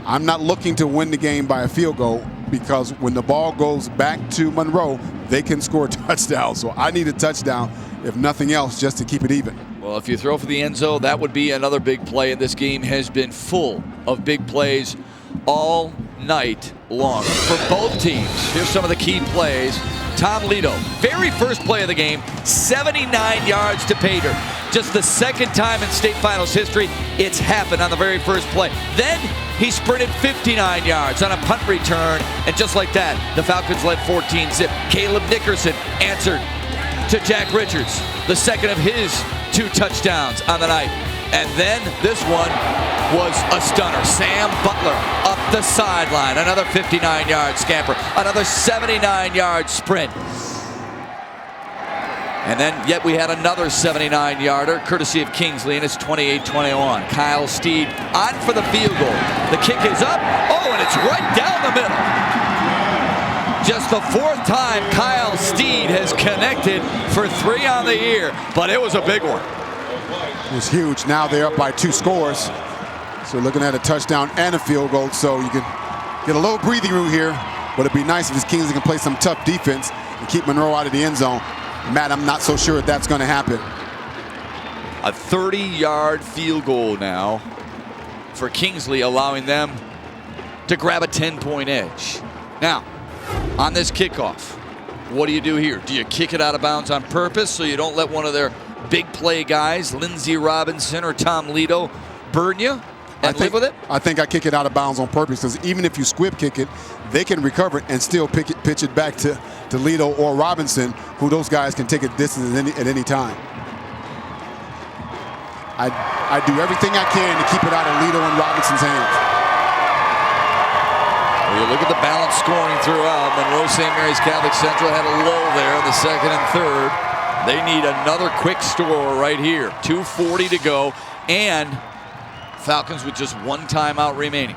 I'm not looking to win the game by a field goal, because when the ball goes back to Monroe, they can score a touchdown. So I need a touchdown, if nothing else, just to keep it even. Well, if you throw for the end zone, that would be another big play, and this game has been full of big plays all night long for both teams. Here's some of the key plays. Tom Lito, very first play of the game, 79 yards to pay dirt. Just the second time in state finals history it's happened on the very first play. Then he sprinted 59 yards on a punt return, and just like that, the Falcons led 14-zip. Caleb Nickerson answered to Jack Richards, the second of his 2 touchdowns on the night. And then this one was a stunner. Sam Butler up the sideline, another 59-yard scamper, another 79-yard sprint. And then yet we had another 79-yarder, courtesy of Kingsley, and it's 28-21. Kyle Steed on for the field goal. The kick is up. Oh, and it's right down the middle. Just the 4th time Kyle Steed has connected for 3 on the year, but it was a big one. It was huge. Now they're up by 2 scores. So looking at a touchdown and a field goal, so you can get a little breathing room here, but it'd be nice if this Kingsley can play some tough defense and keep Monroe out of the end zone. Matt, I'm not so sure that's going to happen. A 30-yard field goal now for Kingsley, allowing them to grab a 10-point edge. Now, on this kickoff, what do you do here? Do you kick it out of bounds on purpose so you don't let one of their big play guys, Lindsey Robinson or Tom Lito, burn you? and live with it? I think I kick it out of bounds on purpose, because even if you squib kick it, they can recover it and still pitch it back to Lito or Robinson, who those guys can take a distance at any time. I do everything I can to keep it out of Lito and Robinson's hands. Well, you look at the balance scoring throughout. Monroe St. Mary's Catholic Central had a lull there in the second and third. They need another quick score right here. 2:40 to go, and Falcons with just one timeout remaining.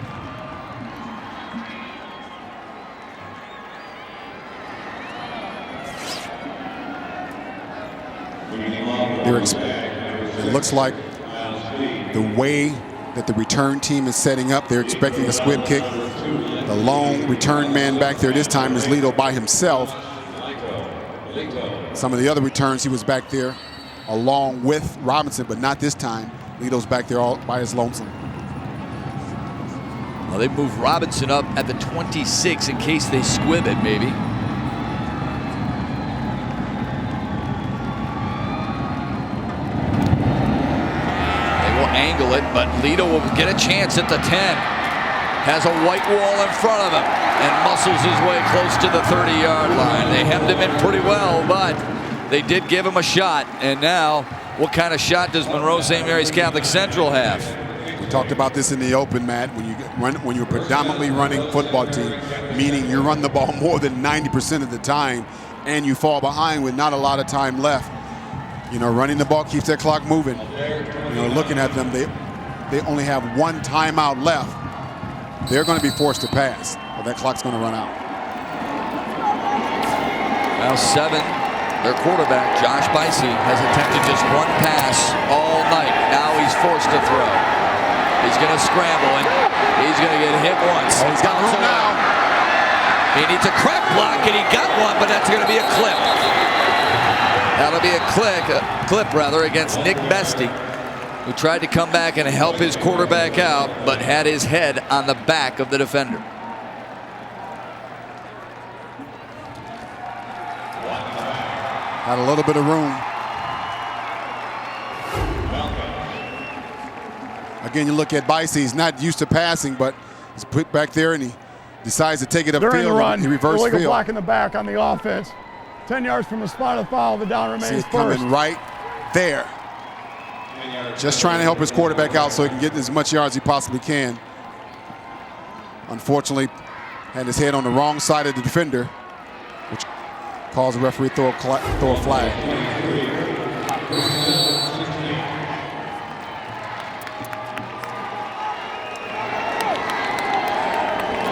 It looks like the way that the return team is setting up, they're expecting a squib kick. The long return man back there this time is Lito by himself. Some of the other returns, he was back there along with Robinson, but not this time. Lito's back there all by his lonesome. Well, they moved Robinson up at the 26 in case they squib it, maybe. They will angle it, but Lito will get a chance at the 10. Has a white wall in front of him and muscles his way close to the 30-yard line. They hemmed him in pretty well, but they did give him a shot. And now, what kind of shot does Monroe St. Mary's Catholic Central have? We talked about this in the open, Matt. When you're predominantly running football team, meaning you run the ball more than 90% of the time, and you fall behind with not a lot of time left. You know, running the ball keeps that clock moving. You know, looking at them, they only have one timeout left. They're going to be forced to pass, but that clock's going to run out. Now 7, their quarterback, Josh Bicey, has attempted just one pass all night. Now he's forced to throw. He's going to scramble, and he's going to get hit once. Oh, he's got room now. He needs a crack block, and he got one, but that's going to be a clip. That'll be a clip against Nick Bestie, who tried to come back and help his quarterback out, but had his head on the back of the defender. Had a little bit of room. Again, you look at Bicey, he's not used to passing, but he's put back there and he decides to take it upfield. During the run, he reverse illegal field. block in the back on the offense. 10 yards from the spot of the foul, the down remains He's first. coming right there. Just trying to help his quarterback out so he can get as much yards as he possibly can. Unfortunately, had his head on the wrong side of the defender, which caused the referee to throw a flag.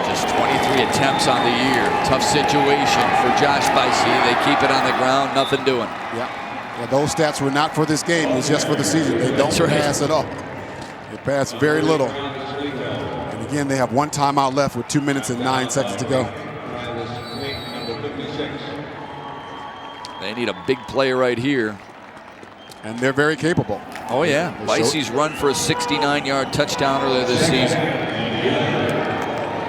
Just 23 attempts on the year. Tough situation for Josh Bicey. They keep it on the ground, nothing doing. Yeah, those stats were not for this game. It was just for the season. They don't pass at all. They pass very little. And again, they have one timeout left with 2 minutes and 9 seconds to go. They need a big play right here. And they're very capable. Oh, yeah. Bicey's run for a 69-yard touchdown earlier this season.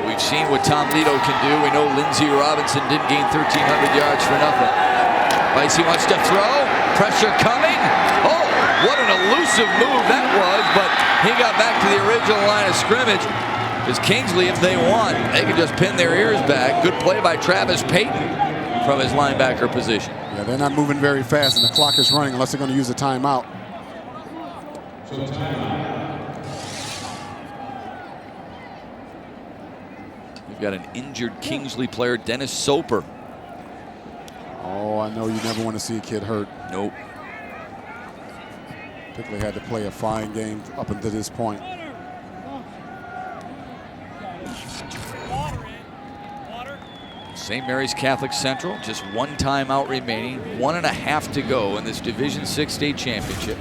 We've seen what Tom Lito can do. We know Lindsey Robinson didn't gain 1,300 yards for nothing. Bicey wants to throw. Pressure coming. Oh, what an elusive move that was, but he got back to the original line of scrimmage. Because Kingsley, if they want, they can just pin their ears back. Good play by Travis Payton from his linebacker position. Yeah, they're not moving very fast, and the clock is running unless they're going to use a timeout. We've got an injured Kingsley player, Dennis Soper. Oh, I know you never want to see a kid hurt. Nope. Particularly had to play a fine game up until this point. St. Mary's Catholic Central, just one timeout remaining, 1.5 to go in this Division VI state championship.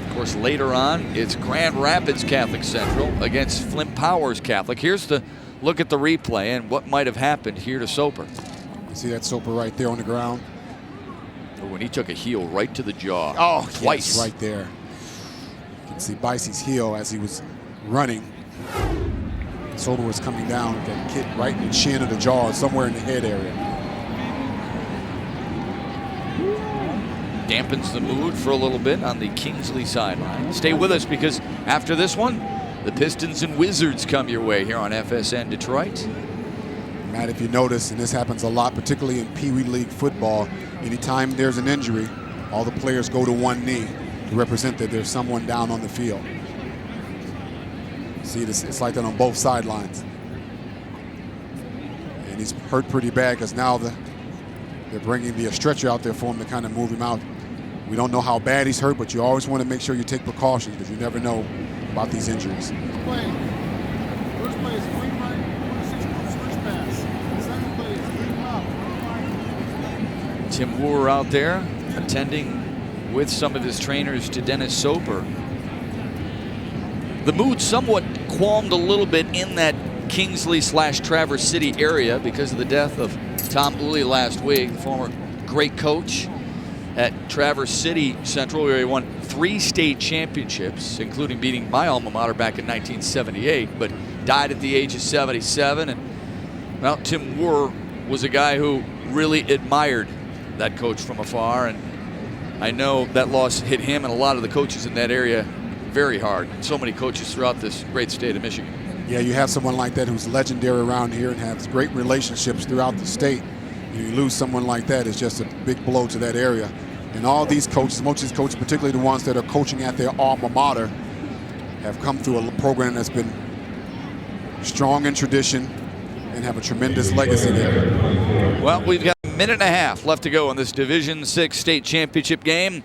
Of course, later on, it's Grand Rapids Catholic Central against Flint Powers Catholic. Here's the look at the replay and what might have happened here to Soper. You see that Soper right there on the ground? Oh, when he took a heel right to the jaw. Oh, twice. Yes, right there. You can see Bicey's heel as he was running. Soper was coming down, got hit right in the chin of the jaw, somewhere in the head area. dampens the mood for a little bit on the Kingsley sideline. Stay with us because after this one, the Pistons and Wizards come your way here on FSN Detroit. Matt, if you notice, and this happens a lot, particularly in Pee Wee League football, anytime there's an injury, all the players go to one knee to represent that there's someone down on the field. See, it's like that on both sidelines. And he's hurt pretty bad because now they're bringing the stretcher out there for him to kind of move him out. We don't know how bad he's hurt, but you always want to make sure you take precautions because you never know about these injuries. First play is swing right, switch pass. Second play is swing left. Tim Moore out there attending with some of his trainers to Dennis Soper. The mood somewhat qualmed a little bit in that Kingsley/Traverse City area because of the death of Tom Uli last week, the former great coach at Traverse City Central, where he won 3 state championships, including beating my alma mater back in 1978, but died at the age of 77. And well, Tim Moore was a guy who really admired that coach from afar, and I know that loss hit him and a lot of the coaches in that area very hard. So many coaches throughout this great state of Michigan. Yeah, you have someone like that who's legendary around here and has great relationships throughout the state. You lose someone like that, it's just a big blow to that area. And all these coaches, most of these coaches, particularly the ones that are coaching at their alma mater, have come through a program that's been strong in tradition and have a tremendous legacy there. Well, we've got a minute and a half left to go in this Division VI state championship game.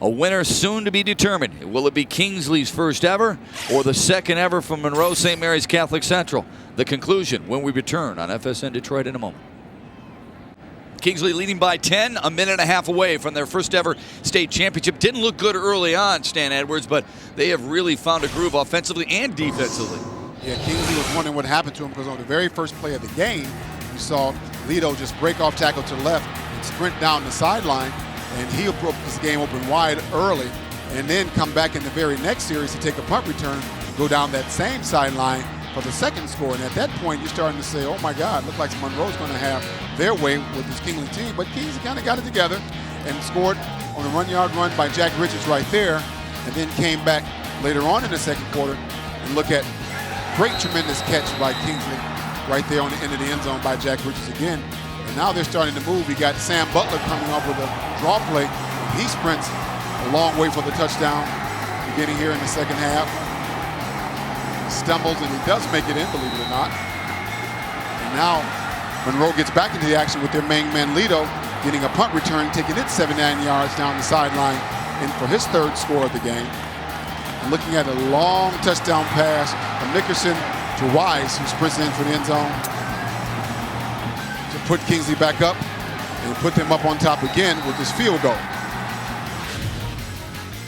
A winner soon to be determined. Will it be Kingsley's first ever or the second ever from Monroe St. Mary's Catholic Central? The conclusion when we return on FSN Detroit in a moment. Kingsley leading by 10, a minute and a half away from their first ever state championship. Didn't look good early on, Stan Edwards, but they have really found a groove offensively and defensively. Yeah, Kingsley was wondering what happened to him because on the very first play of the game, you saw Lido just break off tackle to the left and sprint down the sideline, and he broke this game open wide early and then come back in the very next series to take a punt return, go down that same sideline for the second score. And at that point, you're starting to say, oh my God, looks like Monroe's going to have their way with this Kingsley team. But Kingsley kind of got it together and scored on a run-yard run by Jack Richards right there, and then came back later on in the second quarter and look at great, tremendous catch by Kingsley right there on the end of the end zone by Jack Richards again. And now they're starting to move. You got Sam Butler coming off with a draw play. He sprints a long way for the touchdown beginning here in the second half. Stumbles, and he does make it in, believe it or not. And now Monroe gets back into the action with their main man Lido, getting a punt return, taking it 79 yards down the sideline in for his third score of the game. And looking at a long touchdown pass from Nickerson to Wise, who sprints in for the end zone to put Kingsley back up and put them up on top again with this field goal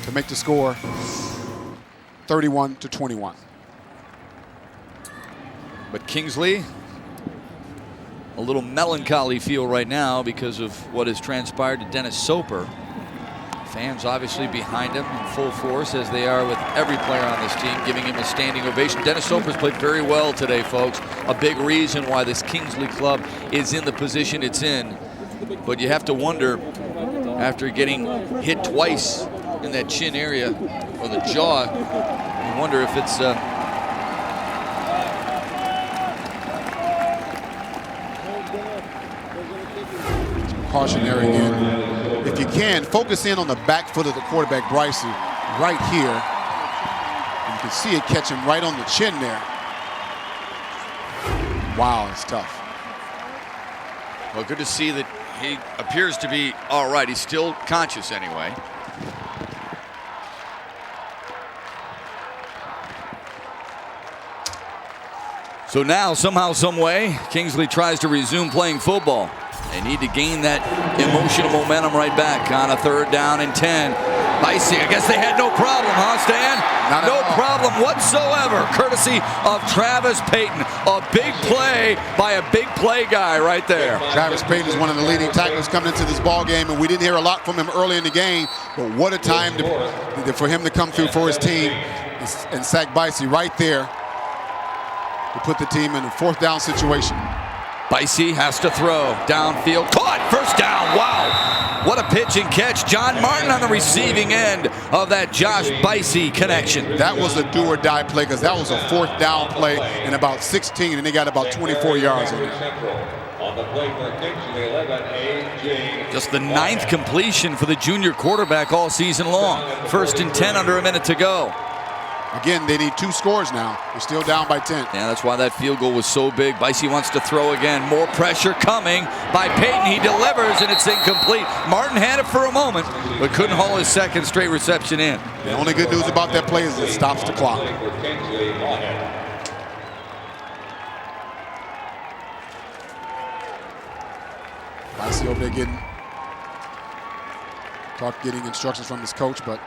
to make the score 31-21. But Kingsley, a little melancholy feel right now because of what has transpired to Dennis Soper. Fans obviously behind him in full force, as they are with every player on this team, giving him a standing ovation. Dennis Soper's played very well today, folks. A big reason why this Kingsley club is in the position it's in. But you have to wonder, after getting hit twice in that chin area or the jaw, you wonder if it's cautionary again. If you can, focus in on the back foot of the quarterback, Bryce, right here. And you can see it catch him right on the chin there. Wow, it's tough. Well, good to see that he appears to be all right. He's still conscious anyway. So now, somehow, some way, Kingsley tries to resume playing football. They need to gain that emotional momentum right back on a 3rd down and 10. I see. I guess they had no problem, huh, Stan? No problem whatsoever. Courtesy of Travis Payton. A big play by a big play guy right there. Travis Payton is one of the leading tacklers coming into this ball game, and we didn't hear a lot from him early in the game. But what a time for him to come through for his team and sack Bicey right there to put the team in a 4th down situation. Bicey has to throw downfield. Caught! First down. Wow. What a pitch and catch. John Martin on the receiving end of that Josh Bicey connection. That was a do-or-die play because that was a 4th down play in about 16, and they got about 24 yards on it. On the play for Kingsley, 11, A.J. Just the 9th completion for the junior quarterback all season long. 1st and 10, under a minute to go. Again, they need 2 scores now. They're still down by 10. Yeah, that's why that field goal was so big. Bicey wants to throw again. More pressure coming by Payton. He delivers, and it's incomplete. Martin had it for a moment, but couldn't haul his 2nd straight reception in. The only good news about that play is it stops the clock. Bicey over there getting instructions from his coach, but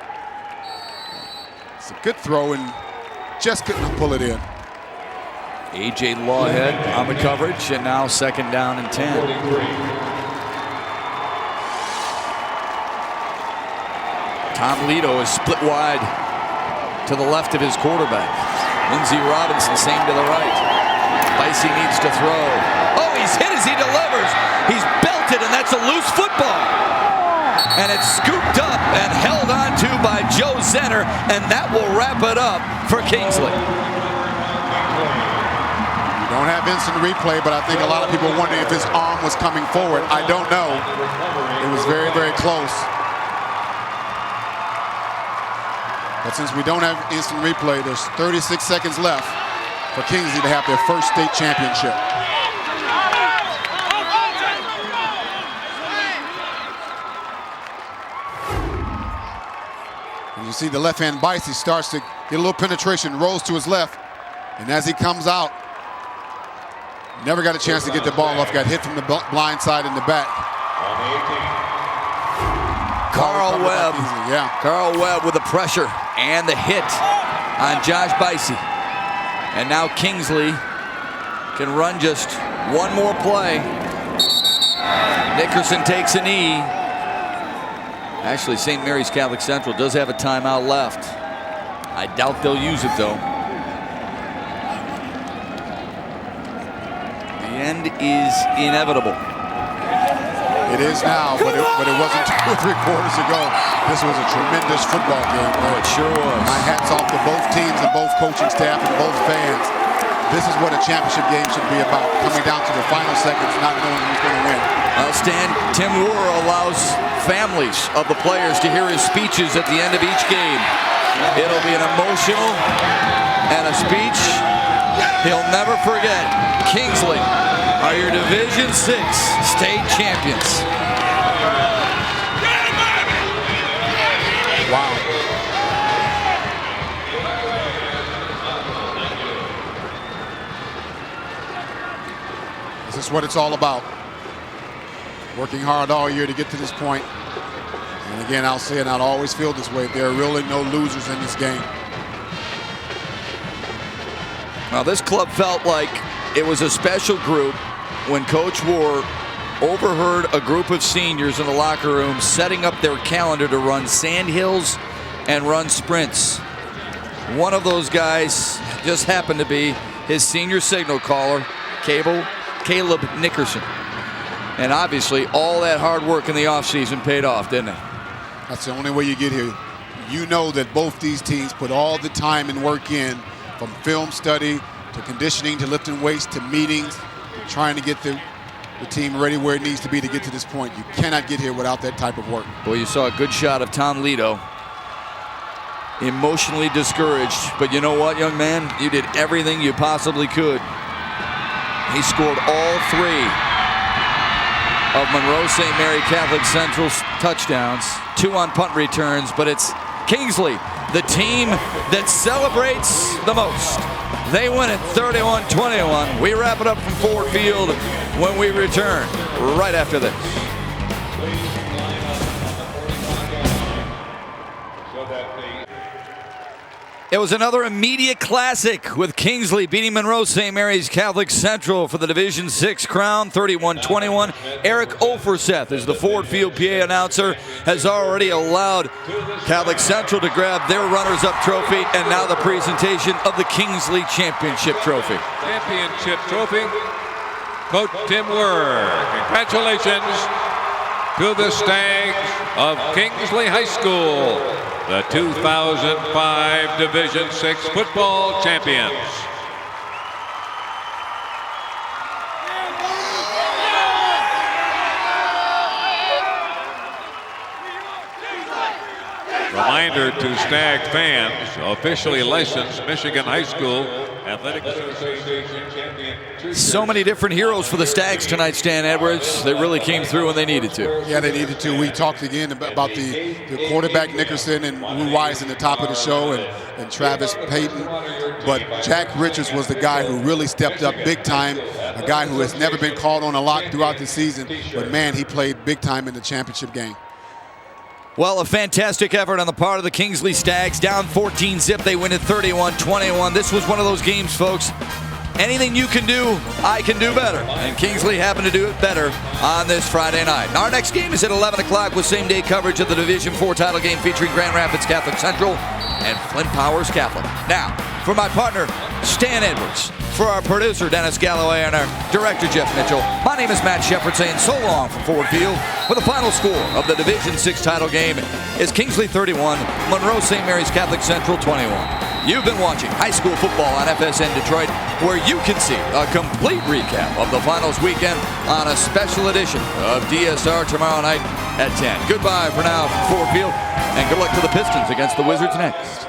it's a good throw and just couldn't pull it in. A.J. Lawhead on the coverage, and now 2nd down and 10. Tom Lito is split wide to the left of his quarterback. Lindsey Robinson, same to the right. Bicey needs to throw. Oh, he's hit as he delivers. He's belted, and that's a loose football. And it's scooped up and held on to by Joe Zenner, and that will wrap it up for Kingsley. You don't have instant replay, but I think a lot of people wonder if his arm was coming forward. I don't know. It was very, very close. But since we don't have instant replay, there's 36 seconds left for Kingsley to have their first state championship. And you see the left hand Bicey starts to get a little penetration, rolls to his left, and as he comes out, never got a chance to get the ball off, got hit from the blind side in the back. Carl Webb. Yeah. Carl Webb with the pressure and the hit on Josh Bicey. And now Kingsley can run just one more play. Nickerson takes a knee. Actually, St. Mary's Catholic Central does have a timeout left. I doubt they'll use it, though. The end is inevitable. It is now, but it wasn't 2 or 3 quarters ago. This was a tremendous football game. Oh, it sure was. My hat's off to both teams and both coaching staff and both fans. This is what a championship game should be about, coming down to the final seconds, not knowing who's going to win. Well, Stan, Tim Wurr allows families of the players to hear his speeches at the end of each game. It'll be an emotional and a speech he'll never forget. Kingsley are your Division VI state champions. Wow. This is what it's all about. Working hard all year to get to this point. And again, I'll say it, I'll always feel this way. There are really no losers in this game. Now, this club felt like it was a special group when Coach Wurr overheard a group of seniors in the locker room setting up their calendar to run sandhills and run sprints. One of those guys just happened to be his senior signal caller, Caleb Nickerson. And obviously, all that hard work in the offseason paid off, didn't it? That's the only way you get here. You know that both these teams put all the time and work in, from film study to conditioning to lifting weights to meetings, trying to get the team ready where it needs to be to get to this point. You cannot get here without that type of work. Well, you saw a good shot of Tom Lito. Emotionally discouraged, but you know what, young man? You did everything you possibly could. He scored all 3 of Monroe St. Mary Catholic Central's touchdowns, 2 on punt returns, but it's Kingsley, the team that celebrates the most. They win it 31-21. We wrap it up from Ford Field when we return right after this. It was another immediate classic with Kingsley beating Monroe St. Mary's Catholic Central for the Division VI crown, 31-21. Eric Oferseth, as the Ford Field PA announcer, has already allowed Catholic Central to grab their runners-up trophy, and now the presentation of the Kingsley Championship Trophy. Championship Trophy. Coach Tim Wurr, congratulations. to the Stags of Kingsley High School, the 2005 Division VI football champions. Reminder to Stag fans, officially licensed Michigan High School Athletic Association champion. So many different heroes for the Stags tonight, Stan Edwards. They really came through when they needed to. Yeah, they needed to. We talked again about the quarterback Nickerson and Wu Wise in the top of the show and Travis Payton. But Jack Richards was the guy who really stepped up big time, a guy who has never been called on a lot throughout the season. But, man, he played big time in the championship game. Well, a fantastic effort on the part of the Kingsley Stags. Down 14-zip, they win at 31-21. This was one of those games, folks. Anything you can do, I can do better. And Kingsley happened to do it better on this Friday night. Our next game is at 11 o'clock with same-day coverage of the Division IV title game featuring Grand Rapids Catholic Central and Flint Powers Catholic. Now, for my partner, Stan Edwards, for our producer, Dennis Galloway, and our director, Jeff Mitchell, my name is Matt Shepard saying so long from Ford Field, where the final score of the Division VI title game is Kingsley 31, Monroe St. Mary's Catholic Central 21. You've been watching high school football on FSN Detroit, where you can see a complete recap of the finals weekend on a special edition of DSR tomorrow night at 10. Goodbye for now from Ford Field, and good luck to the Pistons against the Wizards next.